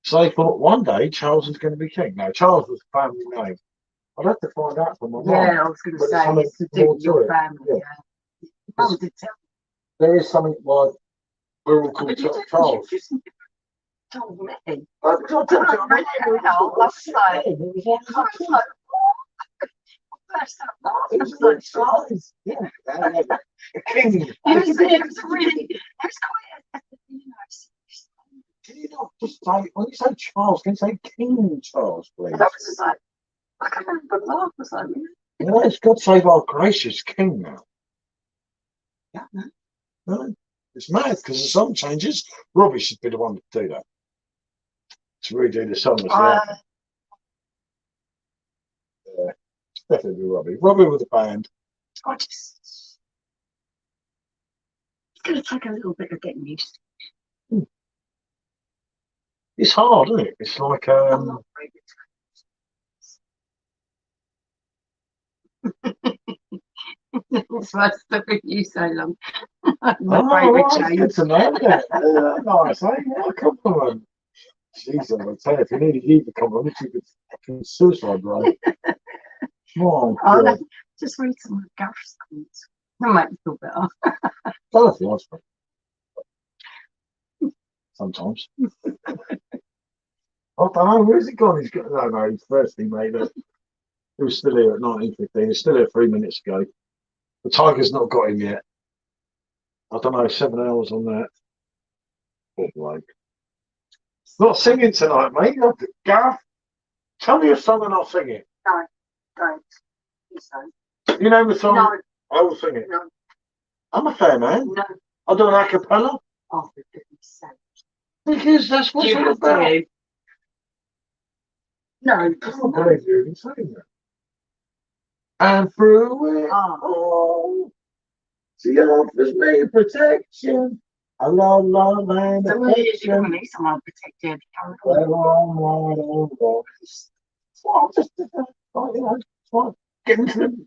So they thought one day Charles is going to be king. No, Charles was a family name. I'd have to find out from my mum. Yeah, I was going to But there's say, something it's to do more with to your it. family. Yeah. Yeah. Mum did tell There is something why we're all called me. Charles. You just told me. Oh, because I told you, I I was like, it was like, burst out it laughing. was like Charles. Yeah. The king. It was really, it was quite, you know, Can you not just say, when you say Charles, can you say King Charles, please? and I was just like, I can't remember but laugh. I was like, You know, it's God save our gracious King now. yeah, No, it's mad because the song changes. Robbie should be the one to do that. To redo the song. Yeah, it's definitely Robbie. Robbie with the band. I just, it's going to take a little bit of getting used to. It's hard, isn't it? It's like I'm not very good. It's worse to be you so long. I'm not oh, very well, good that's change. good to know, isn't it? Yeah, nice, eh? What a compliment. Jesus, I tell you, if you needed you to compliment, you could fucking suicide, right? Oh, I'll God. just read some of Gareth's comments. That might feel better. That's nice, mate. Sometimes. I don't know, where's he gone? He's got, no, he's firstly, mate. He was still here at 19:15. He's still here 3 minutes ago. The Tiger's not got him yet. I don't know, 7 hours on that. Good bloke. Not singing tonight, mate. Gareth, tell me a song and I'll sing it. No, don't. Please don't. You know the song? No, I will sing it. no, I'm a fair man. no. I'll do an a cappella Oh, for goodness sake. because that's what Do it's you all have about. to? No, I can't believe you even saying that. And through it Oh. all, she offers me protection. A love and So you're affection. going to need someone to protect you. Well, I'm right on board. Well, just, you know, it's like getting into the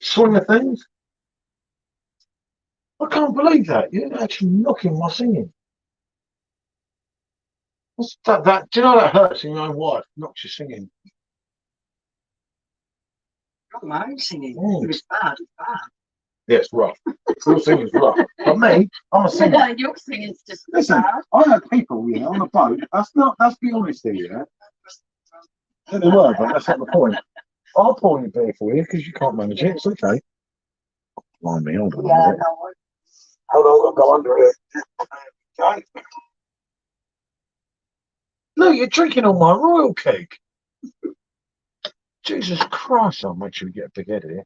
swing of things. I can't believe that. You're actually knocking my singing. What's that, do you know that hurts in your own wife? Knocks your singing. Not my own singing. Mm. It's bad, it's bad. Yeah, it's rough. Your singing's rough. But me, I'm a singer. No, your singing's just Listen, bad. I had people, on a boat. Let's be honest here, yeah? Yeah, they were, but that's not the point. I'll pour you beer for you because you can't manage it. It's okay. Mind me, hold on. Yeah, no. Hold on, I'll go under it. Okay. No, you're drinking on my royal cake. Jesus Christ, I'll make sure you get a big head here.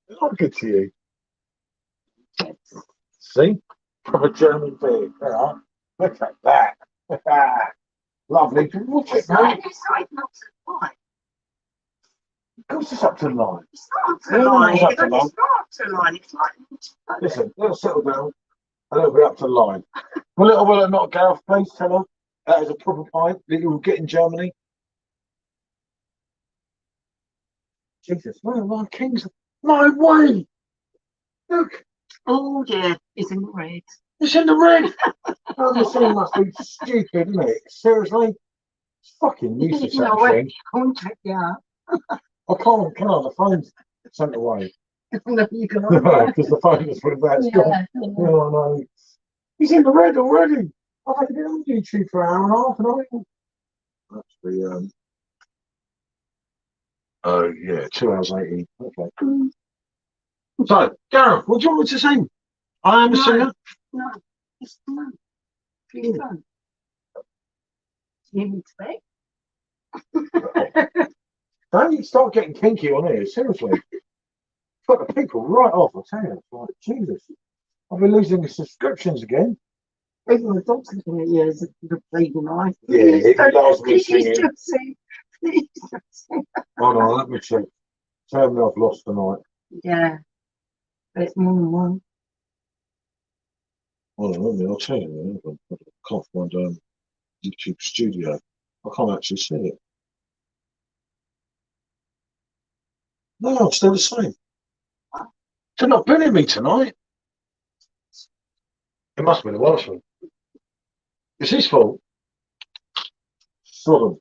It's not good to you. See? Proper German beer. Yeah. Look at that. Lovely. Look at that. It's not up to the line. Of course it's up to the line. It's not up to Yeah, the no, line. it's up It's to the not line. up to the line. It's like... Listen, let's settle down. A little bit up to the line. Will it not, Gareth, please tell her that is a proper pint that you will get in Germany? Jesus, no, my kings. No way! Look, Oh, dear. It's in the red. it's in the red. Oh, this thing must be stupid, isn't it? Seriously? It's fucking useless, that No, machine. I won't take you out. I can't, can I? The phone's sent away. No, you can Because the phone is with that. It's gone. Oh, no. He's in the red already. I've had to get on YouTube for an hour and a half, and I ain't. That's the, oh, yeah, 2 hours 18. Okay. So, Gareth, what do you want me to sing? I am a singer. No, it's no. Please don't. You expect? Don't you start getting kinky on here, seriously. Put the people right off, I tell you. It's like, Jesus. I'll be losing the subscriptions again. Even the dog's looking at you as the bleeding eye. Yeah, it loves me Please singing. don't sing. Please don't sing. Hold on, let me check. Tell me I've lost tonight. Yeah. But it's more than one. Hold on, I'll tell you. I can't find YouTube Studio. I can't actually see it. No, it's still the same. They're not billing me tonight. It must be the Welshman. It's his fault. Sodom.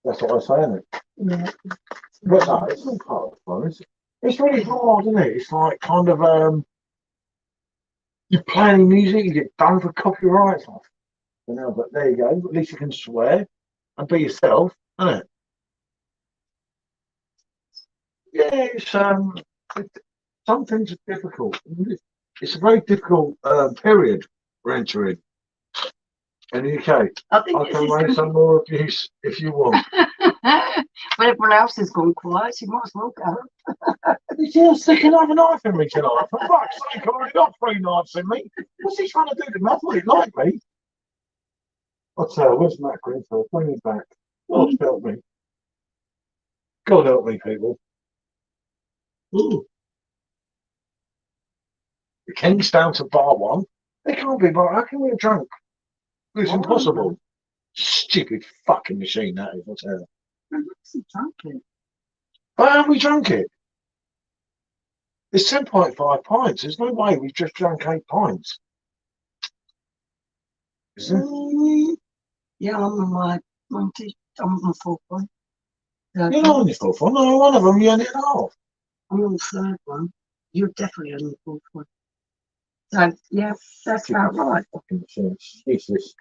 That's what I say, isn't it? Yeah. But no, it's all part of the fun. It's really hard, isn't it? It's like kind of you play any music, you get done for copyright. It's like, but there you go. At least you can swear and be yourself, isn't it? Yeah, some things are difficult. It's a very difficult period we're entering in the UK. I think I can raise some more abuse if you want. when everyone else has gone quiet, you might as well go. He's here sticking another knife in me tonight. For fuck's sake, I've already got 3 knives in me. What's he trying to do to me? I thought he'd like me. I'll tell you, where's Matt Greenfield? Bring him back. God help me. God help me, people. Ooh. The King's down to bar one. They can't be bar. How can we have drunk? It's impossible. Stupid fucking machine that is. I tell you. I'm actually drunk it. Why haven't we drunk it? It's 10.5 pints. There's no way we've just drunk 8 pints. Is there? Yeah, I'm on my fourth one. So You're not on your fourth one. No, one of them you only had half. I'm on the third one. You're definitely on the fourth one. So yeah, that's about right. Fucking machine. It's useless.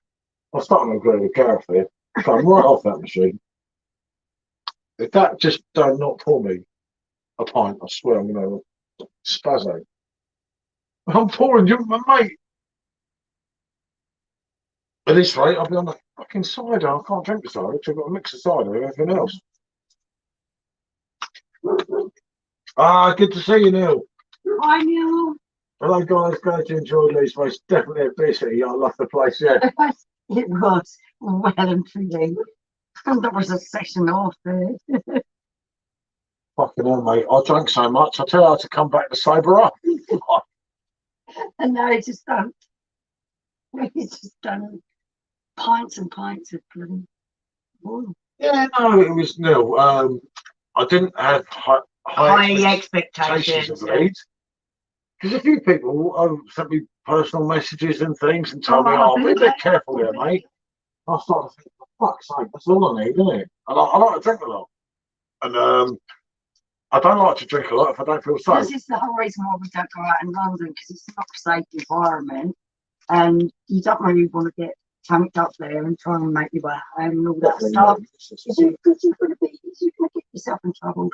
I'm starting to agree with Gareth here. I'm right off that machine. If that just don't not pour me a pint, I swear I'm gonna spazzo. I'm pouring you, my mate. At this rate, I'll be on the fucking cider. I can't drink the cider because I've got to mix the cider with everything else. Good to see you, Neil. Hi, Neil. Hello, guys. Glad you enjoyed Leeds. Most definitely a beer city. I love the place. Yeah. It was well and truly. That was a session off there. Fucking hell, mate. I drank so much. I tell you, I had to come back to sober up. And now it's just done pints and pints of bloody water. Yeah, no, it was nil. I didn't have high expectations of Leeds. Because a few people sent me personal messages and things and told me, be a bit careful there, mate. I started to think, for fuck's sake, that's all I need, isn't it? And I like to drink a lot. And I don't like to drink a lot if I don't feel safe. This is the whole reason why we don't go out in London, because it's not a safe environment. And you don't really want to get tanked up there and try and make your way home and all that stuff. Because you're going to get yourself in trouble.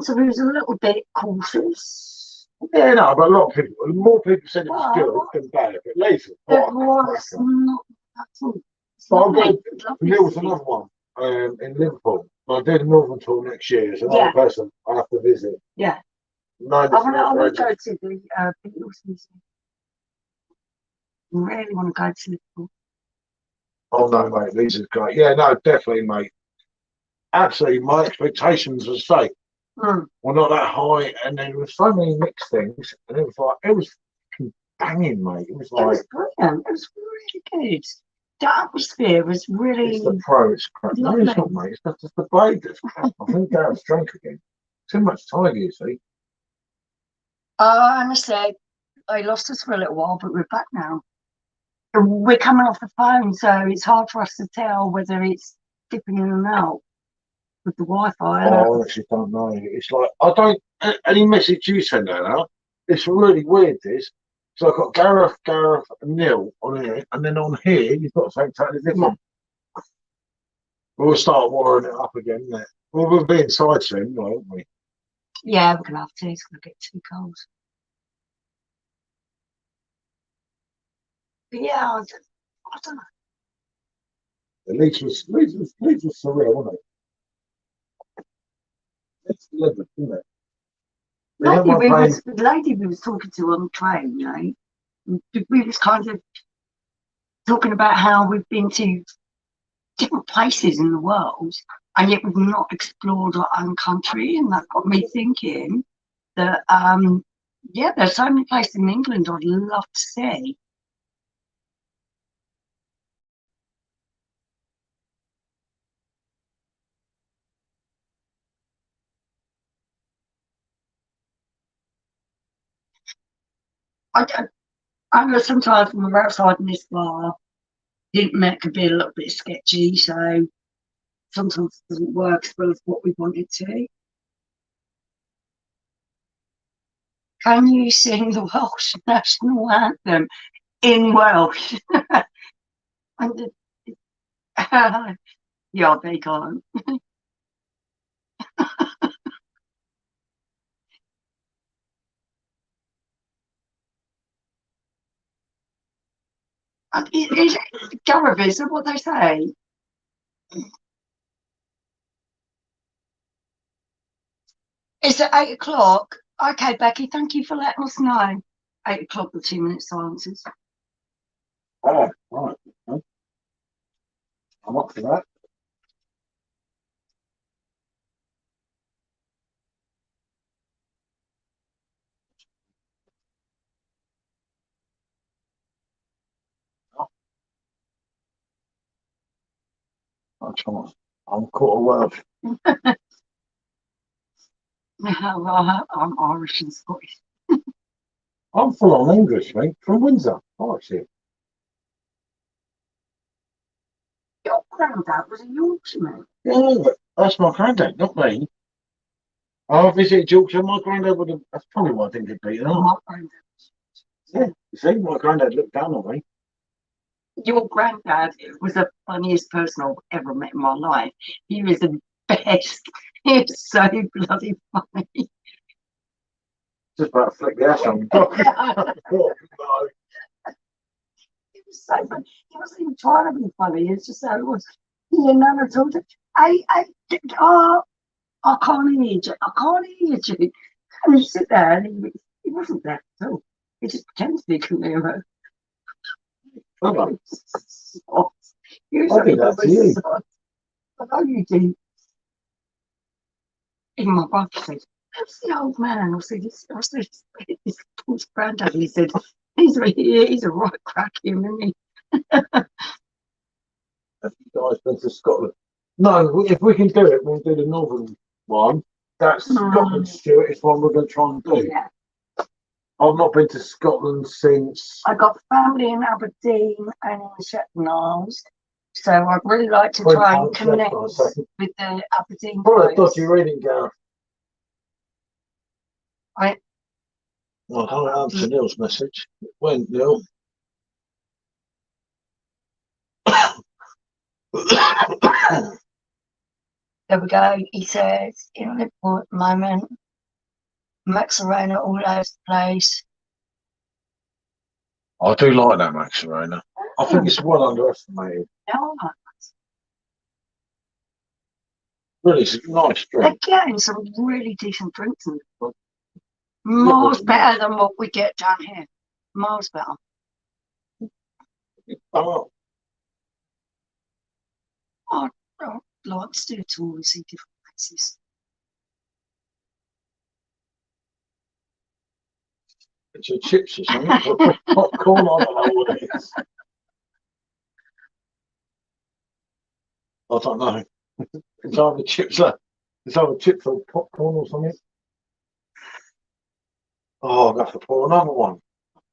So we was a little bit cautious. Yeah, no, but a lot of people, more people said it was good than bad. But later, it was not at all. There was another one in Liverpool. I did a Northern tour next year. There's another person I have to visit. Yeah. No, I want to go to the Beatles Museum. I really want to go to Liverpool. Oh no, mate, these are great. Yeah, no, definitely, mate. Absolutely, my expectations were safe. Well, not that high, and there were so many mixed things, and it was banging, mate. It was brilliant. It was really good. The atmosphere was really. It's the pro. It's crap. No, it's not, mate. It's just the blade that's crap. I think Gareth's drunk again. Too much tiger, you see. Honestly, they lost us for a little while, but we're back now. We're coming off the phone, so it's hard for us to tell whether it's dipping in and out with the Wi-Fi. I actually don't know. It's like I don't. Any message you send out, it's really weird. This. So I've got Gareth, and Neil on here, and then on here you've got something totally different. Yeah. We'll start wiring it up again. Isn't it? Well, we'll be inside soon, won't we? Yeah, we're gonna have to. It's gonna get too cold. But yeah, I don't know. Leeds was surreal, wasn't it? It's deliberate, isn't it? The lady we was talking to on the train, you know, we was kind of talking about how we've been to different places in the world, and yet we've not explored our own country, and that got me thinking that yeah, there's so many places in England I'd love to see. I know sometimes when we're outside in this bar, the internet could be a little bit sketchy, so sometimes it doesn't work as well as what we want it to. Can you sing the Welsh national anthem in Welsh? Yeah, they can't. Gareth, is that what they say? Is it 8 o'clock? Okay, Becky, thank you for letting us know. 8 o'clock, the 2-minute silences. Oh, right. Okay. I'm up for that. I'm quarter Welsh. I'm Irish and Scottish. I'm full on English, mate, from Windsor. Oh, shit. Your granddad was a Yorkshireman. Yeah, but that's my granddad, not me. I visited Yorkshire. My granddad would have. That's probably why I think he'd beaten up. My granddad. Yeah, you see, my granddad looked down on me. Your granddad was the funniest person I've ever met in my life. He was the best. He was so bloody funny. Just about to flick the ash on me. Oh, no. He was so funny. He wasn't even trying to be funny. It's just how it was. He never told him, oh, I can't hear you. I can't hear you. And he'd sit there and he wasn't there at all. He just pretended he couldn't hear her. Brother, You I did that to you. I know you did. Even my brother said, "Who's the old man?" I said, "It's Paul's granddad." He said, "He's a right crack, him, isn't he?" Have you guys been to Scotland? No, if we can do it, we'll do the northern one. That's Scotland, Stuart. It's one we're going to try and do. Yeah. I've not been to Scotland since. I got family in Aberdeen and in the Shetland Isles, so I'd really like to try and connect with the Aberdeen. What a dodgy reading, Gareth. I don't answer Neil's message. It went, Neil. There we go. He says, in Liverpool at the moment, Max Arena all over the place. I do like that Max Arena. I think it's well underestimated. No, Really, it's a nice drink. they're getting some really decent drinks in Liverpool. Miles better than what we get down here. Miles better. Oh, I'd like to do a tour and see different places. it's your chips or something. Popcorn, I don't know what it is. I don't know. It's either chips or popcorn or something. Oh, I'll have to pour another one.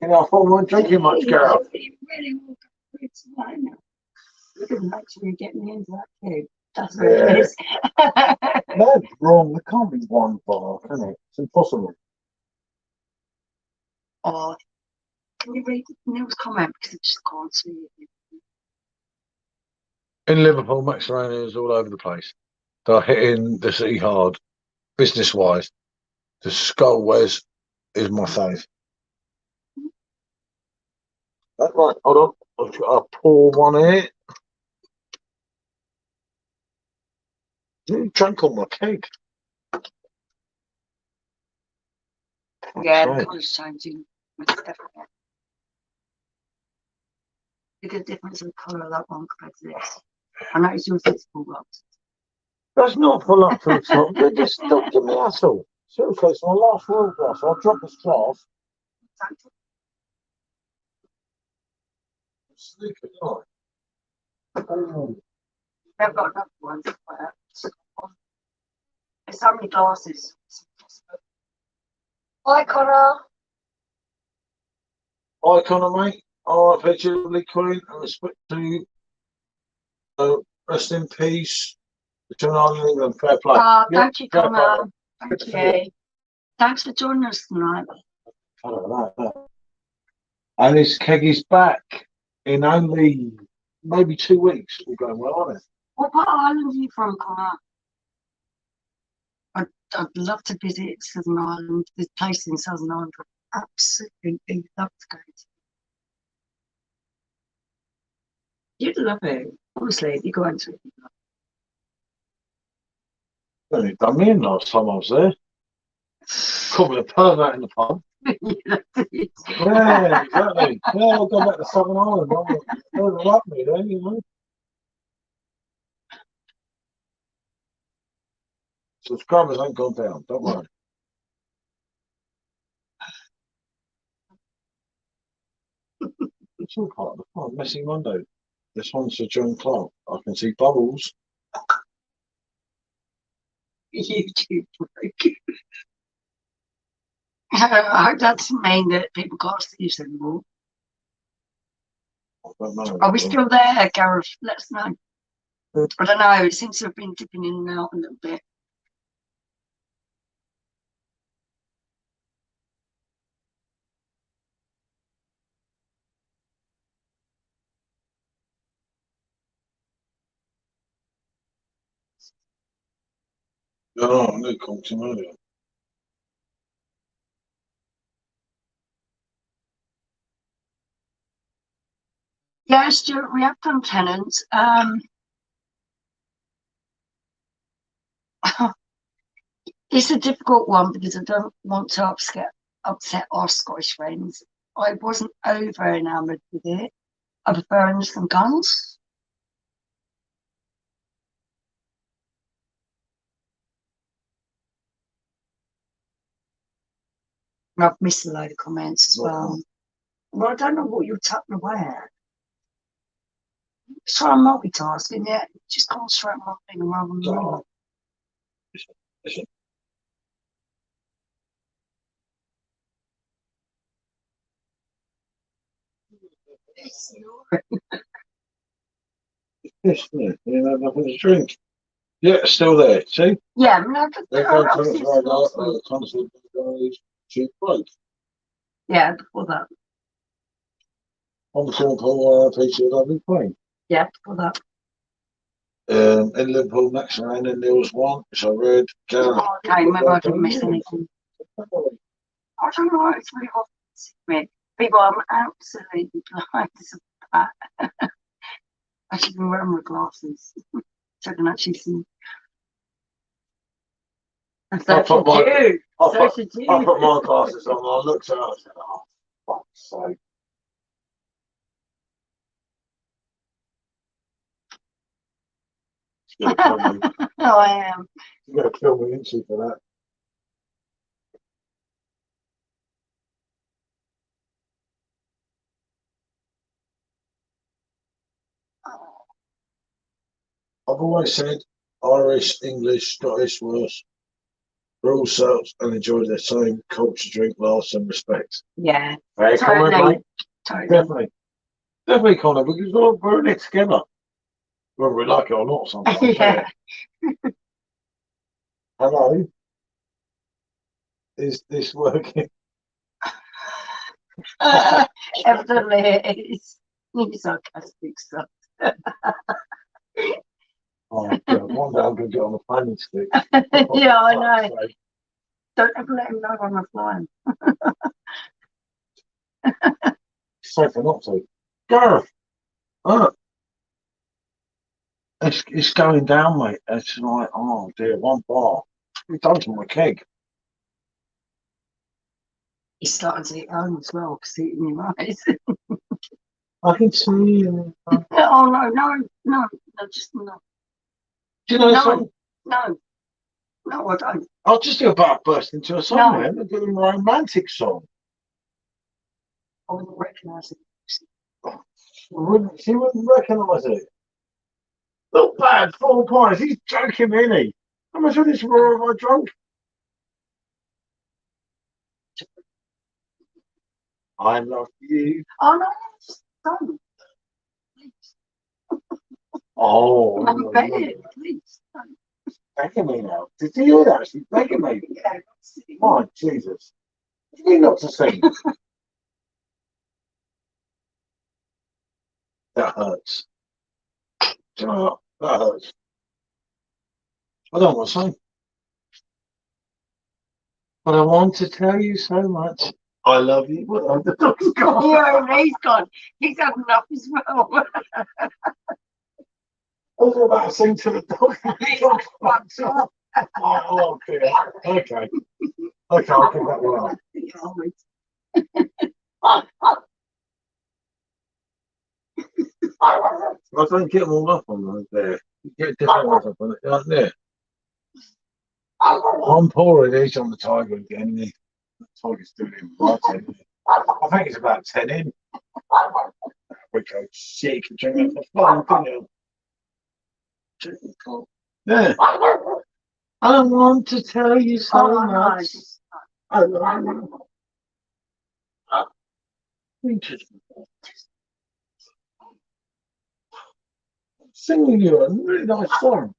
You know, I thought we weren't drinking much, girl. You really will go through tonight now. You didn't actually get me into that kid. That's what it is. That's wrong. There can't be one bar, can it? It's impossible. Oh, can you read Neil's comment because I just can't see it. In Liverpool, Max Arena is all over the place. They're hitting the city hard, business-wise. The Skull Wes is my fave. Right, hold on. I'll pour one here. You drank all my cake. Yeah, the colour's changing. Look at the difference in the colour of that one compared to this. I noticed yours is full up. That's not full up to the top. They just don't give me hassle. Seriously, it's my last world glass. I'll drop this glass. Sleeping, aren't I? They've got another one. There's so many glasses. Hi, Connor. Hi, Connor, mate. All right, picture, lovely Queen. And respect to rest in peace. Return on England, fair play. Thank you, Connor. Thank you. Thanks for joining us tonight. And his keg is back in only maybe 2 weeks. We're going well on it. What part of Ireland are you from, Connor? I'd love to visit Southern Ireland. There's a place in Southern Ireland I'd absolutely love to go to. You'd love it. Honestly, if you go into it. Only done me in last time I was there. Called me a pervert in the pub. Yeah, exactly. Yeah, I'll go back to Southern Ireland. They'll love me then, you know. Subscribers ain't gone down, don't worry. It's all part of the fun. Messy Monday. This one's for John Clark. I can see bubbles. YouTube break. I hope that doesn't mean that people can't see us anymore. I don't know. Are we still there, Gareth? Let us know. I don't know. It seems to have been dipping in and out a little bit. No, I knew called him earlier. Yeah, Stuart, we have done tenants. It's a difficult one because I don't want to upset our Scottish friends. I wasn't over enamoured with it. I prefer Anderson Guns. And I've missed a load of comments as well. Well, I don't know what you're tucking away at. Try and multitask, and yet just concentrate on one thing rather than another. You know, nothing to drink. Yeah, still there. See? Yeah, no, They don't tell us right now. The constant cheap break. yeah, before that. On the phone call, PCW playing. Yeah, before that. In Liverpool next round in News 1, so I read Gareth. Okay, maybe I didn't miss anything. I don't know, it's really hot. People, I'm absolutely blind as a bat. I should be wearing my glasses so I can actually see. And so should you. So should you. I put my glasses on, I looked at it, I said, oh, fuck's sake. You're gonna kill me. Oh, I am. You're going to kill me, isn't she, for that? I've always said Irish, English, Scottish worse. We're all selves and enjoy the same culture, drink, laughs, and respect. Yeah. Hey, Totally. Conor, mate. Totally. Definitely. Definitely, Conor, because we're in it together. Whether we like it or not sometimes. Yeah. Hello? Is this working? Evidently it is. Maybe sarcastic stuff. Oh, God. One day I'm going to get on the planning stick. Yeah, I know. Don't ever let him know I'm flying. Safer not to. Gareth, look, it's going down, mate. It's like, oh dear, one bar. We've done to my keg. He's starting to eat home as well because he's eating your eyes. I can see. Oh, no, just no. Do you know No. something? No, I don't. I'll just do about burst into a song No. then. A good romantic song. I wouldn't recognise it. She wouldn't recognise it. Not bad, 4 pints. He's joking, isn't he? How much of this raw have I drunk? I love you. Oh, no, just don't. Please. Oh, I'm begging, please. Don't. begging me now. Did you hear that? She's begging me. Yeah, Oh, Jesus. You need not to sing. That hurts. Do you know what? That hurts. I don't want to sing. But I want to tell you so much. I love you. Well, the dog's gone. Yeah, he's gone. He's had enough as well. I was about to sing to the dog. The dog fucked off. Oh, dear. Okay. Okay, I'll give that one up. I don't get them all up on those there. You get different ones up on it. Like there. I'm pouring these on the tiger again. The tiger's doing it right in. I think it's about 10 in. We go sick and drink it for fun, didn't you? Yeah. I want to tell you so Oh, no, much. it's I love you. Interesting. Singing you a really nice song.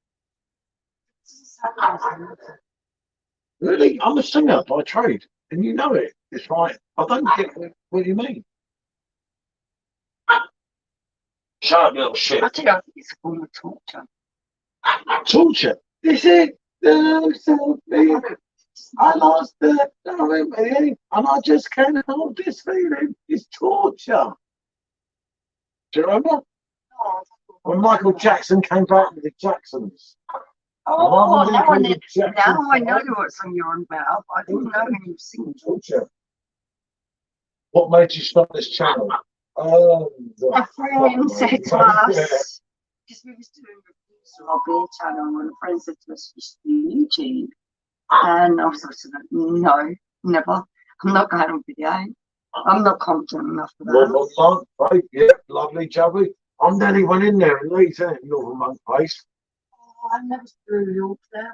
Really, I'm a singer by trade, and you know it. It's like I don't get what you mean. Shut up, little shit. I think it's a form of torture. Torture. Is it? I lost the memory, and I just can't hold this feeling. It's torture. Do you remember when Michael Jackson came back with the Jacksons? Oh, Rather than now call I the know, Jacksons now I know what song you're on about. I didn't know when you were singing. torture. What made you start this channel? Oh, A friend said to us, because we was doing reviews of our beer channel, and a friend said to us, you should do YouTube. And I was like, no, never. I'm not going on video. I'm not confident enough for that. Northern Monk, right? Yeah, lovely, jubbly. I'm nearly went in there in Leeds, isn't it? Northern Monk Place. Oh, I never threw York there.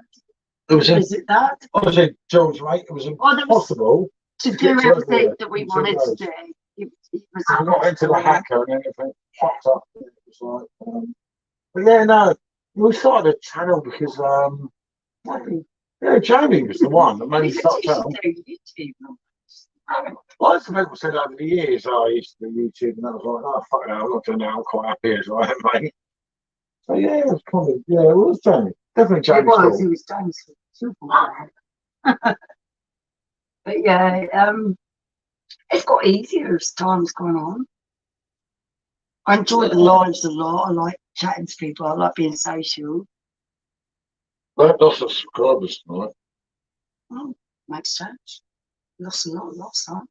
It was Visit that. obviously George, mate. It was impossible to do get to everything everywhere that we in 2 wanted to days. do. It was I got into the hacker and everything fucked up. It was like, but yeah, no, we started a channel because yeah, Jamie was the one that made me start a channel. Lots of people said over the years, oh, I used to do YouTube, and I was like, oh, fuck no, I'm not doing that. I'm quite happy as I am, mate. So yeah, it was kind of, yeah, it was Jamie. Definitely Jamie. It was James. But yeah, it's got easier as time's gone on. I enjoy the lives a lot. I like chatting to people. I like being social. That lost subscribers tonight. Oh, makes sense. Lost a lot last time.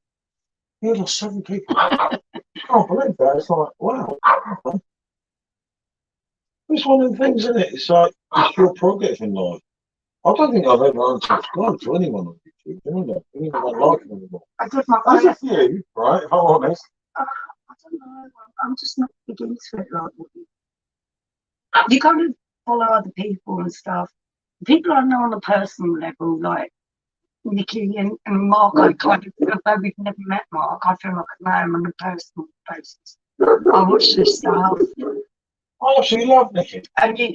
Yeah, lost 7 people. I can't believe that. It's like, wow. Okay. It's one of the things, isn't it? It's like, it's your progress in life. I don't think I've ever unsubscribed to anyone on YouTube. You know that? Anyone I don't like them anymore. I did my There's a few, right? If I'm honest. I don't know. I'm just not big into it like that. You kind of follow other people and stuff. People I know on a personal level, like Nikki and Mark, I kind of, although we've never met Mark, I feel like I know him on a personal basis. I watch this stuff. I actually love Nikki. And you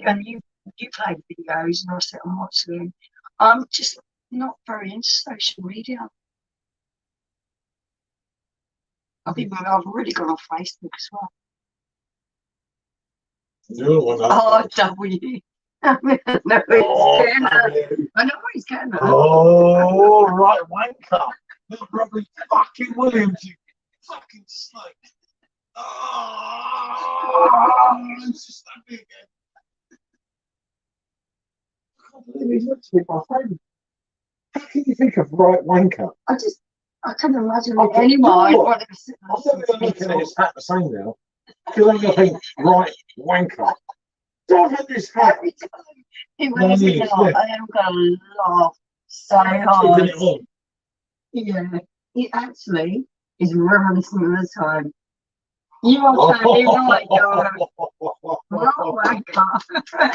play videos and I sit and watch them. I'm just not very into social media. I've already gone off Facebook as well. W. I know he's getting that. Oh, right, wanker. Not Robbie fucking Williams, you fucking snake. Oh, it's just that big again. I can't believe he's looked at my friend. How can you think of right wanker? I can't imagine anyone wanting to sit I'm never going to look at his hat the same now. Because I'm going to think, right wanker. Don't have this hat. Every time he wears it out, I am going to laugh so hard. Yeah, he actually is reminiscent of the time. You are totally right, Dora. Well, wanker. Okay.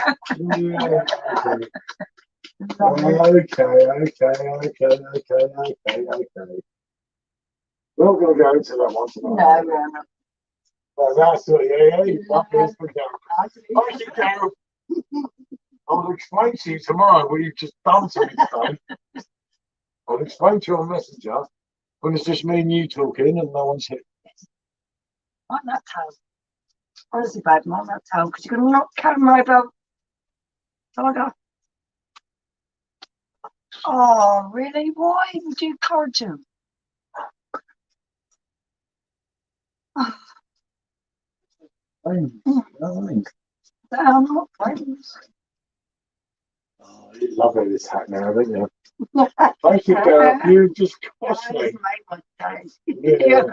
We're not going to go into that one tonight. No, we're not. Well, that's what, yeah, fuckers for Gary. I'll explain to you tomorrow what you've just done to me today. I'll explain to you on Messenger when it's just me and you talking and no one's hit. Mind that towel. Honestly, babe, mind that towel because you're going to knock camera over. Tiger. Oh, really? Why would you encourage him? Oh. I'm not friends. Oh, you love it, this hat now, don't you? Thank you, girl. You just cost me. Yeah.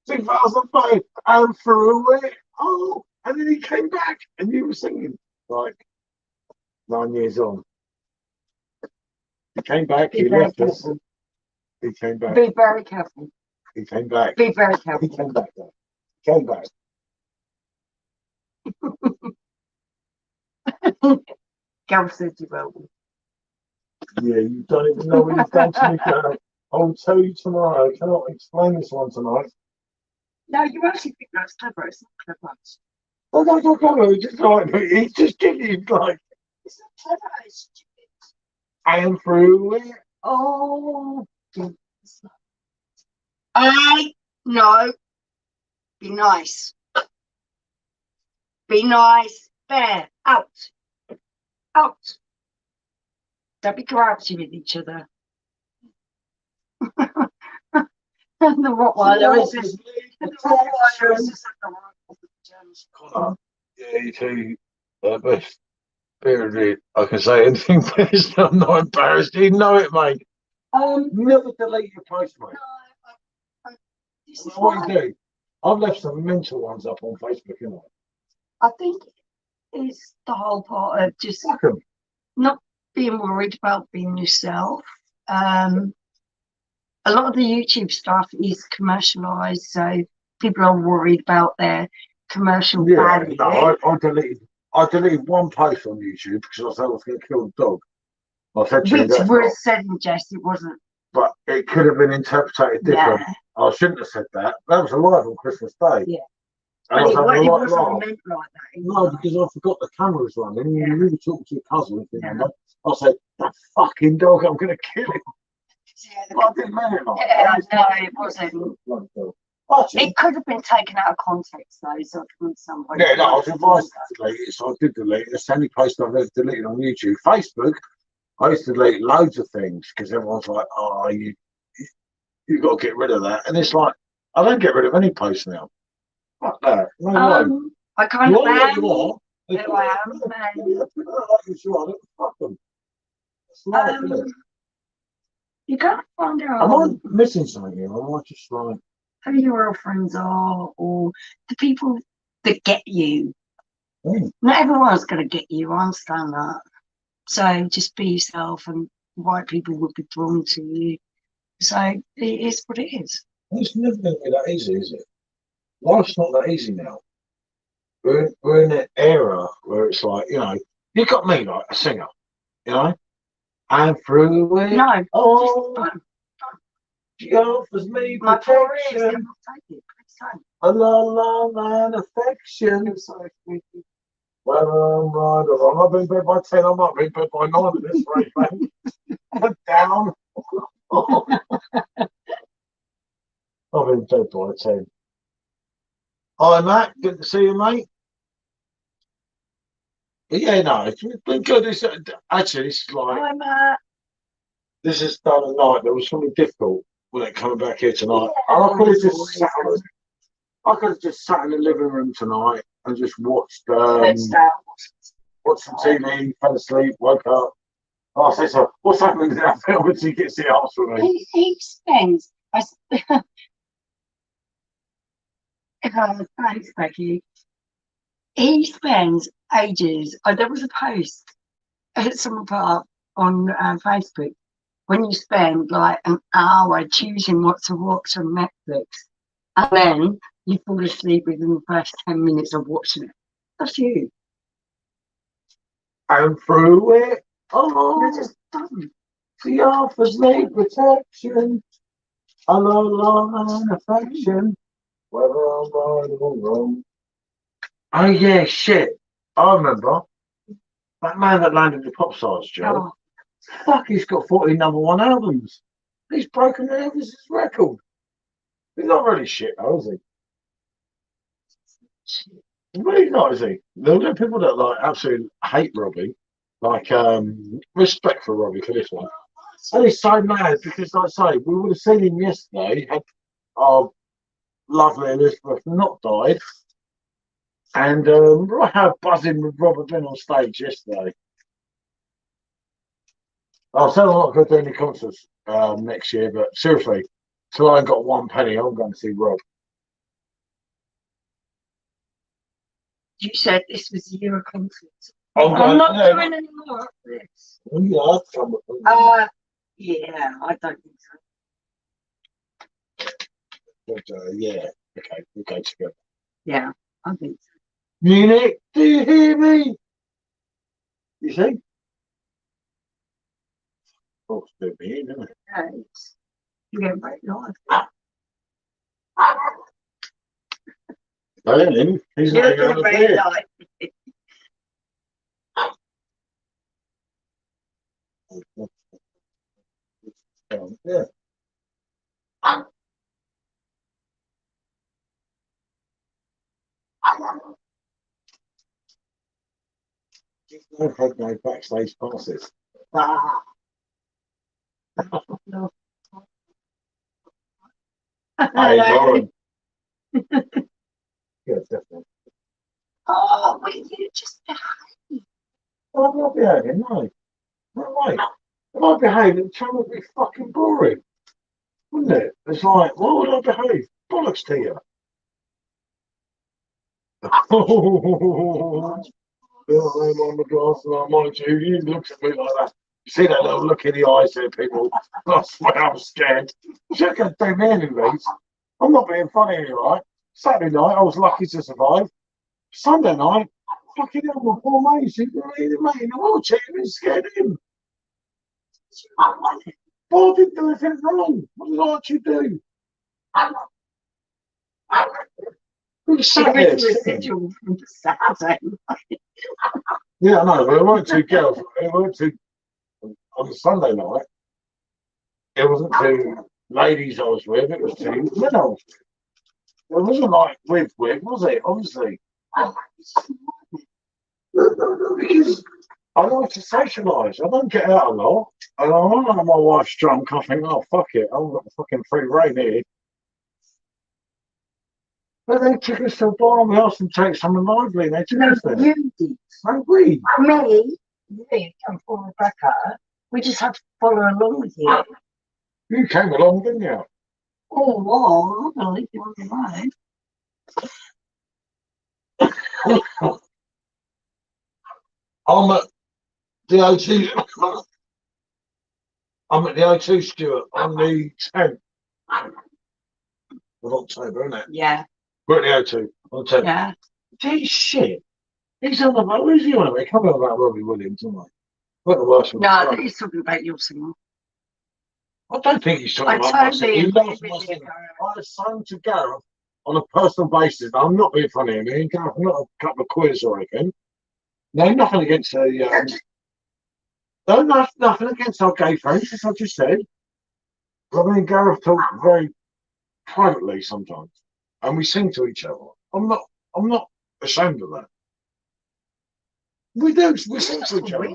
2005 and threw away. Oh, and then he came back and you were singing like 9 years on. He came back, he left us. He came back. Be very careful. He came back. Be very careful. He came back. Came back. Gal said you will. Yeah, you don't even know what you've done to me, girl. I'll tell you tomorrow. I cannot explain this one tonight. No, you actually think that's clever. It's not clever. Oh, no, just like, he's just giving like, It's not clever. It's stupid. and through it. Oh, No. Be nice. Be nice. There. Out. Out. Don't be grouchy with each other. And the Rottweiler is just. The Rottweiler is just like the Connor, yeah, you two, best. Period. I can say anything best. I'm not embarrassed. You know it, mate. Never delete your post, mate. No, this is What do you do? I've left some mental ones up on Facebook, you know. I think it's the whole part of just Fuck 'em. not being worried about being yourself. A lot of the YouTube stuff is commercialized, so people are worried about their commercial value. No, I deleted one post on YouTube because I said I was going to kill the dog. I said to you, Which that's was not, said in jest, it wasn't. but it could have been interpreted different. Yeah, I shouldn't have said that. That was alive on Christmas Day. yeah. And I But was it, having a it lot wasn't laugh. meant like that. No, because I forgot the camera was running. And Yeah. you were talking to your cousin, if you Yeah. remember. I said, that fucking dog, I'm going to kill him. Yeah, But I didn't mean it like yeah, that. no, it wasn't. Actually, It could have been taken out of context though, so it could somebody. yeah, no, I was advised to delete it, so I did delete it. It's the only post I've ever deleted on YouTube. Facebook, I used to delete loads of things because everyone's like, oh, you got to get rid of that. And it's like, I don't get rid of any post now. Fuck that. No way. I kind You of are what am. you are. Who I am, man. People don't like you are. Fuck them. It's life, isn't it? You gotta find Am out I missing something here? Am I just like, who your real friends are, or the people that get you. Not everyone's gonna get you. I understand that. So just be yourself, and right people will be drawn to you. So it is what it is. it's never going to be that easy, is it? Life's not that easy now. We're in an era where it's like, you know, you got me like a singer, you know, and through it, No, oh, just don't. she offers me My poor ears protection, cannot take it. Please don't. a love and affection. I'm sorry. Whether I'm right or wrong, I've been bed by 10, I might be bed by 9 at this rate, mate. I'm down. I've been bed by 10. Hi, Matt. Good to see you, mate. But yeah, no, it's been good. Actually, this is like, I'm this is done at night. There was something difficult when it coming back here tonight. And I could have just sat in the living room tonight and just watched some TV, fell asleep, woke up. I said, so what's happening to that film until he gets the arse for me? he spends. Thanks, Becky. He spends ages. There was a post that someone put up on Facebook when you spend like an hour choosing what to watch on Netflix, and then you fall asleep within the first 10 minutes of watching it. That's you. And through it, oh, You're just done. she offers me protection, a love and affection, whether I'm right or wrong. Oh yeah, shit. I remember that man that landed the pop stars, Joe. Oh, Fuck, he's got 40 number one albums. He's broken Elvis's record. He's not really shit, though, is he? Really not, is he? There are people that like absolutely hate Robbie, like respect for Robbie for this one. And he's so mad because, like I say, we would have seen him yesterday had our lovely Elizabeth not died, and how buzzing would Robert been on stage yesterday. I'll tell I'm not going to do any concerts next year, but seriously, till I ain't got one penny, I'm going to see Rob. you said this was your concert. I'm not doing any more of this. Yeah, Yeah, I don't think so. but, yeah, okay, we'll go together. Yeah, I think so. Munich, do you hear me? You see? Oh, it's a bit weird, isn't it? Yeah, you get very live. Him. He's not even on the bed. Yeah. I've had no backstage passes. No. Hey, Lauren. Yeah, definitely. Oh, will you just behave? Well, I'm not behaving, no. No way. If I behave, the channel would be fucking boring. Wouldn't it? It's like, why would I behave? Bollocks to you. I'm on the glass and I'm on you. You look at me like that. You see that little look in the eyes there, people? I swear I'm scared. You can do me any these. I'm not being funny here, right? Saturday night, I was lucky to survive. Sunday night, fucking hell, my poor mate, he really mate in the wheelchair and scared him. But I didn't do anything wrong. What did I actually do? We sat there. Residual from Saturday. Yeah, I know, but there weren't two girls. There weren't two on the Sunday night. It wasn't two ladies I was with, it was two men I was with. It wasn't like with, was it? Obviously. Because I like to socialise. I don't get out a lot. And I know my wife's drunk. I think, oh, fuck it. I've got fucking free reign here. But they took us to a bar in the house and take someone lively and they took us there. You did. No, we. Me, you come for Rebecca. We just had to follow along with you. You came along, didn't you? Oh, well, I'm going to leave you on the road. I'm at the O2. I'm at the O2, Stuart, on the 10th of October, isn't it? Yeah. We're at the O2 on the 10th. Yeah. Gee, shit. He's on the road. Who's he on? He come on about Robbie Williams, isn't he? What the worst one? No, I think he's talking about your singer. I don't think he's talking about my singer. He loves my singer. I sang to Gareth on a personal basis. I'm not being funny. I mean, Gareth, not a couple of quiz or anything. No, nothing against the. No, nothing against our gay friends, as I just said. But I mean, Gareth talks very privately sometimes, and we sing to each other. I'm not ashamed of that. We do. We sing to each other.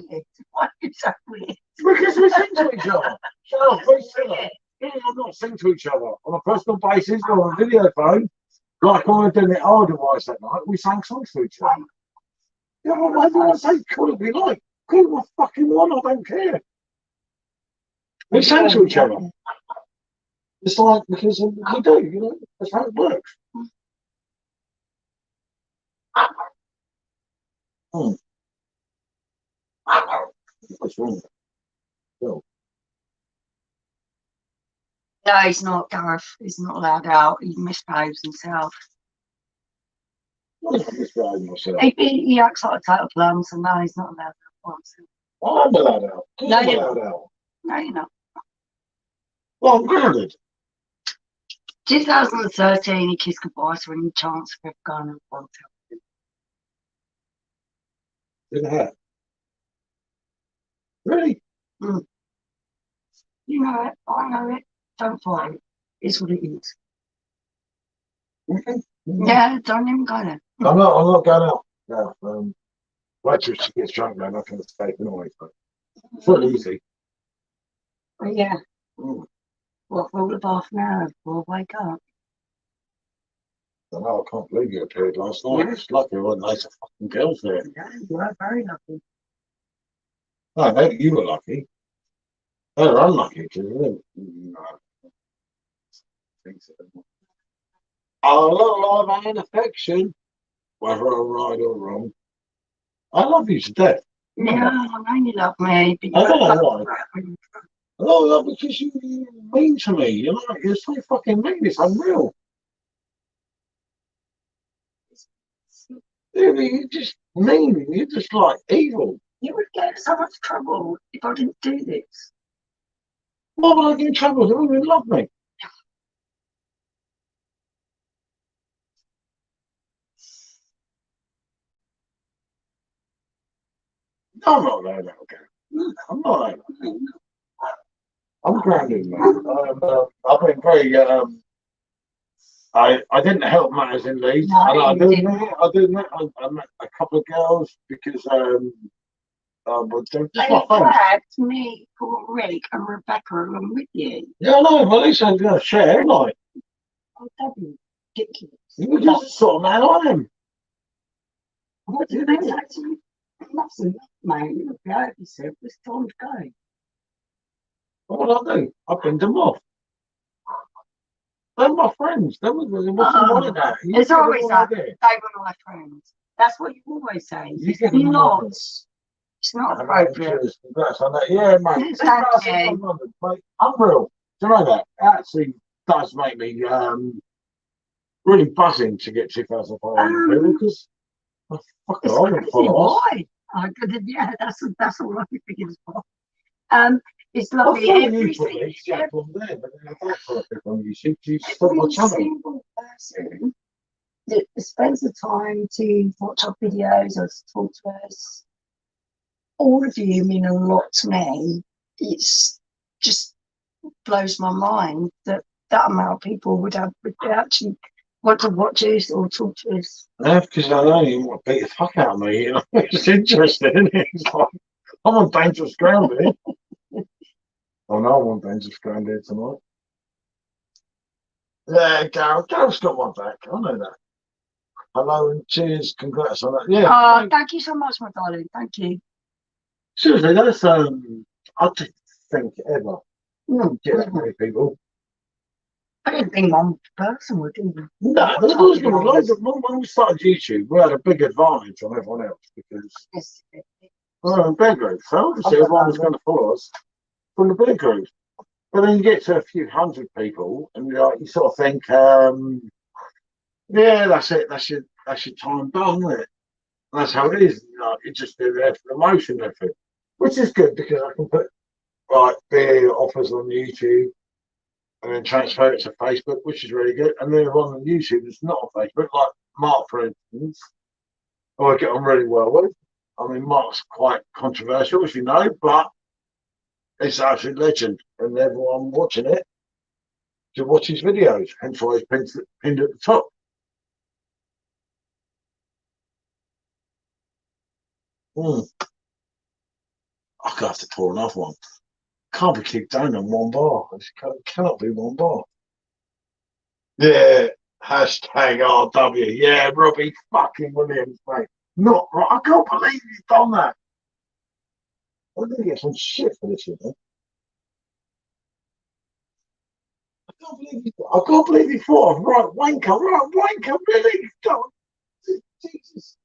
Why is that weird? Because we sing to each other. Gareth, we sing it. I'm not sing to each other on a personal basis or on a video phone, like I was doing it otherwise that night. We sang songs to each other. Yeah, well, why do I say call it we like? Call it what fucking one, I don't care. We sang to each other. It's like, because we do, you know, that's how it works. Hmm. What's wrong? Well, No, he's not, Gareth. He's not allowed out. He misbehaves himself. I'm misbehaving myself. He acts like a total plum, so no, he's not allowed out. I'm allowed out. No, I'm you're allowed not. out. No, you're not. Well, I'm grounded. 2013, he kissed goodbye to any chance of ever going on a hotel. Didn't have. Really? Mm. You know it. I know it. Don't fight it. It's what it is. Okay. Yeah, don't even go there. I'm not going out. No. Wait till she gets drunk, man. I can escape anyway. But it's not easy. But yeah. Mm. What, for all of half an hour before I wake up? I know, I can't believe you appeared last night. Yeah. It's lucky there weren't loads of fucking girls there. Yeah, you were very lucky. No, maybe you were lucky. They were unlucky because they didn't. No. Our love and affection, whether I'm right or wrong. I love you to death. Yeah, I know you love me, but you I don't know why. why. No, because you're mean to me. You're so fucking mean. It's unreal. Yeah, you're just mean. You're just like evil. You would get in so much trouble if I didn't do this. Why would I get in trouble? They wouldn't love me. I'm not like that, okay? I'm not like that. I'm grounded, mate. I've been very, I didn't help matters in Leeds. No, I you do didn't. admit, I met a couple of girls because, but they're just They my friends. dragged me, poor Rick, and Rebecca along with you. Yeah, I know, well, at least I'm going to share, like, Oh, that'd be ridiculous. you're just the sort of man I am. What do you think? Actually, that's enough, mate. You'll be over yourself. It's time to go. What would I do? I pinned them off. They're my friends. What's the point of that? You It's get always the that. idea. They were my friends. That's what you always say. You It's get the not. idea. It's not And appropriate. cheers, congrats on that. Yeah, mate. Yes, thank you. 2,500, mate. Unreal. Do you know that? That actually does make me really buzzing to get 2,500 people because fuck it, It's I wouldn't crazy. follow us. Why? I could, yeah, that's all I could think of. It's I lovely. follow Every you for single, this, Jack, on there, but then I don't follow people on YouTube. You stop my every channel. single person that spends the time to watch our videos or to talk to us, all of you mean a lot to me. It's just blows my mind that that amount of people would actually want to watch us or talk to us. Yeah, because I don't even want to beat the fuck out of me. You know, it's interesting, isn't it? It's like, I'm on dangerous ground here. Oh no, I'm on dangerous ground here tonight. Yeah, Gareth's got my back. I know that. Hello and cheers, congrats on that. Yeah. Oh, thank you so much, my darling. Thank you. Seriously, that's I didn't think ever get that many people. I didn't think one person would even. No, there was going to be loads of when we started YouTube, we had a big advantage on everyone else because Yes. we were in bear group. So obviously everyone was going to follow us from the bear group. But then you get to a few hundred people and you sort of think, yeah, that's it, that's your time done, isn't it? And that's how it is. You know, you just do there for the motion effort. Which is good because I can put like beer offers on YouTube and then transfer it to Facebook, which is really good. And then everyone on YouTube that's not on Facebook, like Mark, for instance, who I get on really well with. I mean, Mark's quite controversial, as you know, but he's an absolute legend, and everyone watching it to watch his videos. Hence why he's pinned at the top. I could have to pour another one. Can't be kicked down on one bar. It cannot be one bar. Yeah, hashtag RW. Yeah, Robbie fucking Williams, mate. Not right. I can't believe you've done that. I'm going to get some shit for this, you know. I can't believe you thought of right wanker, really? God, Jesus.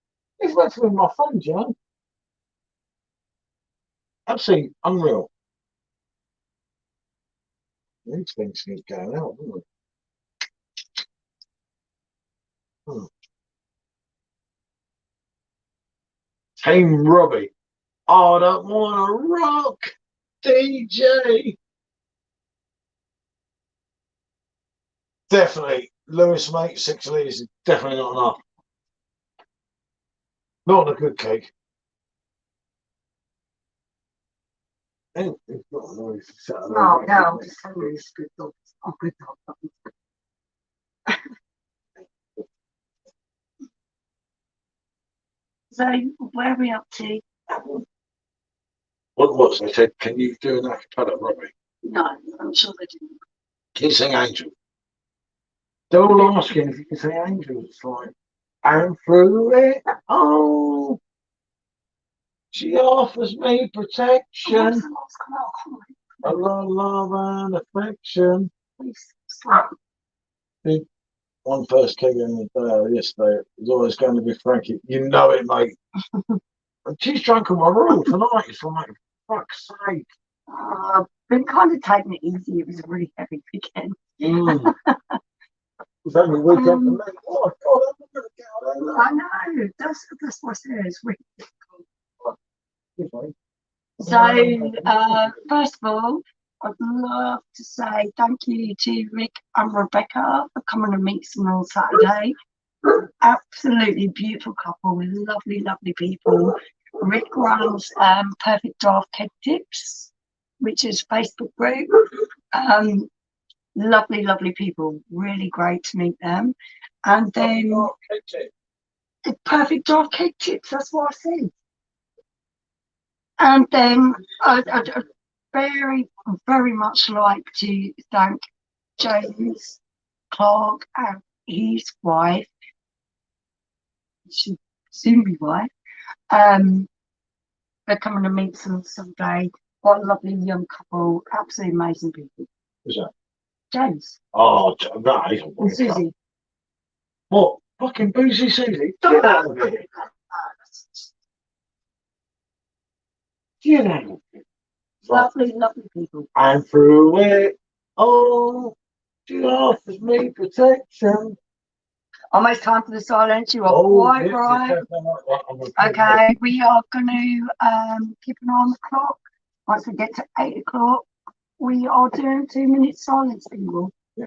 He's meant to be my friend, you know. Absolutely unreal. These things keep going out, don't they? Team Robbie. I don't want to rock, DJ. Definitely, Lewis, mate. 6 litres is definitely not enough. Not on a good cake. No, No, I'm just telling you, it's good dog. Oh, good dog. So, where are we up to? What? I said, can you do an acapella, Robbie? No, I'm sure they didn't. Can you sing Angel? They're all asking if you can sing Angel. It's like, and through it all, she offers me protection, a lot of love and affection. One first came in the day yesterday. It was always going to be Frankie. You know it, mate. And she's drunk on my roll tonight. It's like, fuck's sake. I've been kind of taking it easy. It was a really heavy weekend. It's only a weekend for me. Oh, God, I'm going to get out of there. I know. That's what I said. It's really difficult. If So, first of all, I'd love to say thank you to Rick and Rebecca for coming to meet us on Saturday. Absolutely beautiful couple, lovely, lovely people. Rick runs Perfect Draft Keg Tips, which is a Facebook group. Lovely, lovely people. Really great to meet them. And then Perfect Draft Keg Tips, that's what I said. And then I'd very, very much like to thank James Clark and his wife, she soon be wife, they're coming to meet some someday. What a lovely young couple, absolutely amazing people. Who's that? James. Oh, that is And Susie. What? Fucking boozy Susie? Get out of here. Get out of here. Lovely, lovely people. And through it all, she offers me protection. Almost time for the silence. You are quite right. Okay, we are going to keep an eye on the clock. Once we get to 8 o'clock, we are doing 2 minutes silence, people. Yeah.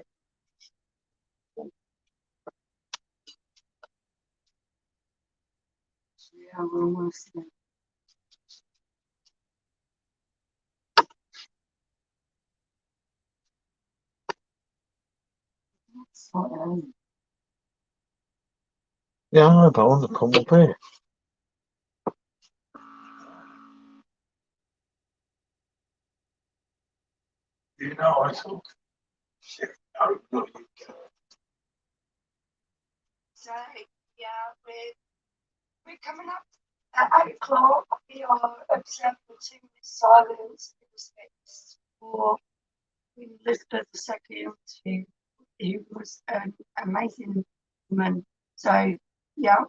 Yeah, we're almost there. Yeah, I know, but I want to come up here. You know, I thought, shit, no, look, So, yeah, we're coming up at 8 o'clock. We are observing 2 minutes silence in respect for Queen Elizabeth II, who was an amazing woman. So, yeah.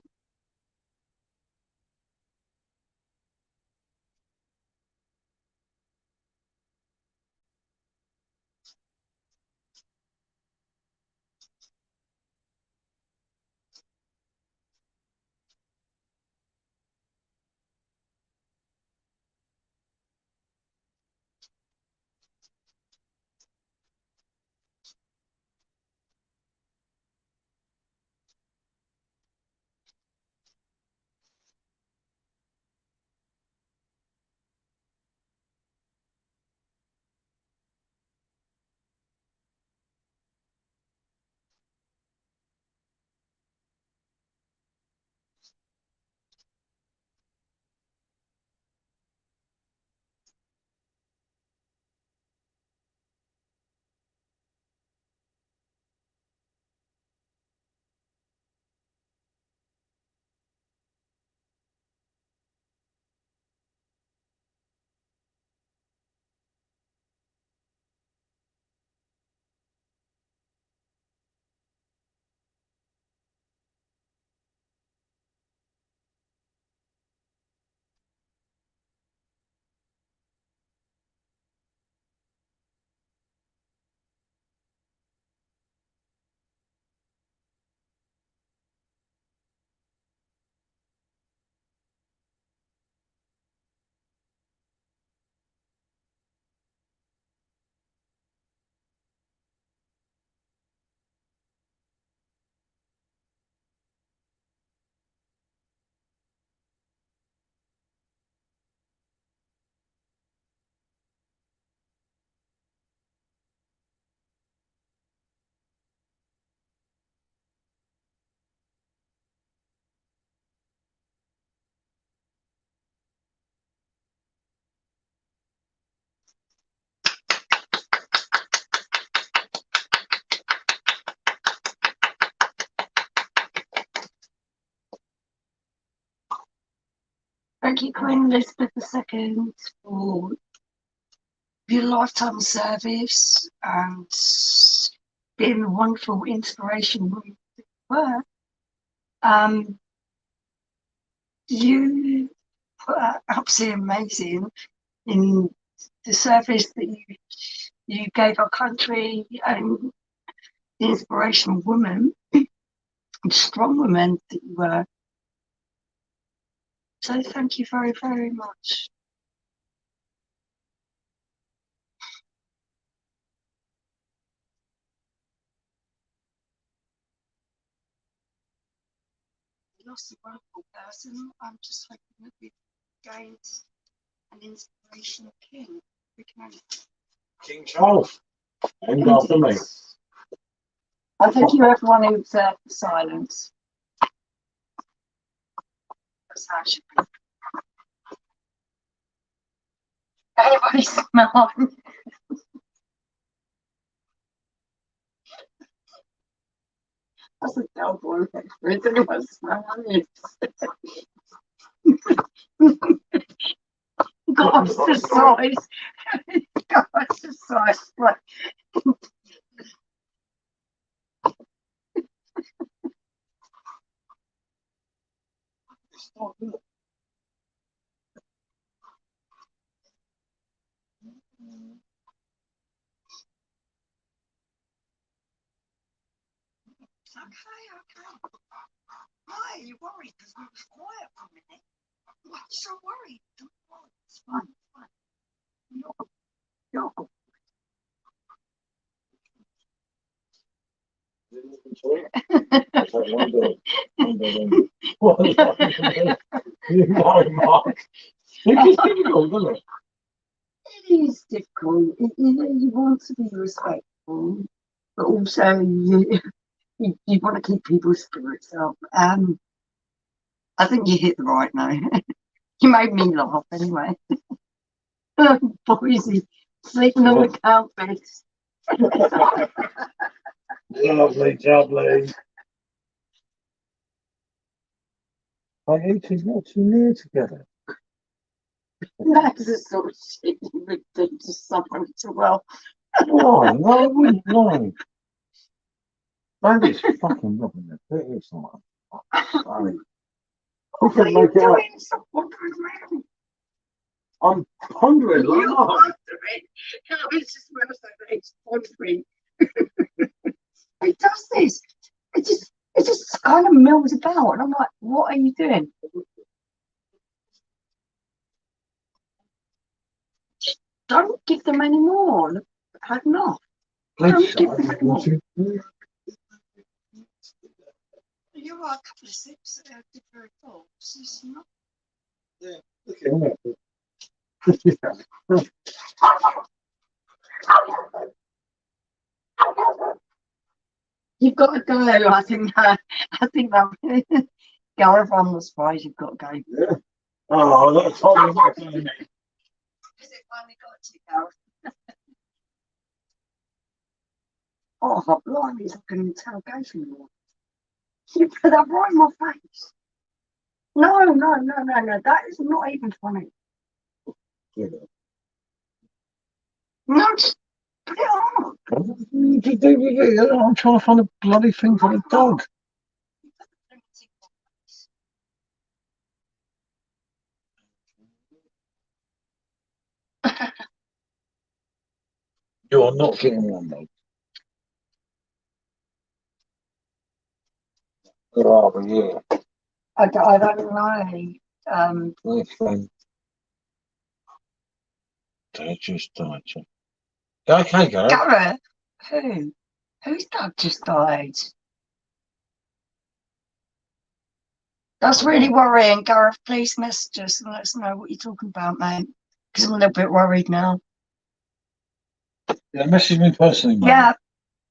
Thank you, Queen Elizabeth II, for your lifetime service and being a wonderful inspiration when you were. You were absolutely amazing in the service that you gave our country and the inspirational woman and strong woman that you were. So thank you very, very much. lost a wonderful person. I'm just hoping that we've gained an inspirational king. We can only... King Charles. And after me. I thank you everyone who observed the silence. That's how it should be. Everybody's smiling. That's a cowboy reference. Everyone's smiling. Got ostracized. Got ostracized. Right. Okay. Why are you worried? Because we was quiet for a minute. Why are you so worried? Don't worry. It's fine. It's fine. You're good. It is difficult. You want to be respectful, but also you want to keep people's spirits up. I think you hit the right note. You made me laugh anyway. Boise, sleeping on the carpet. Lovely, lovely. Our eating's not too near together. That's the sort of shit you would do to someone so well. Why? No, I wouldn't lie. Maybe it's fucking rubbing it. It is not. What are you doing? Stop wandering around. I'm pondering. You're wandering. It's just when I say that it's wandering. It does this. It just kind of mills about, and I'm like, what are you doing? Don't give them any more. Look, I've had enough. Don't give them any more. You're right, a couple of sips did very full. It's not. Yeah, look at that. You've got to go. I think that go everyone was surprised you've got to go. Yeah. Oh, that's probably not going to me. Because it finally got to you, Gareth. Oh, blimey, it's like an interrogation room. You put that right in my face. No. That is not even funny. Yeah. No, just put it on. I'm trying to find a bloody thing for the dog. You're not getting one, though. Oh, but yeah. I don't know. My friend. They just died. Okay, Gareth. Gareth? Who? Whose dad just died? That's really worrying. Gareth, please message us and let us know what you're talking about, mate. Because I'm a little bit worried now. Yeah, message me personally, mate. Yeah,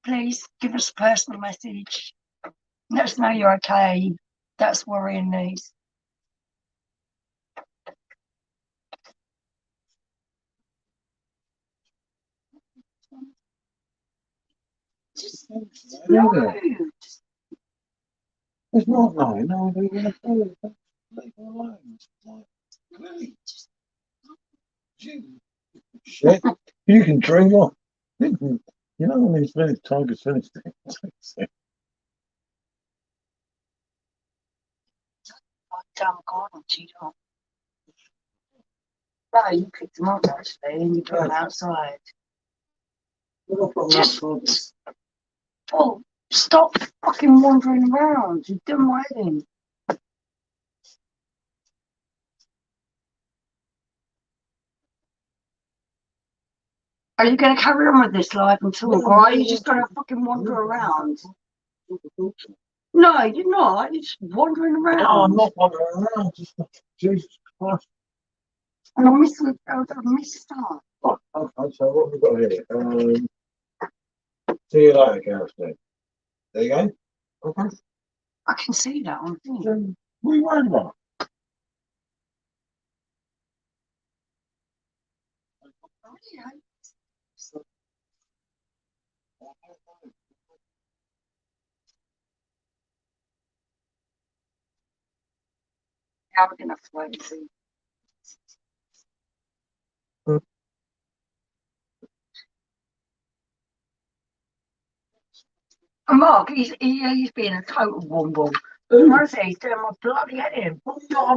please give us a personal message. Let us know you're okay. That's worrying news. Just no. It's not no, they're going to do it. Leave it alone. Like, really? Shit. You can dream on. You know when he's finished, Tiger's finished it. Damn garden, Cheeto. No, you picked them up actually and you put them outside. Just Paul, stop fucking wandering around. You're done waiting. Are you going to carry on with this live and talk, or are you just going to fucking wander around? No, you're not. You're just wandering around. Oh, I'm not wandering around. Just Jesus Christ. And I missed start. Oh, okay, so what have we got here? See you later, Gareth. There you go. Okay. I can see that on thing. What are you worried about? How are we going to fly and see? And Mark, he's being a total womble. Honestly, he's doing my bloody head in.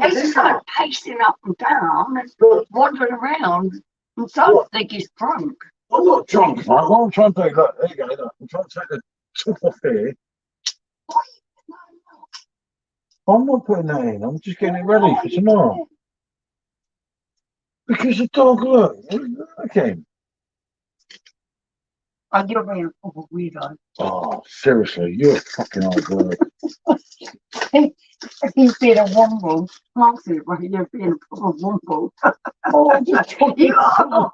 He's just like pacing up and down and wandering around. And so I think he's drunk. I'm not drunk, mate. What I'm trying to do, look, there you go, look. I'm trying to take the top off here. I'm not putting that in. I'm just getting it ready for tomorrow. Because the dog, look at him. Oh, you're being a proper weirdo. Oh, seriously, you're a fucking hard work. If he's being a womble, I'll see it, right? You're being a proper womble. Oh, I'm just talking. You are.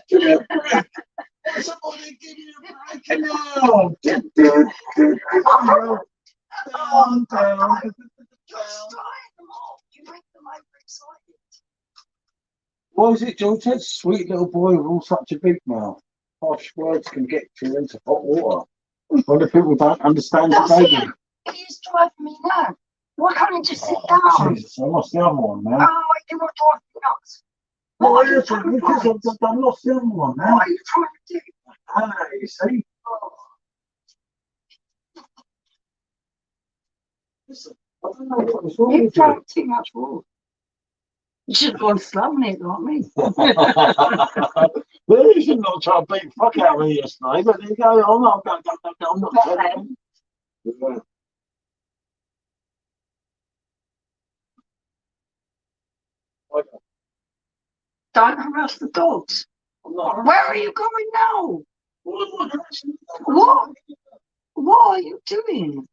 Give me a break. Somebody give me a break now. Down. You make them overexcited. What is it, George? That sweet little boy with all such a big mouth. Harsh words can get you into hot water. When the people don't understand the baby. He's driving me nuts. Why can't he just sit down? Jesus, I lost the other one now. Oh, you were driving me nuts. What are you trying to do? Because I lost the other one now. What are you trying to do? Hey, you see? Oh. Listen, I don't know what was wrong You with you. drank too much water. You should have gone slumming it like me. Well, you should not try to beat the fuck out of me yesterday, but there you go. I'm not telling you. Yeah. Don't harass the dogs. Where are you going now? What? What are you doing?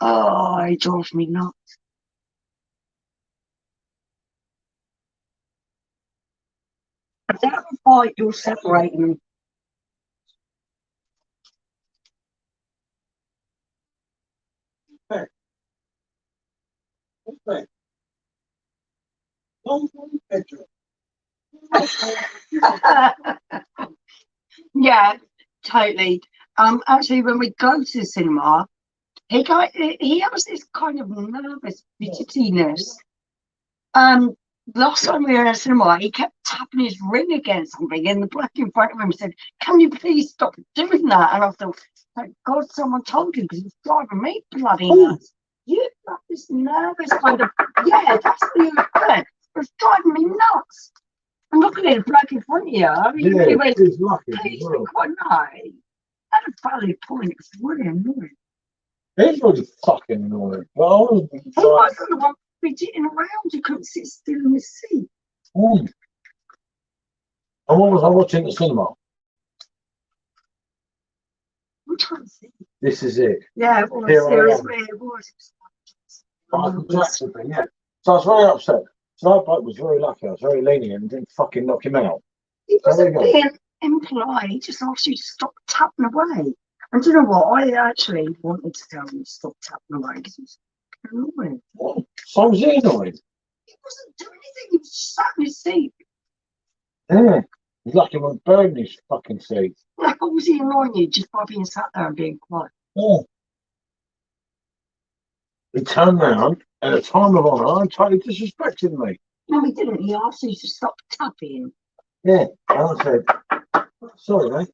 Oh, he drives me nuts. That fight you're separating. Yeah, totally. Actually, when we go to the cinema, he has this kind of nervous fidgetiness. Last time we were in a cinema, he kept tapping his ring against something, and the bloke in front of him said, "Can you please stop doing that?" And I thought, thank God someone told him, because it's driving me bloody nuts. You have this nervous kind of, yeah, that's the effect. It's driving me nuts. I'm looking at the bloke in front of you. I mean, Yeah, he went, he's lucky. please be quite nice. At a valid point, it's really annoying. He's really fucking annoying. Well, He wasn't the one fidgeting around. He couldn't sit still in his seat. And what was I watching at the cinema? I'm trying to think. This is it. Yeah, it was. Here I am. It was. Michael Jackson thing, yeah. So I was very upset. So that bloke was very lucky. I was very lenient and didn't fucking knock him out. He wasn't There you go. being impolite. He just asked you to stop tapping away. And do you know what? I actually wanted to tell him to stop tapping away because he was annoying. Well, so was he annoyed? He wasn't doing anything. He was just sat in his seat. Yeah. He's lucky he won't burn his fucking seat. Like, what was he annoying you just by being sat there and being quiet? Yeah. He turned round at a time of honour and totally disrespected me. No, he didn't. He asked you to stop tapping. Yeah. And I said, sorry, mate.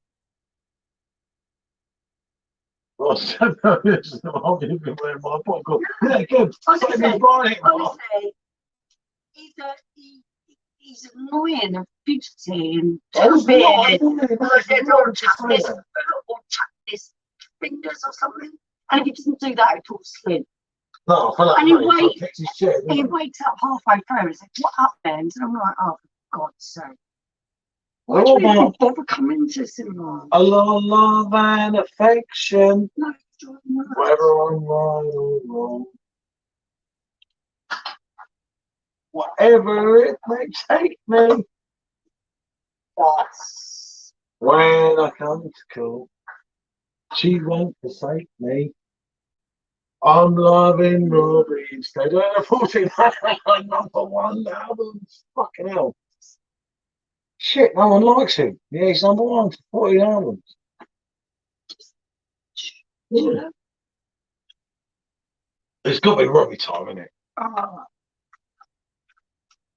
Well, I said, no, listen, I'm going to be wearing my pocket. Yeah, good. Honestly, he's annoying and fidgety and tapping or tap his foot or tap his fingers or something. And if he doesn't do that, he talks slim. No, I feel like And he he wakes up halfway through and says, "What up, Ben?" And I'm like, "Oh, for God's sake." Why They're do all people about bother coming to cinema? a lot of love and affection, No, it's driving me nuts. whether I'm right or wrong. Whatever it may take me. That's When I come to call, she won't forsake me. I'm loving Robbie instead of the 49 #1 albums. Fucking hell. Shit, no one likes him. Yeah, he's #1 for 40 albums. yeah. It's got to be Robbie time, isn't it? Oh,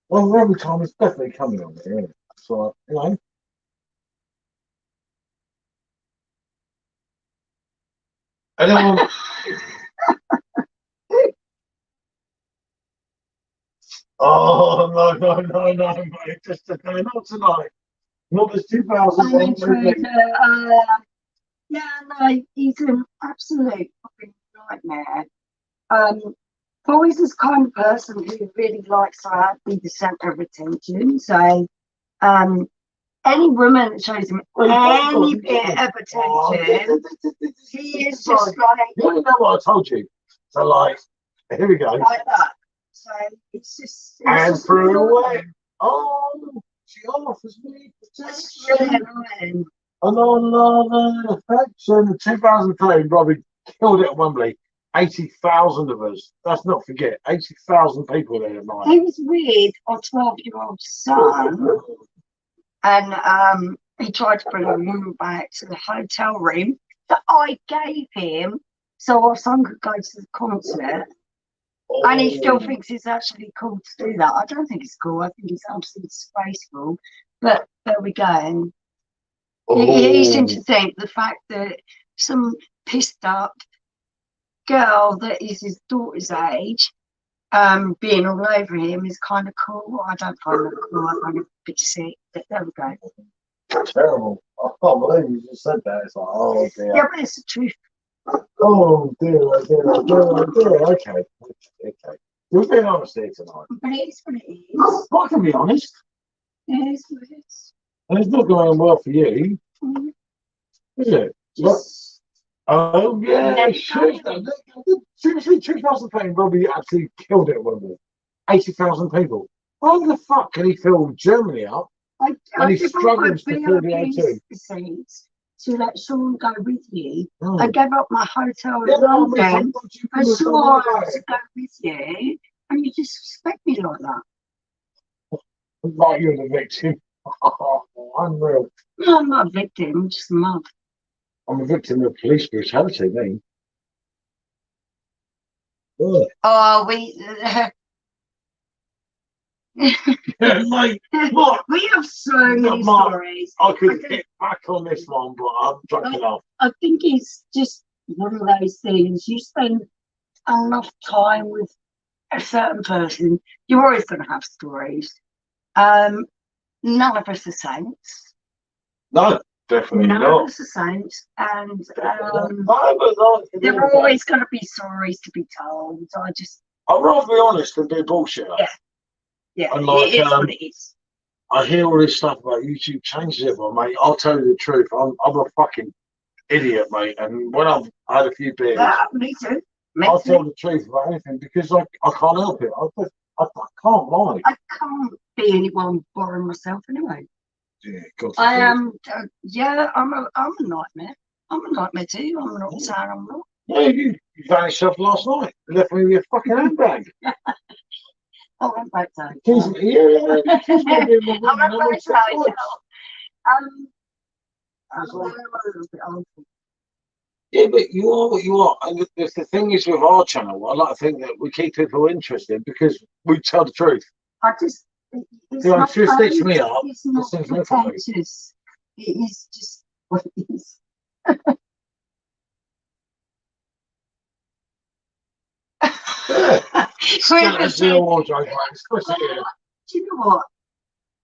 Well, Robbie time is definitely coming on there, isn't it? So, you know. And then oh, no, mate. Just today, not tonight. Not this 2001 movie. yeah, no, he's an absolute fucking nightmare. Boy's this kind of person who really likes to be the centre of attention. So, any woman that shows him any bit of attention, he is just like, You know what I told you? So, like, here we go. like that. So it's just And just threw annoying. away. Oh, she offers me It's really protection. annoying. And on love and affection. In 2003, Robbie killed it at Wembley. 80,000 of us. Let's not forget, 80,000 people there at night. He was with our 12-year-old son, and he tried to bring a woman back to the hotel room that I gave him so our son could go to the concert. And he still thinks it's actually cool to do that. I don't think it's cool. I think it's absolutely disgraceful. But there we go. And he seemed to think the fact that some pissed up girl that is his daughter's age being all over him is kind of cool. I don't find that cool. I find it a bit sick. But there we go. Terrible. I can't believe you just said that. It's like, oh dear. Yeah, but it's the truth. Oh dear, oh dear, oh dear, oh dear. Okay. You're being honest here tonight. But it is what it is. I can be honest. It is what it is. And it's not going well for you, is it? Just Oh yeah, let it shit. go. Seriously, 2003, Robbie actually killed it with it. 80,000 people. How the fuck can he fill Germany up? I And he give up struggles my to fill the VIP O2. seats to let Sean go with you. Oh. I gave up my hotel Yeah, in no, I mean, London sometimes you for can Sean go to go with you, and you disrespect me like that. like you're the victim. Unreal. No, I'm not a victim, I'm just a mug. I'm a victim of police brutality, me. Ugh. Oh, we Yeah, mate, what? we have so many Mark, stories. I could get back on this one, but I'm drunk enough. I think it's just one of those things. You spend enough time with a certain person, you're always going to have stories. None of us are saints. No, definitely None not. of us are saints, and There there are always going to be stories to be told. I'd rather be honest than be bullshit. Yeah, And like, it is what it is. I hear all this stuff about YouTube changes it, but mate, I'll tell you the truth. I'm a fucking idiot, mate. And when I've had a few beers, Me too. I'll tell the truth about anything because I can't help it. I can't lie. I can't be anyone boring myself anyway. Yeah, God I forbid. am. I'm a nightmare. I'm a nightmare too. I'm not saying I'm not. Yeah, you vanished off last night. You left me with your fucking handbag. I went back to Yeah. I went back to hotel. I'm a little bit old. Yeah, but you are what you are. And the thing is with our channel, I like to think that we keep people interested because we tell the truth. I just, it's You know, not if you stitch me up, it's not it seems different. pretentious. It is just what it is. Yeah. Skeletons Do in the wardrobe, do you know what?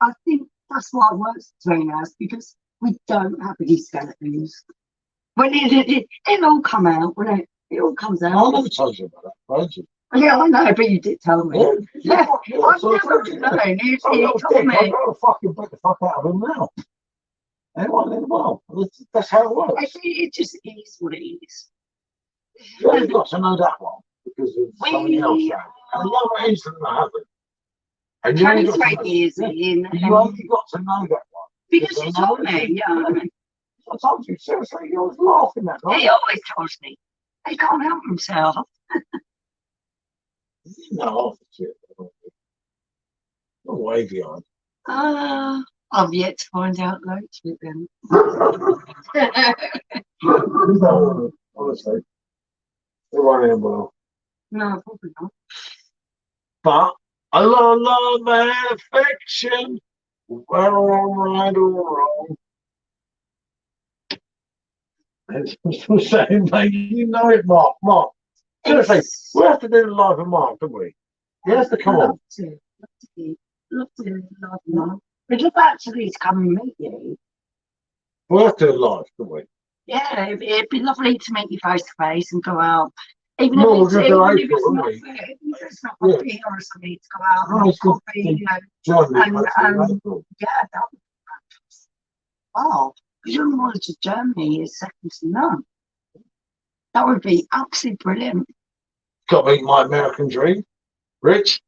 I think that's why it works between us, because we don't have any skeletons. When it'll all come out, when it all comes out. I never told you about that, told you? Yeah, I know, but you did tell me. Yeah. I've never known. You told me. I've got to fucking beat the fuck out of him now. Anyone in the world. That's how it works. I think it just is what it is. You only got to know that one because of something else. And the other incident I haven't. And you only got to 23 know, years yeah, in. you only got to know that one. Because you told me, yeah. I told you, seriously, you was laughing that night. He always tells me. He can't help himself. No, shit. No way behind. I've yet to find out loads with him. No, honestly. It won't end well. No, probably not. But a lot of love and affection, whether I'm right or wrong. It's saying, mate, you know it, Mark. Mark, seriously, we have to do the live of Mark, don't we? He has to come on. Love to love Mark. We'd love actually to come and meet you. We have to do it live, don't we? Yeah, it'd be lovely to meet you face to face and go out. Even No, if we're it's, going to even if April, it's won't not, we? even if it's not a beer or something, to go out and No, have it's good. coffee, you know. Germany, And, hopefully in April. Yeah, that would be fantastic. Wow, because your knowledge of Germany is second to none. That would be absolutely brilliant. Got to meet my American dream, Rich.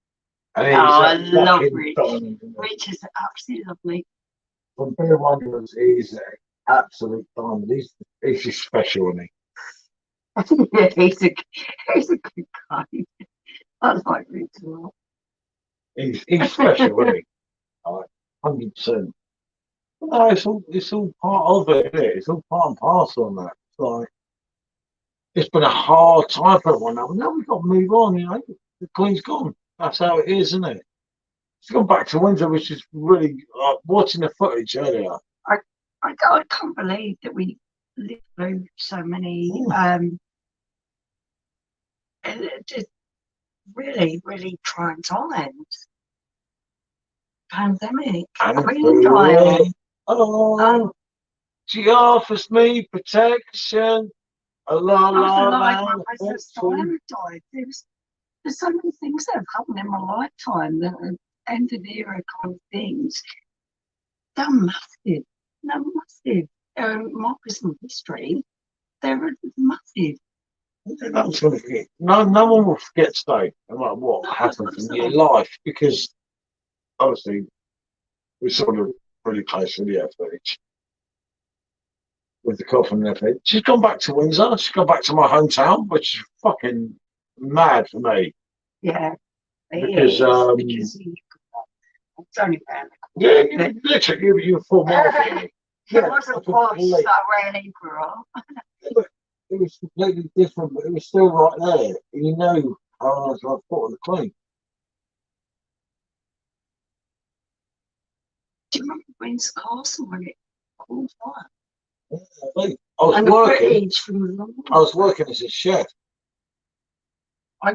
And he's I love fucking Rich. diamond. Rich is absolutely lovely. From Beer Wonders, he's an absolute diamond. He's just special, isn't he? Yeah, he's a good guy. I like Rich a lot. He's special, isn't he? 100%. No, it's all part of it, isn't it? It's all part and parcel on that. It's like it's been a hard time for everyone now. Now we've got to move on, you know. The Queen's gone. That's how it is, isn't it? She's gone back to Windsor, which is really watching the footage earlier. I can't believe that we lived through so many just really, really trying times. Pandemic, Queen dying. Oh, she offers me protection. A lot, I was alive lot, when my sister died. There's so many things that have happened in my lifetime that are end of era kind of things. They're massive. They're massive. Markers in history. They're massive. No one's going to forget. No one will forget today, no matter what happens in your life, because obviously we're sort of really close to the earth with the coffin and everything. She's gone back to Windsor. She's gone back to my hometown, which is fucking mad for me. Yeah. Because it's only around the corner. yeah, literally, you're 4 miles away. It wasn't posh that really grew up. It was completely different, but it was still right there. And you know how I thought of the Queen. Do you remember Windsor Castle when it caught fire? Yeah, I was working as a chef. I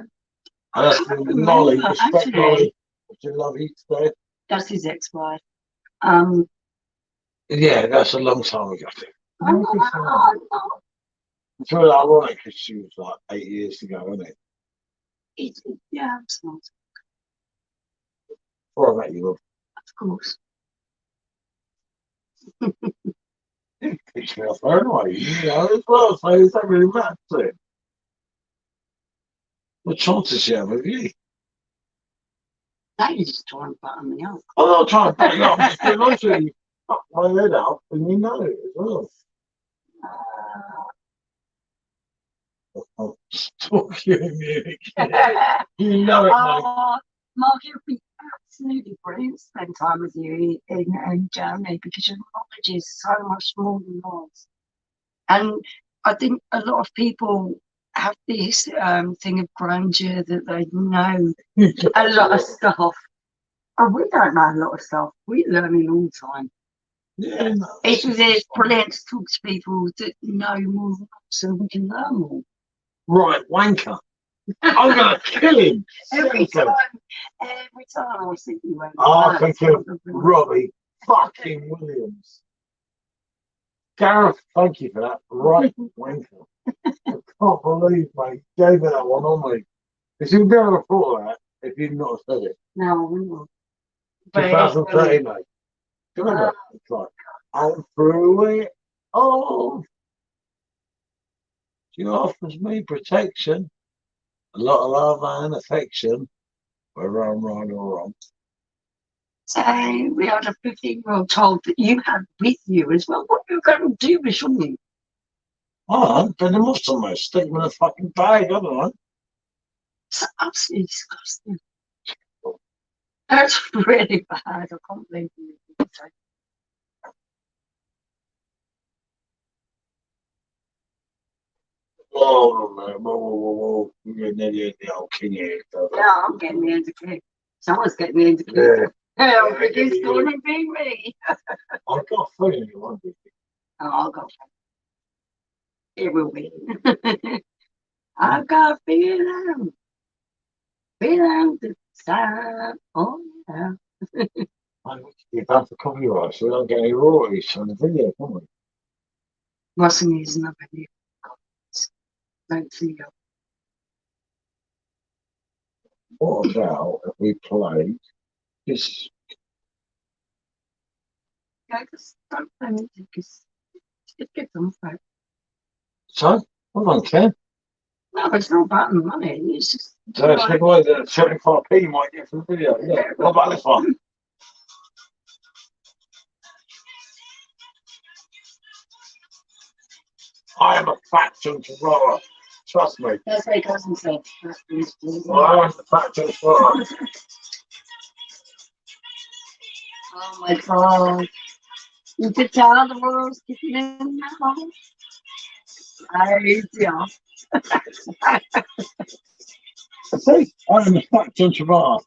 That's Molly, respect Molly. Which I love you today. That's his ex-wife. Yeah, that's a long time ago. It's really ironic because she was like 8 years ago, isn't it? Yeah, it's not. Before I met you, of course. It's me off her anyway, you know, as well, so it's not really matter to it. What chances you have of you? Now you're just trying to butter me up. I'm not trying to back you up, I'm just being honest with you. Fuck my head up and you know it as well. I'll stalk you in Munich. You know it, mate. Mark, it would be absolutely brilliant to spend time with you in Germany because your knowledge is so much more than ours. And I think a lot of people have this thing of grandeur that they know a lot of stuff. And we don't know a lot of stuff. We're learning all the time. Yeah, no, it's brilliant to talk to people that know more so we can learn more. Right, wanker. I'm going to kill him. Every time I see you. I think of Robbie fucking Williams. Gareth, thank you for that. Right, wanker. I can't believe, mate, you gave me that one on me. Because you'd never have thought of that if you'd not said it. No, we won't. 2013, mate. Do you remember? It's like, And through it all, she offers me protection, a lot of love and affection, whether I'm right or wrong. So we had a 15-year-old child that you had with you as well. What are you going to do with you? Oh, I'm putting them off somewhere. Stick them in a fucking bag, haven't I? It's absolutely disgusting. That's really bad. I can't believe you did that. Oh, man. Whoa. You're nearly in the old king here. Yeah, I'm getting me into kick. Someone's getting me into kick. Yeah. I think it's going to be me. I've got a feeling it won't be. Oh, I'll go. It will be. I've got a feeling. Feeling to stop. Oh, yeah. You're done for copyright, so we don't get any royalties on the video, can we? Russell is another new. Don't see you. What about if we played this? Yeah, just don't play music. It's good fun, right? So, I don't care. No, it's not about the money. It's just. So let's take away the 75p you might get from the video. Yeah. What about this one? I am a faction terror. Trust me. That's what he calls himself. I am the faction terror. Oh my god. You could tell the world's kicking in now. Yeah. See, I am the faction terror.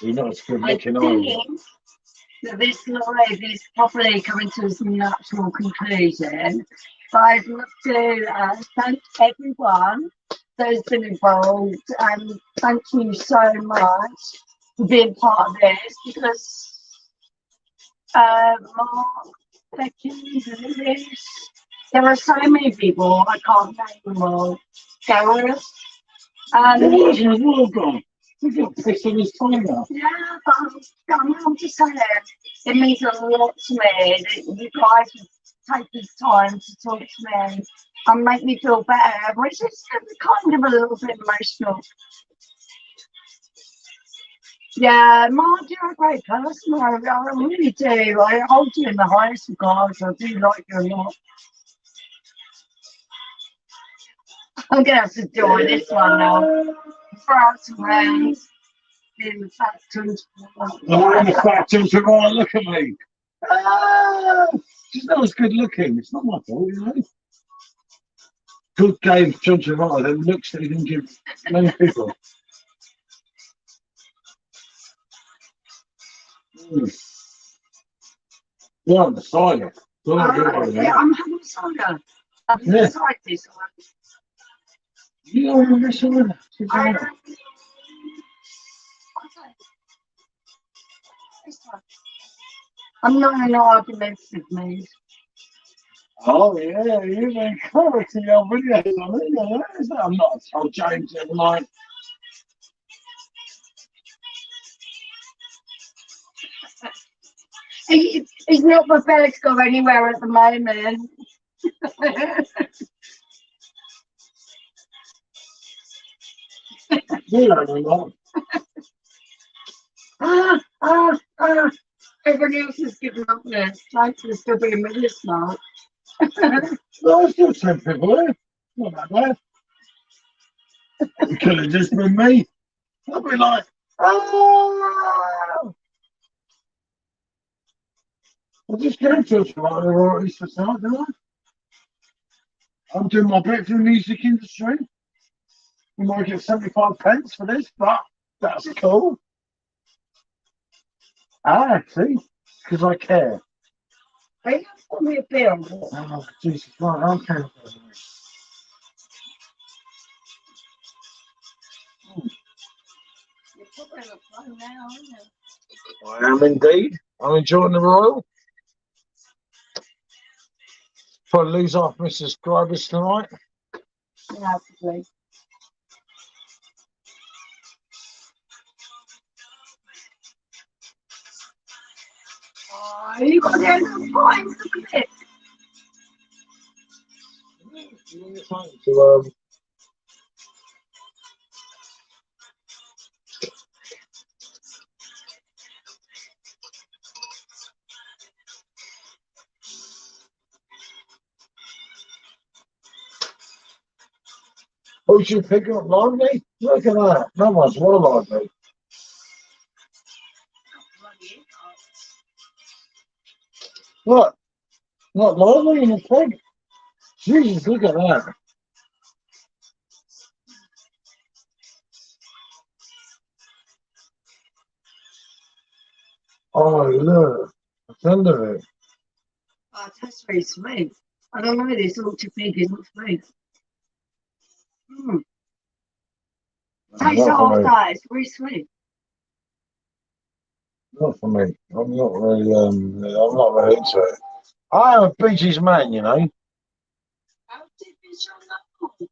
You're not as good I looking, are you? think that this live is probably coming to its natural conclusion. But I'd love to thank everyone that's been involved and thank you so much for being part of this because Mark, Becky, Lewis, there are so many people, I can't name them all. Gareth, and It was gone. He's got pissed on his phone now. yeah, but I'm just saying, it means a lot to me that you guys would take this time to talk to me and make me feel better, which is kind of a little bit emotional. Yeah, Mark, you're a great person. I really do. I hold you in the highest regards. I do like you a lot. I'm going to have to join this one now. France and Wales. In the factories. I'm the faction terror. Look at me. She's not as good looking. It's not my fault, you know. Good gave John Travolta the looks that he didn't give many people. Yeah, I'm the cider. Yeah, I'm having cider. I'm beside this one. You don't want to miss one. I'm not in arguments with me. Oh yeah, you've been correcting your videos on it, is that? I'm not told James every night. He's not prepared to go anywhere at the moment. Everybody else is giving up there. Thanks for still being with us, Mark. No, it's still 10 people there. Not that bad. It could have just been me. I'd be like, oh! I just came to us about the royalties for tonight, didn't I? I'm doing my bit for the music industry. We might get 75 pence for this, but that's cool. See, because I care. Hey, put me a bill. Oh, Jesus, right, okay. I am indeed. I'm enjoying the Royal. Probably lose half my subscribers tonight. Yeah, probably. Oh, you got the end of the point. Look at it. To, who should pick up lively? Look at that. No one's more lively. What? Not lively in a pig? Jesus, look at that. Oh, look. It's under it. Oh, that's very sweet. I don't know, this ultra pig isn't sweet. Tastes Not for off me. that, it's very sweet. Not for me. I'm not really into it. I am a beaches man, you know. How deep is your nose?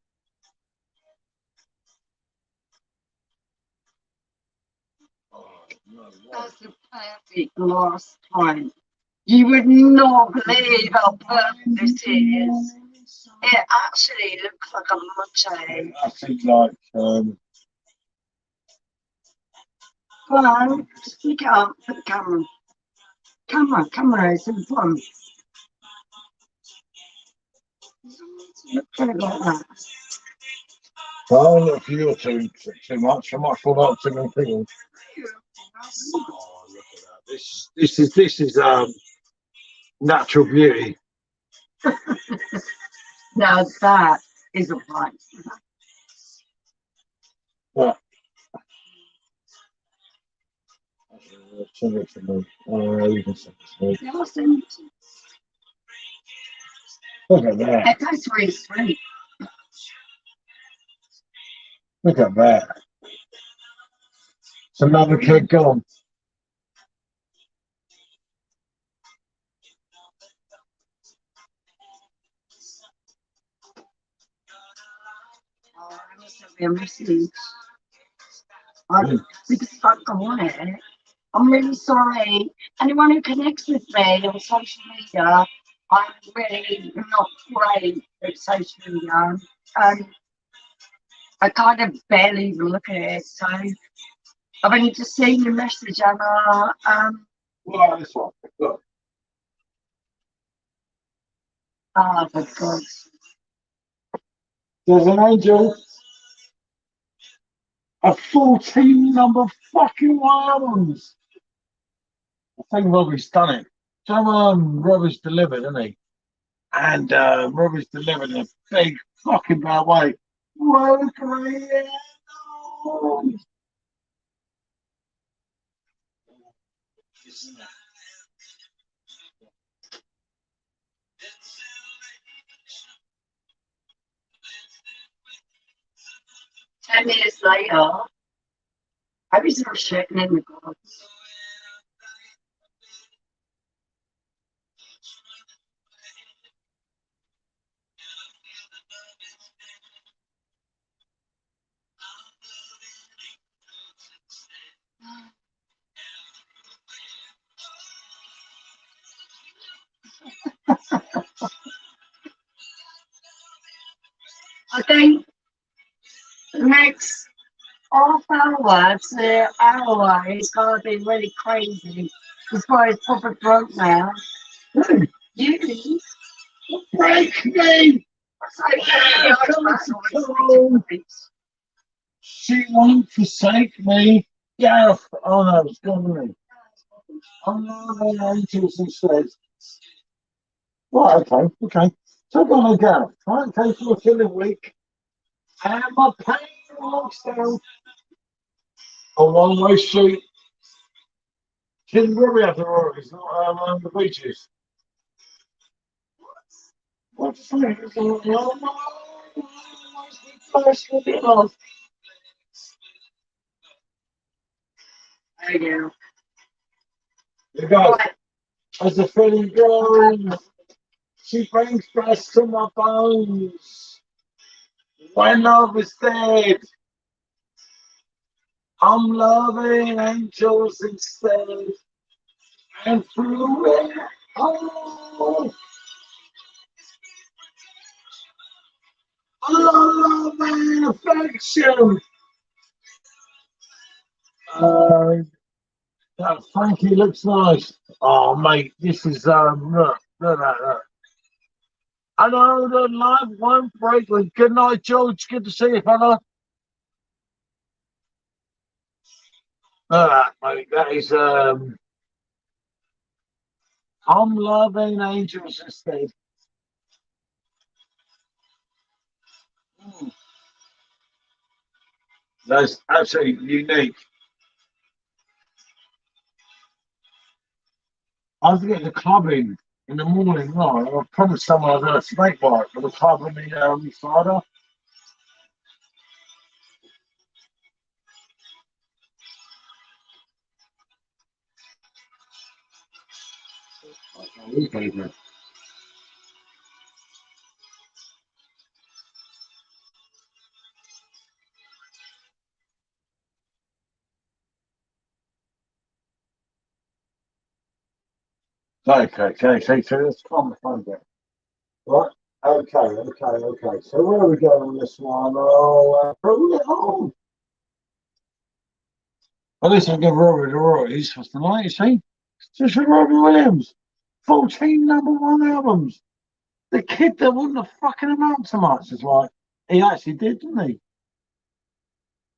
That's the perfect last time. You would not believe how perfect this is. It actually looks like a moche. I think like Come on, just pick it up, put the camera. Camera is in front. Look at it like that. I don't look for you too much. I might fall out too many people. Oh, look at that. This is natural beauty. Now that is a right. What? Send it to me. You can send it to me. Look at that. That's really sweet. Look at that. It's another kid gone. Oh, I must have been message. Because I don't want it. I'm really sorry. Anyone who connects with me on social media, I'm really not great at social media. I kind of barely even look at it. So I've only just seen your message, Anna. Well, this one. Look. Oh, my God. There's an angel. A 14 number fucking ones. I think Robbie's done it. Some Robbie's delivered, isn't he? And Robbie's delivered in a big fucking bad way. Whoa, Korea! 10 minutes later, I was sort of shaking in the gods. I think the next half hour to hour is going to be really crazy. This guy is proper drunk now. You Break me! She won't forsake me. Gareth. Oh no, it's gone with me. Oh no, angels instead. Right, okay. So go on, Gareth. Right, take for a killing week. And my pain walks down a one way street. Didn't worry after all, it's not on the beaches. What's that? It's all There you go. you go. As the feeling grows, she brings stress to my bones. When love is dead, I'm loving angels instead. and through it. Oh, love and affection. Uh, that Frankie looks nice. Oh, mate, this is look. I know the love won't break. Good night, George. Good to see you, fella. Look at that, mate. That is I'm loving angels instead. Mm. That's absolutely unique. I was getting the club in the morning, right? I promised someone I was going to snake bite for the club and the cider. Okay, so let's calm the phone down. Right? Okay. So where are we going on this one? Oh, bring it on. At least I'll give Robbie the royalties for tonight, you see? Just for Robbie Williams. 14 #1 albums. The kid that wouldn't have fucking amount to much is like, he actually did, didn't he?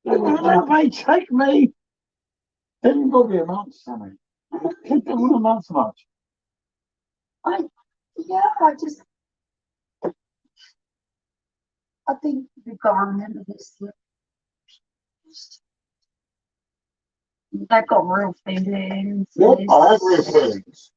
They take me. Didn't Robbie amount to something? The kid that wouldn't amount to much. I, yeah, I think we've got to remember this. They've got real feelings. Yep, I have real feelings.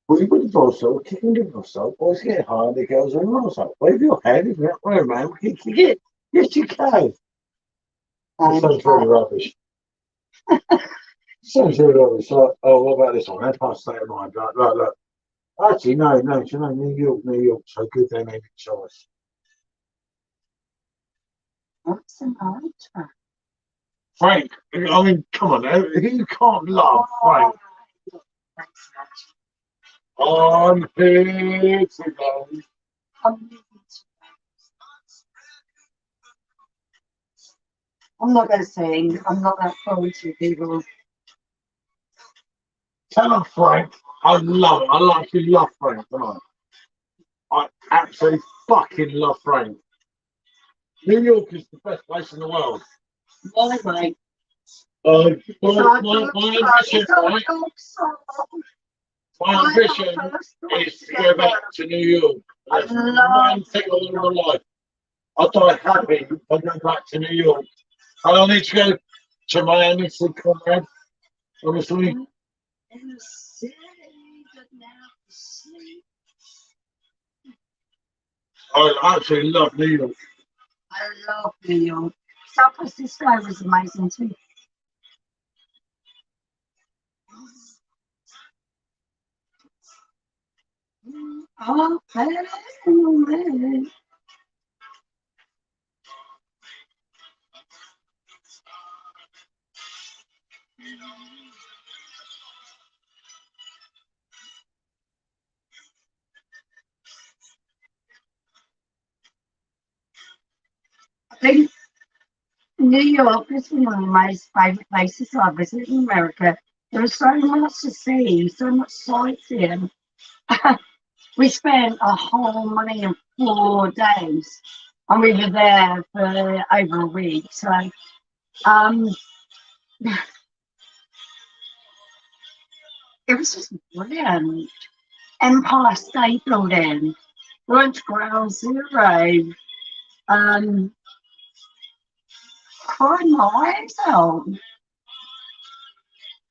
We would also kicking give yourself, boys get hard, the girls are also. Wave your head, if you're not man, we can kick it. Yes, you can. That sounds really rubbish. Sounds really rubbish. Like, oh, what about this one? That's my state of mind. Look. Actually, no, you know, New York, so good they made a choice. What's an ultra? Frank, I mean, come on, you can't love Frank. I'm here today. I'm not going to sing. I'm not that prone to people. Tell him, Frank, I like you love Frank, come on. I absolutely fucking love Frank. New York is the best place in the world. Why, mate? My ambition, right? My ambition is to go back to New York. That's one thing I want in my life. I die happy if I go back to New York. And I need to go to Miami to see Conrad, obviously. I absolutely love New York. I love New York. San Francisco was amazing too. Oh, man. I think New York is one of my favourite places I've visited in America. There's so much to see, so much sightseeing. We spent a whole money in 4 days, and we were there for over a week. So, um, it was just brilliant. Empire State Building, went to Ground Zero, cried my eyes out.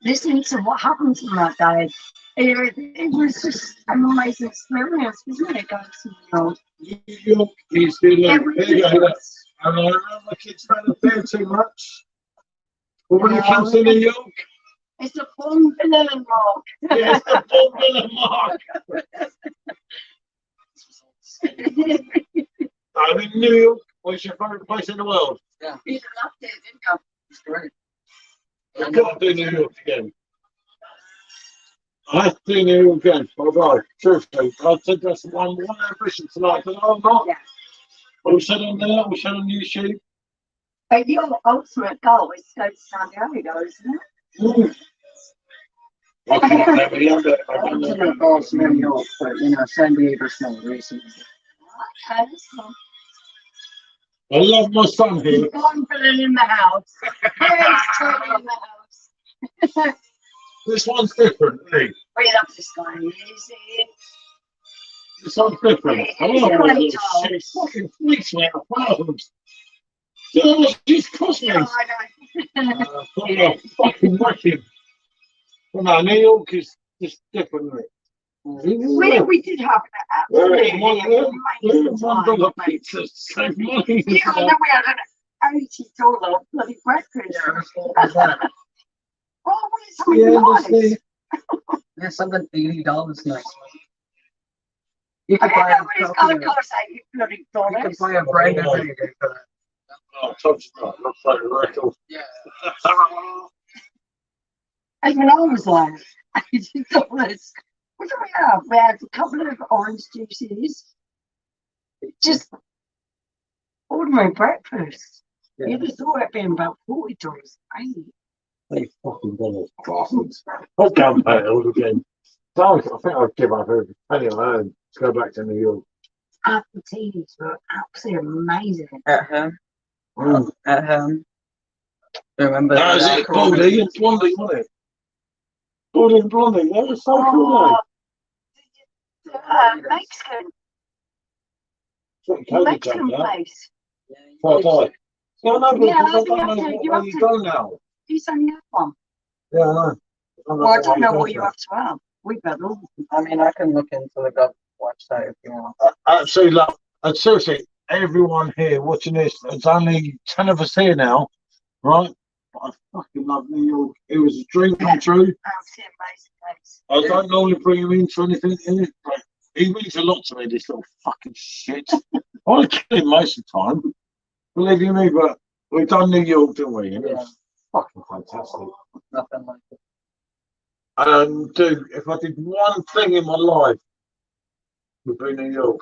Listening to what happened to me that day. It was just an amazing experience, wasn't it? Going to New York is the and I remember my kids trying to bear too much. But when it comes to New York, it's a Bon Villain mark. Yeah, it's the Bon Villain mark. I'm in New York. What's your favourite place in the world? Yeah. You loved it, didn't you? It's great. I've got to do New York again. I have to do New York again. Although, truthfully, I said that's one ambition tonight, but I'm not. Yeah. What we said on there, we said on YouTube. But your ultimate goal is to go to San Diego, isn't it? I can't never young it. I don't to know. the boss New York, but you know, San Diego's more recent. Okay, that's fine. I love my son here. Confident in the house. Very strong in the house. This one's different, isn't it? We love this guy. You see? This one's different. I He's love a all great this child. shit. It fucking freaks me out. Thousands. Do you know what this cost me? Yeah, I know. Fucking wicked. Well, no, New York is just different, isn't it? We did have that. We're Absolutely. in Amazing $1 time. pizza, save money. Yeah, and then we had an $80 bloody breakfast. Oh, what is something nice? Yeah, something $80 next. I You can don't buy know what it's going to cost, $80 bloody you dollars. can buy a brand new video game for that. Oh, touch that. Looks like a record. Yeah. Even I was like, $80. What do we have? We had a couple of orange juices. Just ordinary breakfast. Yeah. You'd have thought it'd been about $40. $80. They fucking dollars, bastards. I'll down pay it all again. So I think I'd give up every penny I earn to go back to New York. Apple teas were absolutely amazing. At home. At home. Remember That was it, Baldy and Blondie, wasn't it? Baldy and Blondie, that was so cool. Mexican place. Bye. No, no, but Yeah, I don't know you where have you to- go now. You only have one. Yeah, I know. Well, I don't know what you have to have. We've got all. I mean, I can look into the Gov website if you want. Absolutely love. And seriously, everyone here watching this, there's only 10 of us here now, right? But I fucking love New York. It was a dream come true. Absolutely amazing place. I don't normally bring him into anything here, but he means a lot to me, this little fucking shit. I want to kill him most of the time. Believe you me, but we've done New York, didn't we? And it was fucking fantastic. Nothing like it. Dude, if I did one thing in my life, it would be New York.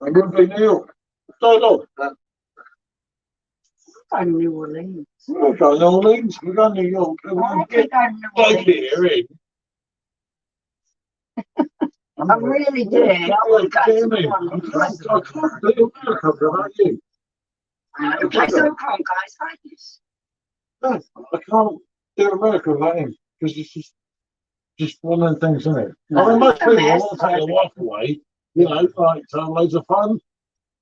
It would be New York. So long. Go to New Orleans. We'll go New Orleans, we'll go New York. And we'll I get could go to New back Orleans. here in. I really did. I would go to New I Orleans. can't do America without you. Okay, so come on, guys. Focus. No, I can't do America without him. Because it's just one of the things, isn't it? I mean, most people want to take their wife away, you know, like to have loads of fun.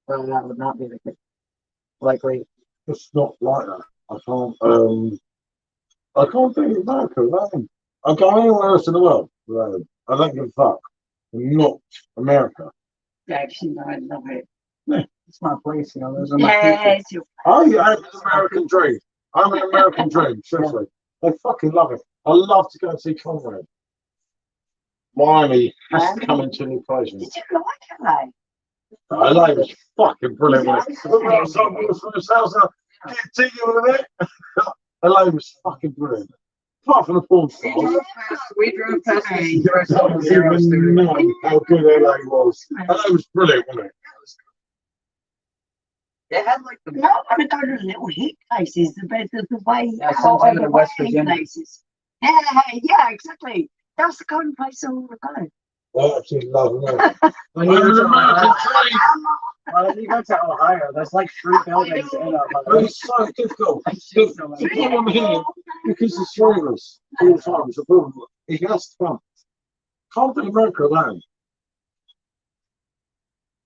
Well, that would not be the case. Likely. It's not like that. I can't do America without him. I go anywhere else in the world without him. I don't give a fuck. I'm not America. Yeah, I love it. It's my place, you know. Those are Yeah, my people. it's your I'm an American dream. I'm an American dream, seriously. They fucking love it. I love to go and see Conrad. Miami has to come into the equation. Did you like LA? LA was fucking brilliant. Wasn't it? Look at some wheels from the house. Continue with it. LA was fucking brilliant. Apart from the porn stars. We drove past Hey. the I don't even know how good LA was. LA was brilliant, wasn't it? It had like the No, I want to go to little hit places, the way Yeah, out something of the in West way Virginia. places. Yeah, exactly. That's the kind of place I want to go. I absolutely love it. when I'm you an go to American Ohio, dream. when you go to Ohio, there's like 3 buildings in Ohio. It's so difficult. The problem here, because it's three of us all the time, it's a problem. He has to come. Can't do America alone.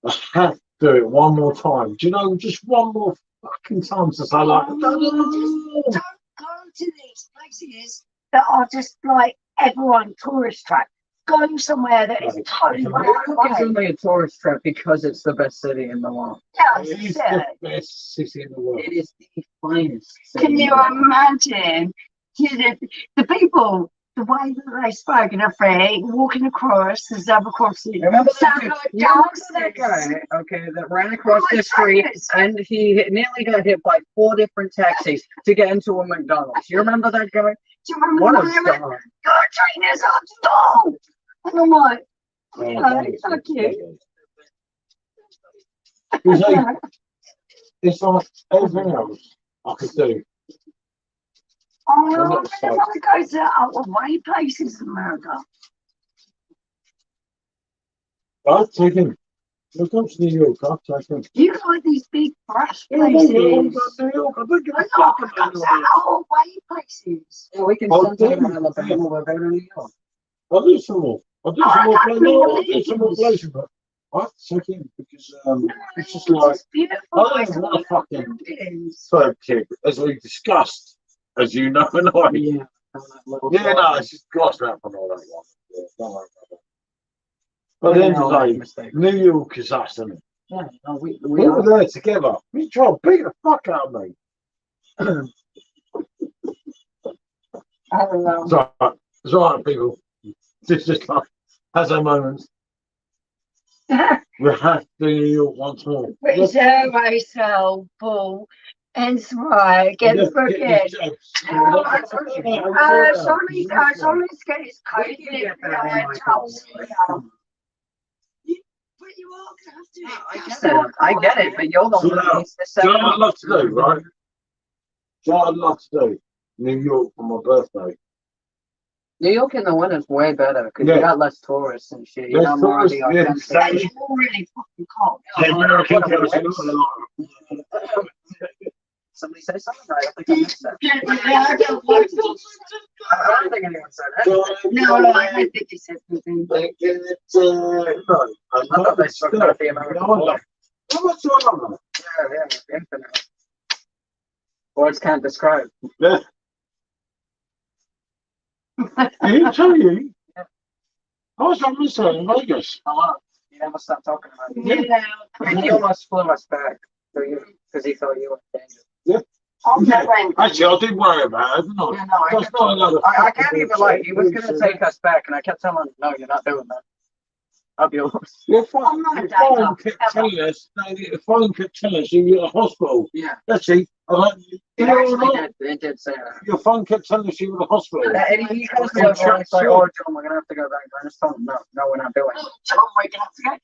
I have to do it one more time. Do you know, just one more fucking time to say like, Don't go to these places that are just like everyone tourist trap. Go somewhere that is totally New York is away. only a tourist trap because it's the best city in the world. Yeah, it is yeah. the best city in the world. It is the finest city. Can you imagine? The people the way that they spoke in a fair, walking across the zebra crossing. Remember that, sounded like you remember that gangsters. guy, okay, that ran across Oh, the street trainers. and he nearly got hit by 4 different taxis to get into a McDonald's. You remember that guy? Do you remember What the a one that went, star. "Your trainers are stalled"? And I'm like, fuck you. You see, it's like everything else I could do. Oh, I'm I not really want to go to out of way places in America. I'd take him. Look up to New York, I'd take him. You got like these big brash Yeah, I places. don't go to New York, I don't give I a fuck know, about go New to York. out of way places. Yeah, we can Oh, send him damn. to Alabama, we'll go to New York. I'll do some more. I'll do Oh, some more I places. can't No, I'll do believe some more it. places, but I'd take him because it's just No, like it's beautiful. I It's don't all want a fucking buildings. third kid, as we discussed, as you know, and I. Yeah. Yeah, no, it's just crossed out from all that one. Yeah, don't worry about that. But at the end of the day, New York is us, isn't it? Yeah, no, we We were are. there together. You try to beat the fuck out of me. I don't know. It's all right. It's all right, people. It's just like, has our moments. We have to do New York once more. Reserve myself, Paul. And right, get the book in. Someone's get his coat in. But you are going to have to. I get it, but you're the one that needs to Do you set know what I'd love to do, right? Do you know what I'd love to do? New York for my birthday. New York in the winter is way better because Yeah. you got less tourists and shit. You Less got more of the tourists, yeah, authentic. It's really fucking cold. The American culture. Somebody say something? I don't think I missed that. I don't think anyone said that. No, I don't think you said anything. I thought they spoke about the American life. How much do I know? Yeah, infinite. Words can't describe. Yeah. Did he tell you? Yeah. I was on this in Vegas. Hello. You never stop talking about it. Yeah. And he almost flew us back because he thought you were in danger. I'm not going. Actually, I did worry about it, didn't I? Yeah, no, That's not another. I can't even lie. He was going to take us back, and I kept telling him, no, you're not doing that. I'll be honest. Your phone, I'm not your a phone danger, kept ever. telling us. No, your phone kept telling us you were at the hospital. Yeah. Actually, It actually did. It did say that. your phone kept telling us you were at the hospital. And he goes to us and he's like, oh, John, we're going to have to go back. I just told him, no, we're not doing it. John, we're going to have to go.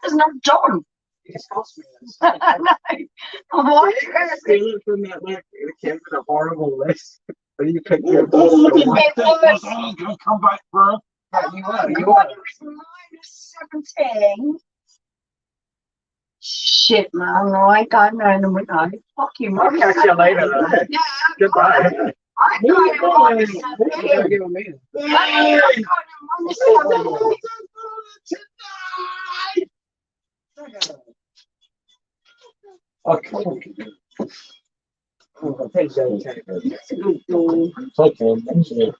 There's no John. He just calls me this. No. Why? He looked from that back. It came with a horrible list. But you picked Yeah, your but I didn't It think was- I was going to come back, bro. You are. You are. Minus 17. Shit, man. I ain't going round and we go. Fuck you, I'll catch you later, then. Yeah. Goodbye. I got him minus You're 17. giving me it. I got him minus 17. I can't. Take that. Take him. Thank you.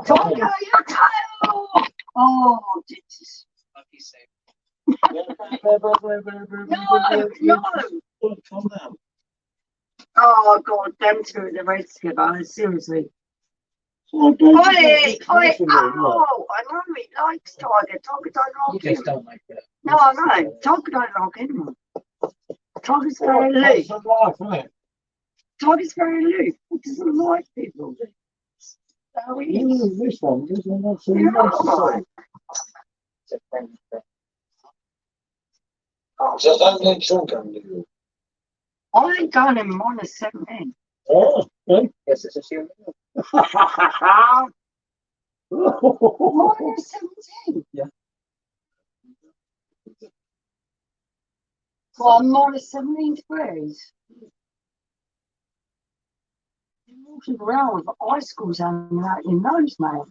Talk your tail. Oh, Jesus. No. Calm down. Oh, God, them two at the red together. Seriously. Oh, Oh, I know he likes Tiger. Tiger don't You like just him. don't like that. No, I know. Tiger don't like him. Tiger's very aloof. That's life, isn't it? Tiger's very aloof. He doesn't like people. So he is. This one, that's so You're nice to right. say. So don't let Sean come to you. I ain't going in minus 17. Oh, okay. Yes, it's a human. Minus 17? Yeah. Well, minus 17 degrees. You're walking around with icicles hanging out your nose, mate.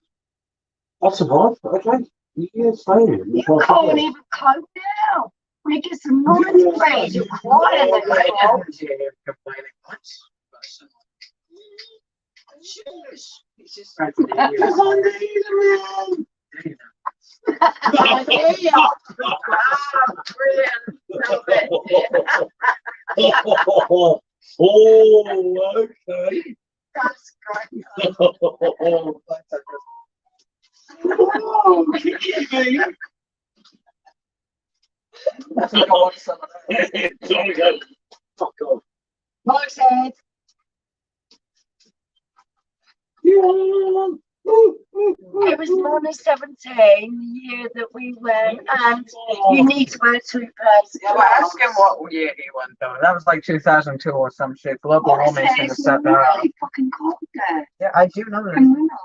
I survived, okay. Yeah, stay here. You can't even cope now. When it gets to 9 degrees, you're quiet in the cold. Complaining much. He's just Yeah. Oh, okay. That's great. Oh, I think I want some of that. Johnny go, fuck off. Mike's head. It was -17 the year that we went, and you need to wear toothpaste. Yeah, but ask him what year he went though. That was like 2002 or some shit. Global warming Honestly, should have it's set that up. really fucking cold there. Yeah, I do know that. And we're not.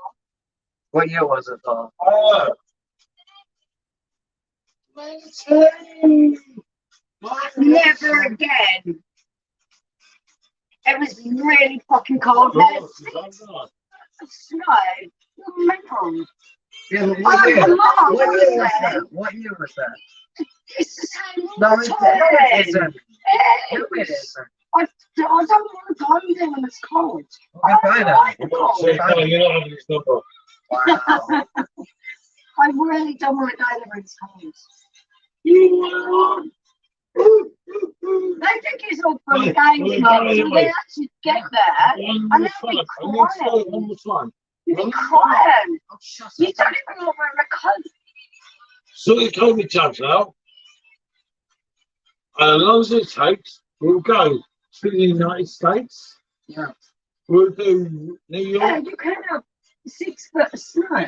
What year was it though? Never again. It was really fucking cold. There's snow. You're mental. Yeah, but Oh, what year? come on, What year was man. that? What year was that? It's the same No, all it the time. isn't. No, it isn't. I don't want to go there when it's cold. I find like it. the cold. You're not having this number. Wow. I really don't want to go there when it's cold. They think it's all fun and games, Mum, until they actually get there. One they'll be more crying. time. You'll be crying. Oh, shut You up. don't even want to wear a coat. So the COVID jabs out. And as long as it takes, we'll go to the United States. Yeah. We'll do New Yeah, York. you can have 6 foot of snow.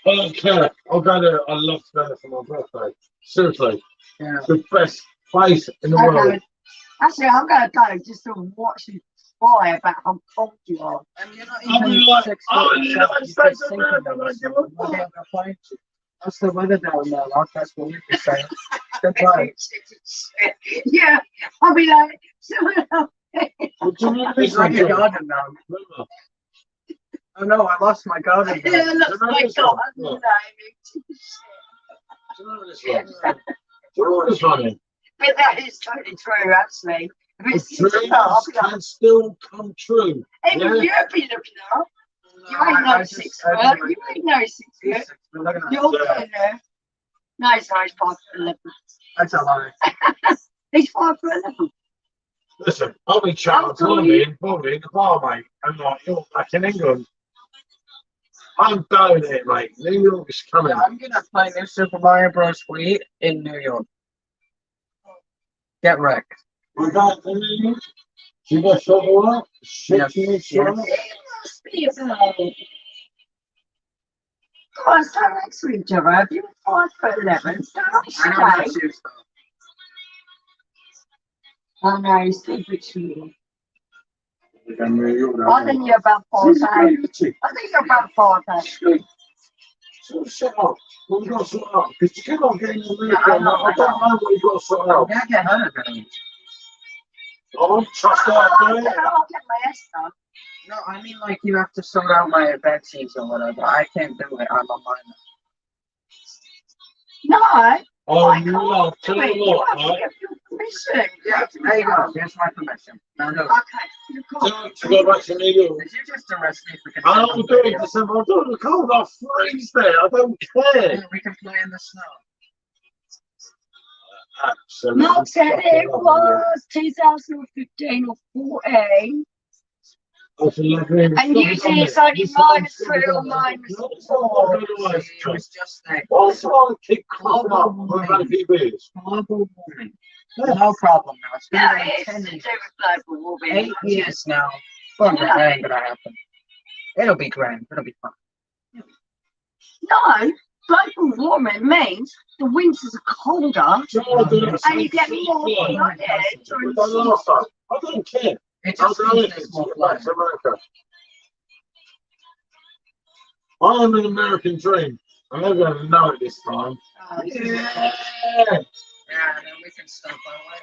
I don't care. I'll go there. I love to go there for my birthday. Seriously. Yeah. The best place in the world. Okay. Actually, I'm going to go just to watch you cry about how cold you are. And you're not I mean, even like, 6 oh, foot you seven, know, you it's could so sink bad, in there but I or give something. a fuck. We're getting a plane. That's the weather down there, like, that's what we can say. Goodbye. Yeah, I'll be like, What do you mean? It's like a garden now. Remember? Oh no, I lost my garden now. yeah, look, my Remember God, this one? no, Do you remember this one? Do you remember this one? but that is totally true, actually. If it's Dreams I'll be like, can still come true. hey, Yeah. you'll be looking up. You ain't no 6 foot. You ain't no 6 foot. You're getting there. No, he's not. He's 5'11". That's a lie. He's 5'11". Listen, I'll be chatting probably in the bar, mate. And like, you're back in England. I'm down here, mate. New York is coming. Yeah, I'm gonna play New Super Mario Bros. Wii in New York. Get wrecked. We're going to New York. You got shovel up? Yes, Shit, you yes. shovel? It must be about. God, stand next to each other. If you're 5'11", stand up I know straight. that's you, so. I know, he's stupid to you. New York. I think you're about 5'8". I think you're about 5'8". So shut up. What you got to sort out? Because you keep on getting the America. I don't know what you got to sort out. Yeah, get her again. I don't trust that. I'll get my ass done. No, I mean like you have to sort out my bed sheets or whatever. I can't do it. I'm a minor. No. Oh, I you can't love. do Tell it. you You what, have to right? get your permission. Yeah, there you go. Here's my permission. Now do it. Okay, you can't. To go back to New York. Did you just arrest me for I consent? don't do it December. I don't look cold. I'll freeze there. I don't care. Yeah, we can play in the snow. Absolutely. Mark said fucking it love was 2015 or 14. That's 11. And usually it's only -3 or -4. It was just like Why does someone keep coughing up? We've had a few beers. global warming. No problem now. It's been Yeah, like it's 10 to do years. with global warming. 8 years now. Fuck, that ain't gonna happen. It'll be grand. It'll be fun. No, global warming means the winters are colder and you get more flooded during the summer. I don't care. It I'm just going means there's more back flooding. to America. I am an American dream. I'm not going to know it this time. Yeah. Yeah, and then we can stop our way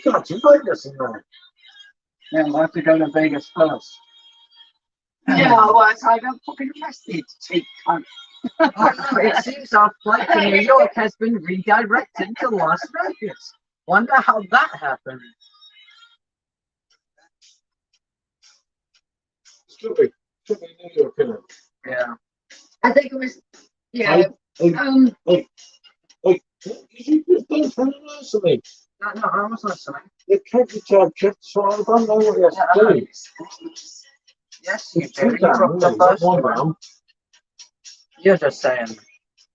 on. God, you Vegas in there. Yeah, we'll have to go to Vegas first. Yeah, well, so I got fucking arrested, cheap cunt. Oh, no, it seems our flight to New York has been redirected to Las Vegas. Wonder how that happened. Should be New York, isn't it? Yeah. I think it was, yeah. Hey, you just don't anniversary. No, No, I was listening. The kids are just so I don't know what you have to do. Yes, you It's do. two You down, dropped the really, not first one one. down. You're just saying.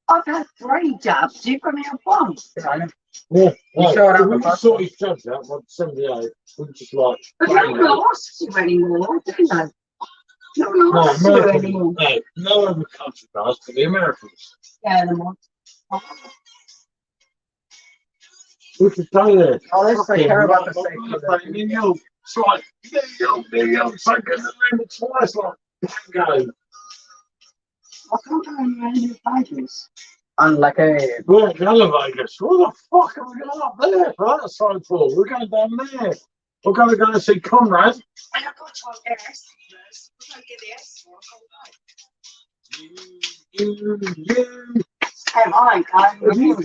I've had 3 jabs. You've only had 1. Yeah, Yeah, You showed up we the just first sort one. his jobs out, like 78. We just like, But no one asks you anymore, do they? No one no, asks you Americans, anymore. no other country does, but the Americans. Yeah, no one. We should go there. Oh, let's take care about the Fucking safety of birthday, the New York. It's like, New York, taking the room twice, like, go. I can't go anywhere in Vegas. Unlucky. We're at the elevators. What the fuck are we going up there for that side for? We're going down there. We're going to go and see Conrad. And I've got to try and get S first. We're going to get the S one. You. Hey, mine, guys. Have you-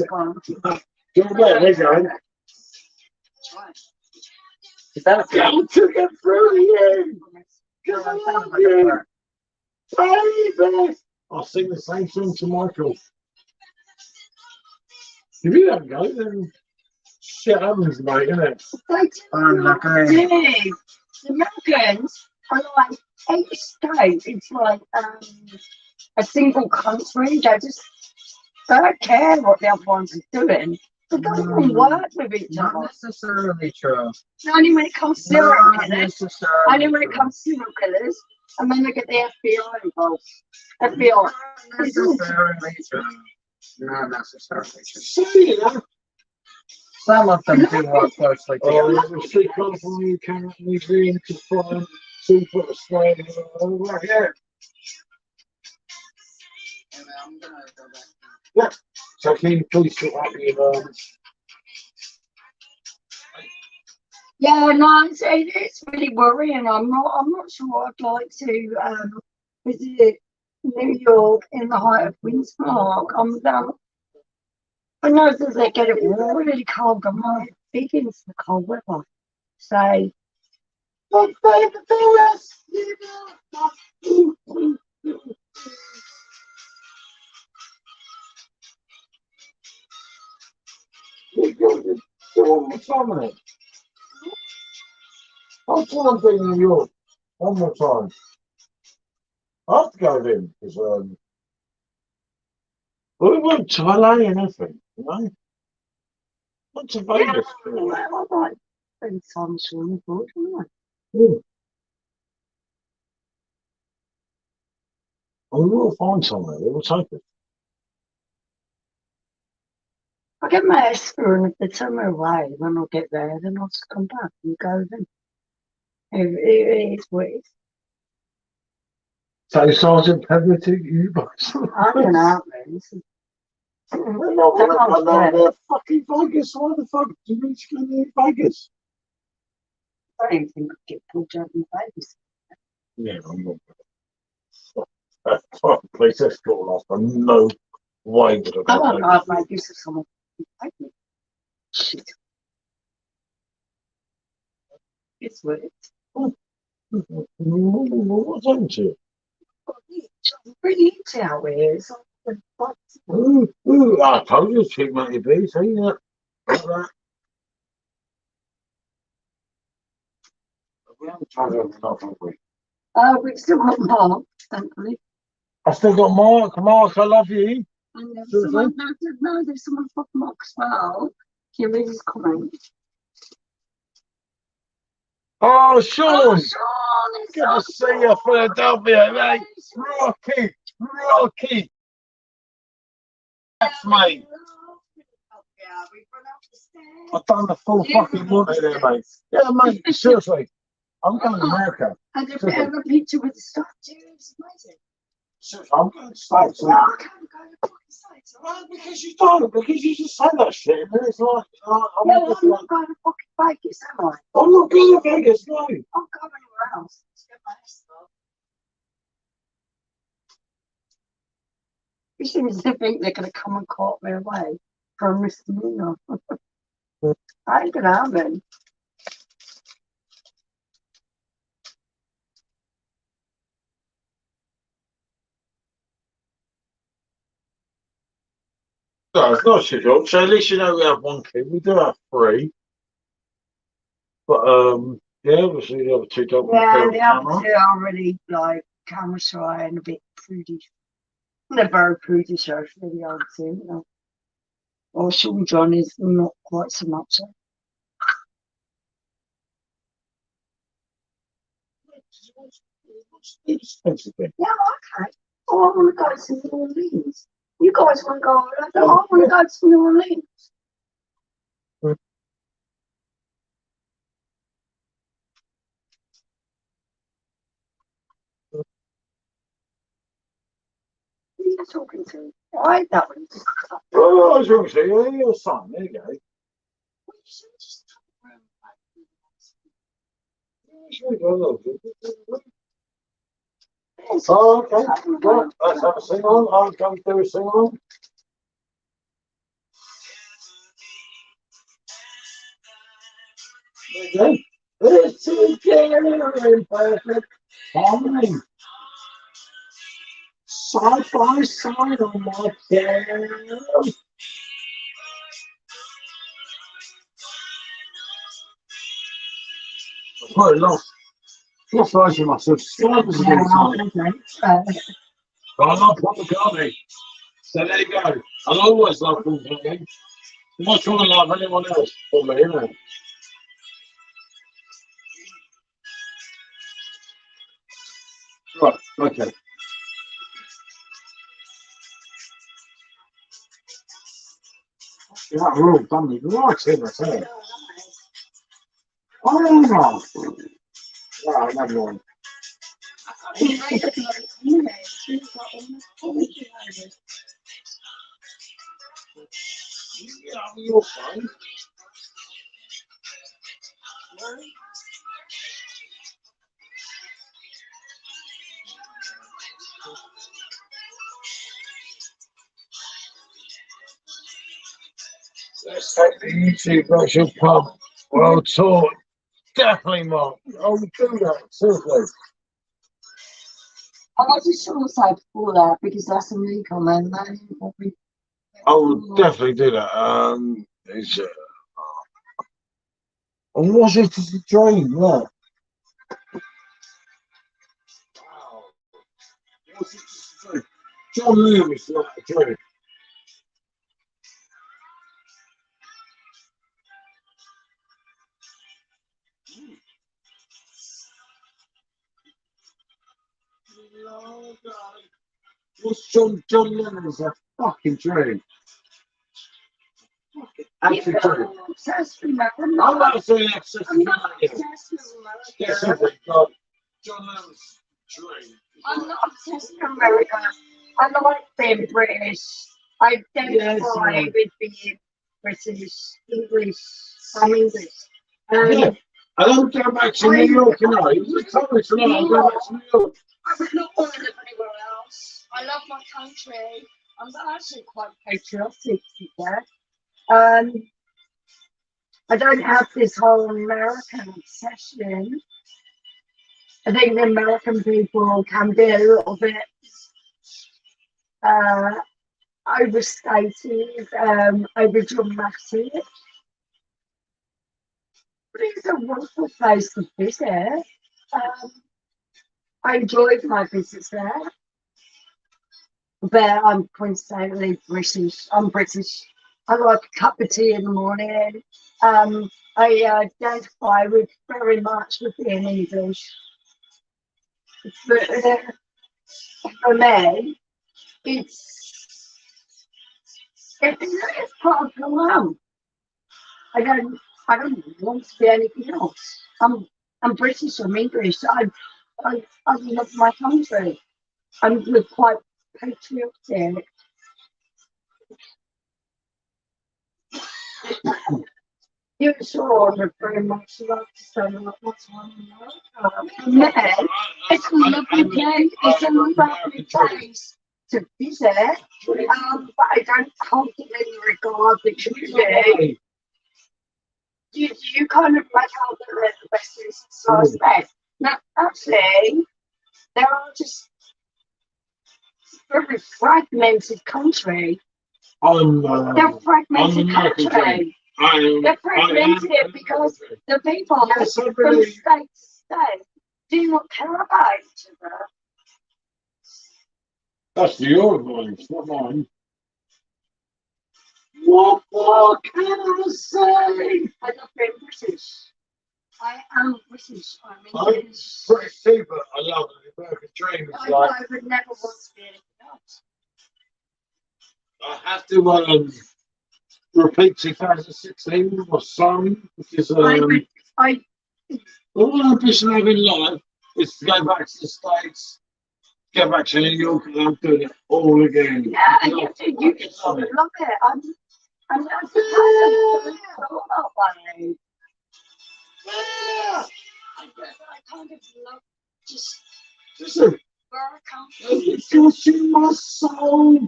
You're there, we're going. Is that a Got to get through you. Come on, you. Baby. I'll sing the same song to Michael. If you don't go, then shit happens, mate, innit? Unlucky. Dude, the Americans are like 8 states. It's like a single country. They don't care what the other ones are doing. They don't even work with each Not other. necessarily true. Only when it comes to serial Not killers. necessarily Only when it true. comes to serial killers. And then they get the FBI involved. FBI. Not necessarily true. Not necessarily true. See ya. Some of them do work closely Oh, together. the street comes from you can't agree to find 2 foot of slide right here. I'm gonna go back. So can you please sort out your Yeah, no, it's really worrying. I'm not sure I'd like to visit New York in the height of winter mark. I know that they get it really cold. I'm not big into the cold weather. So my favourite one more time on it. I'll try and do New York one more time. I have to go then because we went to LA and everything, you know. Went to Vegas. I like spend time swimming pool, don't I? Yeah. And we will find somewhere. They will take it. I get my Esther, and if they turn me away when I get there, then I'll just come back and go then. It is what it is. So Sergeant Pepper took you box. I don't know, man. They're fucking Vegas. Why the fuck do you need to go to Vegas? I don't even think I'd get pulled out in Vegas. Yeah, I'm not. Police escort off, and no way would I have won't done go out like this if someone take me. Shit. It's what it is. What's happened to you? I'm really into out here. It's like I told you, cheap money bees, ain't it? Like that. We haven't tried it enough, have we? we've still got Mark, thankfully. I still got Mark. Mark, I love you. And there's Sure someone, no, there's someone from Mark as well. Can you read his comment? Oh, Sean. Sean, it's Good to see you, Philadelphia, mate. Rocky. Rocky. That's mate. I've done the full fucking Monty there, mate. Yeah, mate, seriously. I'm going to America. And if we have a picture with the stuff, dude, it's amazing. Seriously, I'm going to States. No, I can't go to fucking States. Well, because you don't, because you just say that shit, and then it's like, I'm Yeah, just I'm like, not going to fucking Vegas, am I? I'm not going to Vegas, no. I'll go anywhere else. Let's get my stuff. You seem to think they're going to come and call me away from a misdemeanor. I ain't going to happen. No, it's not shit, so at least you know we have one kid. We do have 3. But yeah, obviously the other two don't want to Yeah, play on the other camera. two are really like camera shy and a bit prudish. They're very prudish, actually, the other two. You know. Or Sean John is not quite so much. So. Expensive thing. Yeah, okay. Oh, I want to go to New Orleans. You guys want to go? I want to go to New Orleans. Who are you talking to? I hate that one. Oh, I was going to say, yeah, your son. There you go. Oh, okay. Right, let's have a sing on. I'll go and do a sing on. There you go. It's in perfect harmony. Side by side on my piano. Quite lost version myself. Slugs again. But I love Paul McCartney. So there you go. I always love Paul McCartney. I'm not trying to love anyone else for me, isn't it? Right, okay. Yeah, we're all done with right in this, isn't it? Oh no! Wow, another one. Yeah, you're fine. Let's take the YouTube virtual pub world tour. Definitely, Mark. I would do that, seriously. I just want to say before that because that's a new comment. I would definitely do that. It's, and was it just a dream? Yeah. Wow. Was it just a dream? John Lewis like a dream. No, no. Was John Lennon's a fucking dream? Actually, true. I'm not saying accessibility. Specific, but John Lennon's dream. I'm not obsessed with America. I like being British. I identify with being British, English. I'm English. Yeah. And I'm going back to New York, you know. You just told me tonight I'm going back to New York. I would not want to live anywhere else. I love my country. I'm actually quite patriotic, to be fair. I don't have this whole American obsession. I think the American people can be a little bit overstated, over dramatic. But it's a wonderful place to visit. I enjoyed my visit there. But I'm coincidentally British. I'm British. I like a cup of tea in the morning. I identify with very much with being English. But for me, it's part of who I am. I don't want to be anything else. I'm British. I'm English. I love my country. I'm quite patriotic. You sure would very much love to spend a lot more time in America. Yeah, it's a lovely place. It's a lovely place to visit. But I don't hold it in regard that you kind of like how the Western society. Now, actually, there are just very fragmented country. They're fragmented country. They prevented it because the people Yes, I from believe. state to state do not care about each other. That's your voice, not mine. What more can I say? I love being British. I am British. I'm I'm English. British too, but I love it. The American dream is like I would never want to be anything else. I have to repeat 2016 or something because I all ambition I have in life is to go back to the States, go back to New York, and I'm doing it all again. yeah, you just love it. I'm not surprised about one. Yeah. I kind of love just Listen, where I come from. it's touching my soul.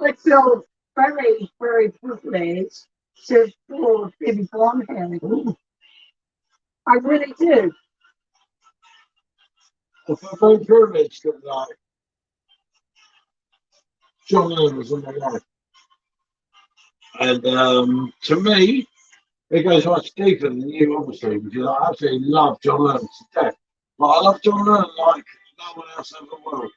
I feel very, very privileged to be born here. I really do. I feel very privileged that like John Lennon was in my life. And to me, it goes much deeper than you, obviously, because I absolutely love John Lennon to death. But I love John Lennon like no one else in the world.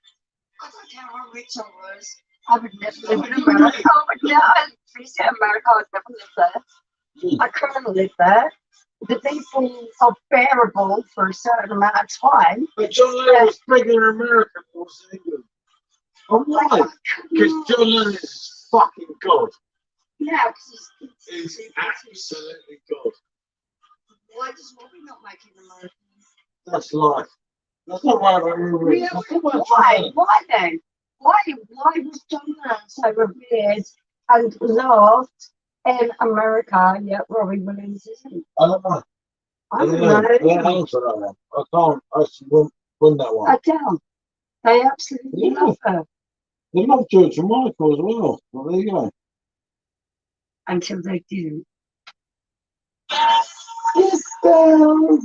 I don't care how rich I was. I would never live in America. I'd visit America. I'd never live there. I couldn't live there. The people are bearable for a certain amount of time. But John Lennon was bigger in America than he was in England. And why? Because John Lennon is fucking God. Yeah, because He's absolutely God. why does Robbie not make it American? That's life. That's not why I'm really. Why then? Why was John Lennon so revered and loved in America, yet Robbie Williams isn't? I don't know. I don't I don't know. answer that one. I can't actually win that one. I don't. They absolutely love her. They love George and Michael as well. Well, there you go. Until they do. Yes, girl.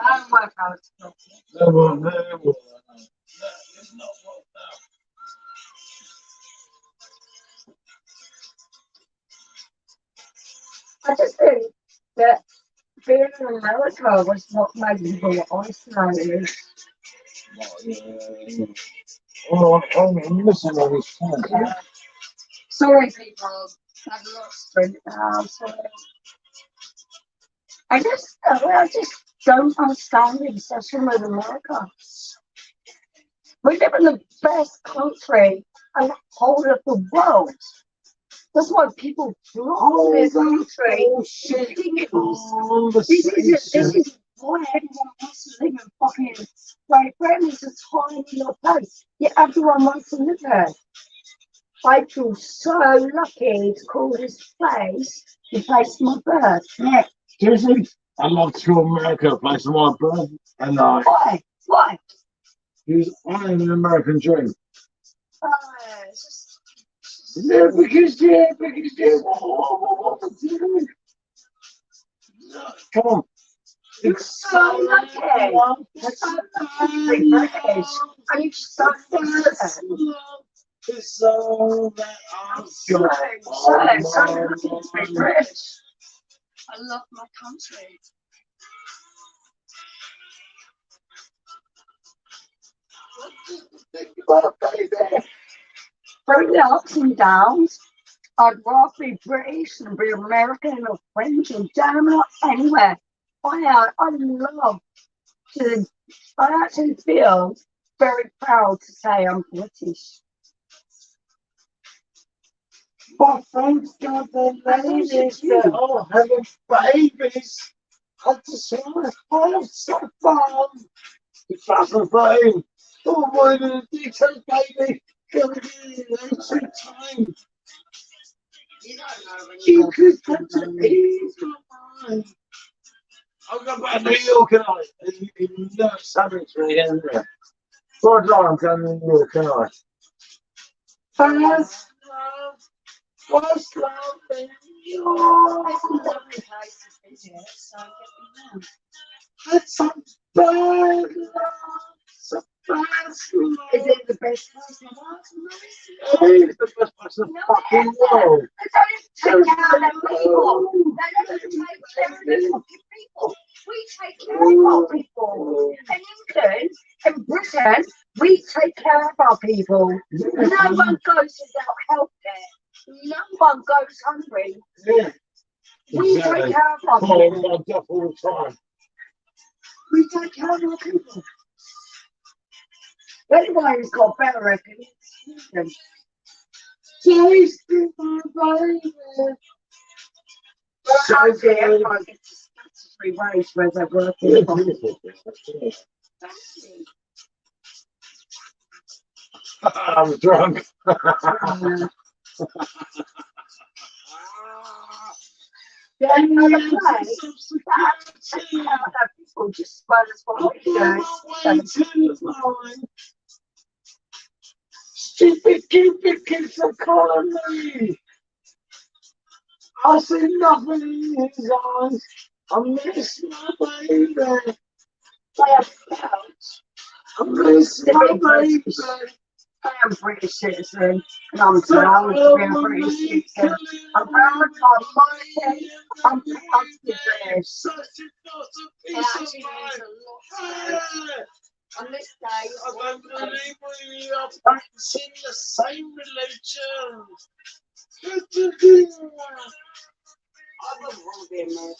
I work out. Never. It's not what now. I just think that being in America was what made people isolated. Oh, I'm missing all these times. Yeah. Sorry, people. I've lost it now. Sorry. I just don't understand the obsession with America. We live in the best country in the whole of the world. That's why people flock to this country. This is why everyone wants to live in fucking Great Britain. It's a tiny little place. Yet everyone wants to live there. I feel so lucky to call this place the place of my birth. Yeah, seriously, I'd love to go to America, place of my birth, and Why? Why? because I am an American dream. It's just. Yeah, because come on. It's so lucky. You're so lucky. British. And you just don't think that. It's all that I've got. So lucky to be British. I love my country. Think about it, baby. Through the ups and downs, I'd rather be British than be American or French or German or anywhere. I love to, I actually feel very proud to say I'm British. But thank God the ladies that are having babies had to survive. Have some fun. 2013. Oh my God, details, baby. Gonna be some time. You don't know when You could come to ease my mind. I'm going back to New York and in Savage and God, no, I'm going to New York and First love in New York. It's a lovely place to visit, so get me down. Had some bad love, some Is it the best place in the world? It's the best place in the fucking world. They don't take care of their people. They don't take care of the fucking people. We take care of our people. In England, in Britain, we take care of our people. No one goes without healthcare. No one goes hungry. Yeah. We Exactly. take care of our Calling people. my death all the time. We take care of our people. Everybody's got better recognition. Tasty my baby. So Actually, good. everyone gets a statutory wage where they're working. I'm drunk. The only other place that people just as well as what we do. Stupid kids are calling me. I see nothing in his eyes. I miss my baby. I have felt I miss my baby. I am British citizen and I'm proud to be a British citizen. I'm proud of my money. I'm proud to be British. It actually means a lot to me. On this day, I don't believe we are practicing the same religion. I wouldn't want to be American.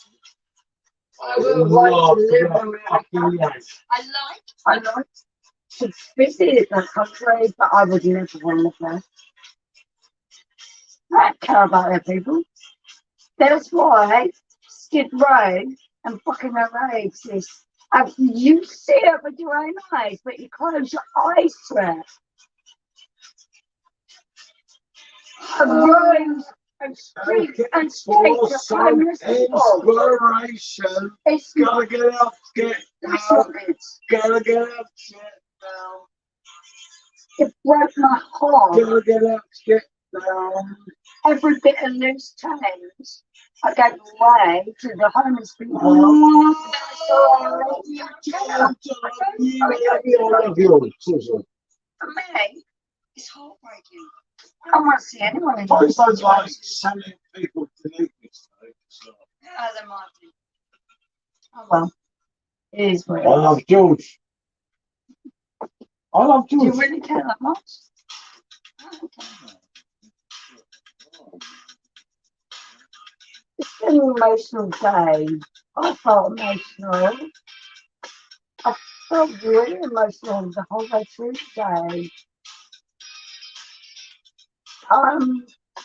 I would like to live in America. I like to visit the country, but I would never want to live there. I don't care about their people. That's why Skid Row and fucking LA exist. You see it with your own eyes, but you close your eyes to it. Roads and streets and streets of homeless people. Inspiration. It's Gotta get up, get that's down. not good. Gotta get up, get down. It broke my heart. Gotta get up, get down. Every bit of loose change I gave away to the homeless people. I love you, Susan. For me, it's heartbreaking. I don't want to see anyone in I this. don't like sending people to leave this though. So. There might be. Oh well, it is what it I is. love George. I love Do you George. really care that much? Okay. It's been an emotional day. I felt emotional. I felt really emotional the whole way through the day.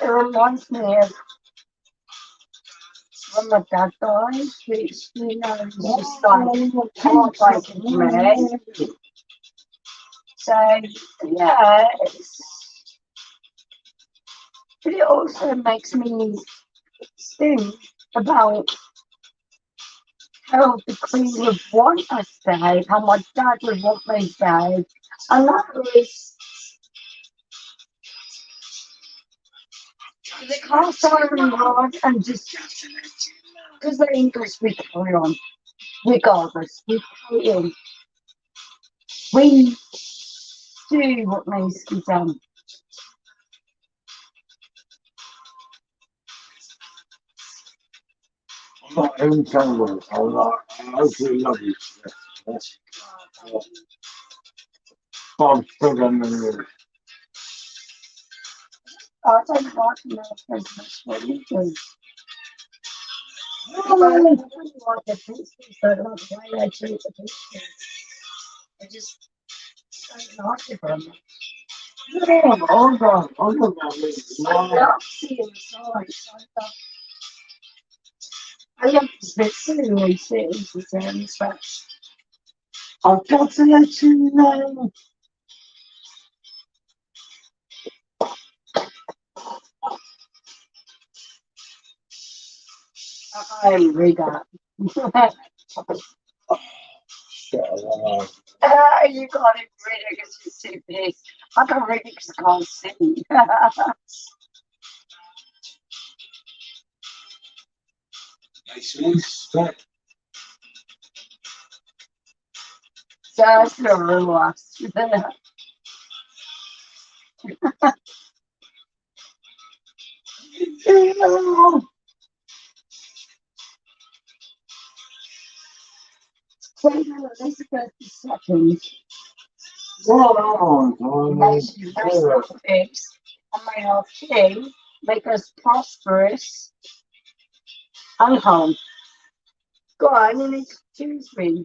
It reminds me of when my dad died, which, you know, was just like heartbreaking for me. So, yeah, but it also makes me think about how the Queen would want us dead, how my dad would want me dead. And that was they can't siren hard and just because they're English, we carry on. Regardless, we carry on. We do what needs to be done. I'm not even telling you. I hopefully love you. Yes. I'm still going to I don't like Americans much what you do. I don't like the pieces, but like the way they treat the pieces. I just don't like it very much. Yeah, I'm not going I to love seeing the sights. I love the scenery, cities and stuff. I've got to let you know. I read that. Shit, You got it read it because you're too big. I can't read it because I can't see. Makes me sick. That's the last. Queen Elizabeth II nation of eggs and may our king make us prosperous and home. Go on, you need to choose me.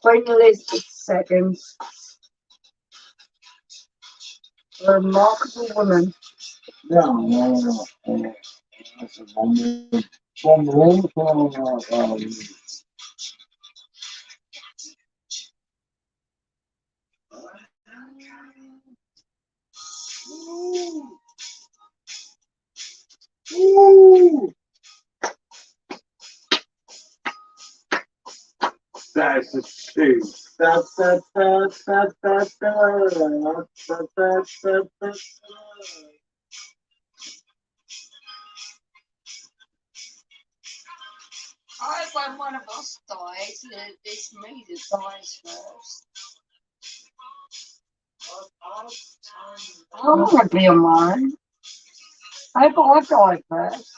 Queen Elizabeth II, a remarkable woman. That's a one room. That's a two. I when one of us dies, it's me that dies first. I don't want to be on mine. I hope I die first.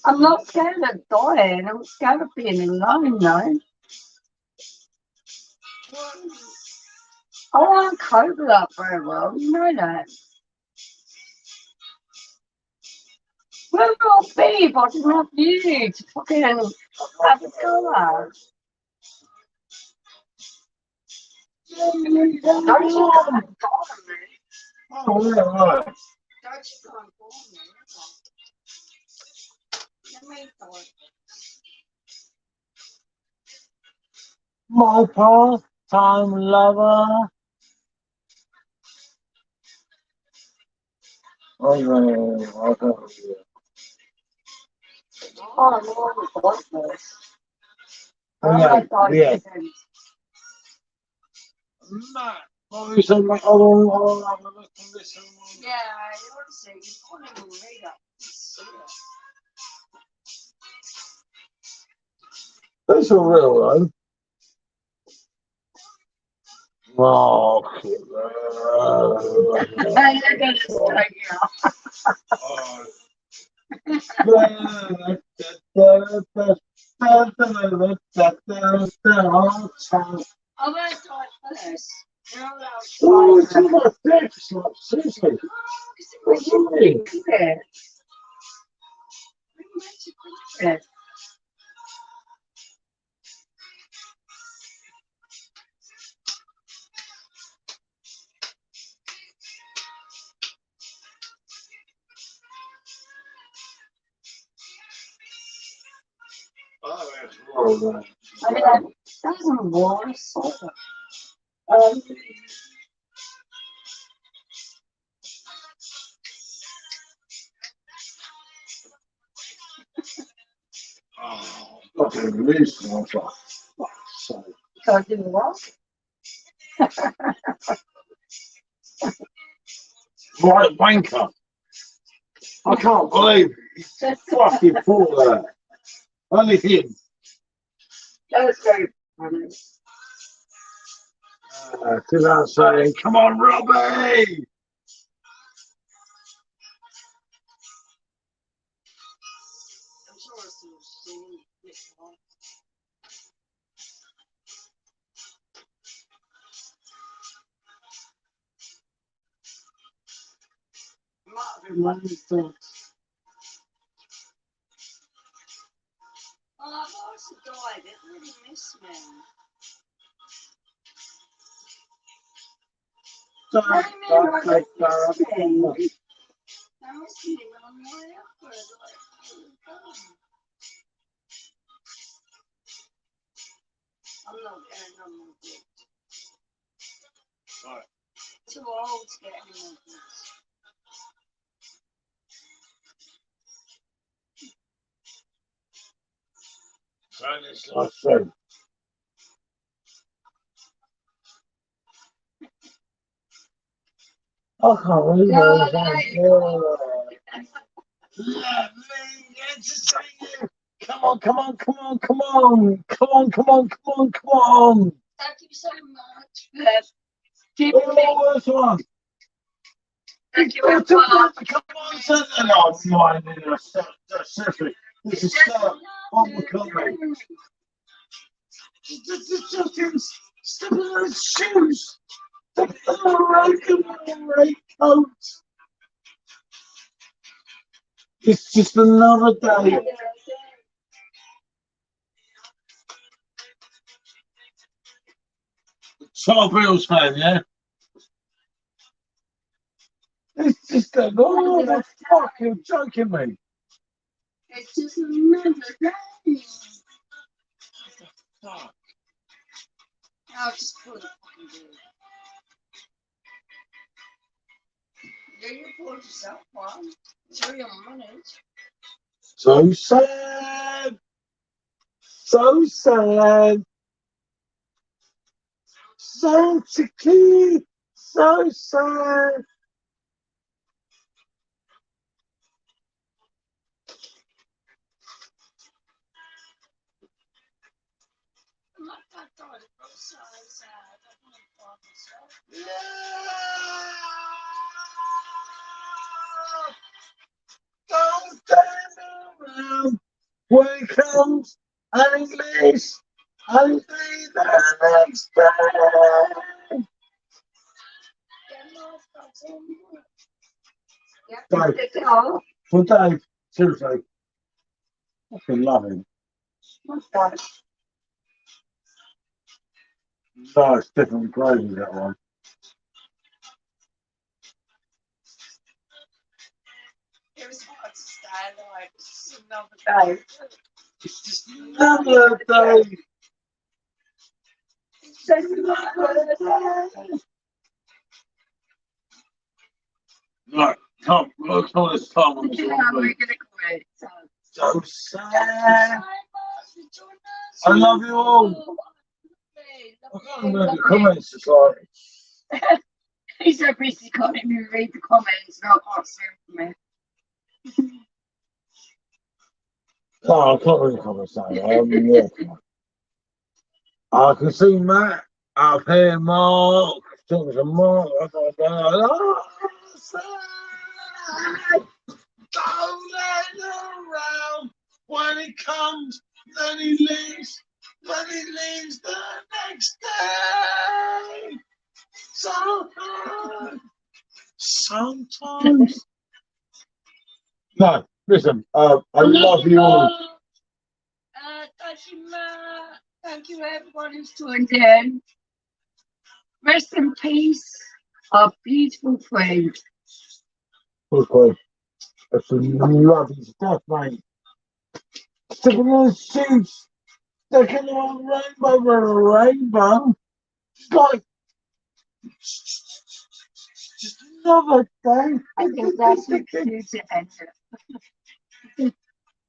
I'm not scared of dying. I'm scared of being alone, though. I won't cope with that very well. You know that. Where would I be if I didn't have you to fucking have a go at? Don't you come and bother me. Oh, yeah, right. Don't you come and bother me. Let me die. My part-time lover. Oh, yeah. Oh, I'm always like this. Yeah, yeah. Matt, what you said, mate? I'll have a look and listen. Yeah, you want to see. You can't even read that. That's a real one. Oh, You're going to strike you off. I'm going to try first. You're allowed to Oh, try it's in my text, like, seriously. What's the name? Yeah. Yeah. Oh, that's wrong. I mean, that doesn't work, sort of. Um, Oh, not going to release them. I was like, fuck's sake. can't do what? Right wanker. I can't believe it. He's fucking full of that. Only him. That was very funny. Without saying, come on, Robbie! I'm sure it's still singing this one. Might have been one of his dogs. Oh, I've also died. It really missed me. Don't I take missed that. me. I missed me when I'm way up there. I'm not getting on more books. Right. Too old to get any more books. And it's like so. I can't believe it. Let me entertain you. Come on, come on, come on, come on, come on, come on, come on, come on. Thank you so much for giving me. Oh, this one. Thank you Oh, very much. come on, son. No, I'm minding us. Seriously, this is so unbecoming. Just step in those shoes. Step in the raincoat. It's just another day. Top Bills fan, yeah? It's just a oh, the fuck, you're joking me. It's just another day. Fuck. I'll just pull the fucking do. Do you pull yourself one? Show your money. So sad. So sad. So sticky. So sad. My dad died of so sad. I don't find myself. Yeah. Don't stand around when it comes and it leaves and be the next day. Dave, for Dave, seriously, I fucking love him. What's that? No, it's definitely crazy, that one. It was hard to stay alive. It's just another day. It's just another day. It's just another day. Right, come on this time on this Yeah, one, we're please. gonna quit. So sad. I love you all. I can't remember the comments, it's like, He's so busy, can't even read the comments. No, I can't see them from here. no, I can't read the comments now. Yeah. I can see Matt up here, Mark. Talking to Mark. Oh, sad. Don't let him around. When he comes, then he leaves. Then he leaves the next day. Sometimes. No, listen. I love you all. Thank you, Matt. Thank you, everyone who's joined in. Rest in peace, our beautiful friend. Okay. It's a lovely stuff, mate. Sticking those shoes. Sticking on rainbow with a rainbow. It's like just another day. I think that's the cue to end it.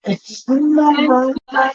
It's just another day.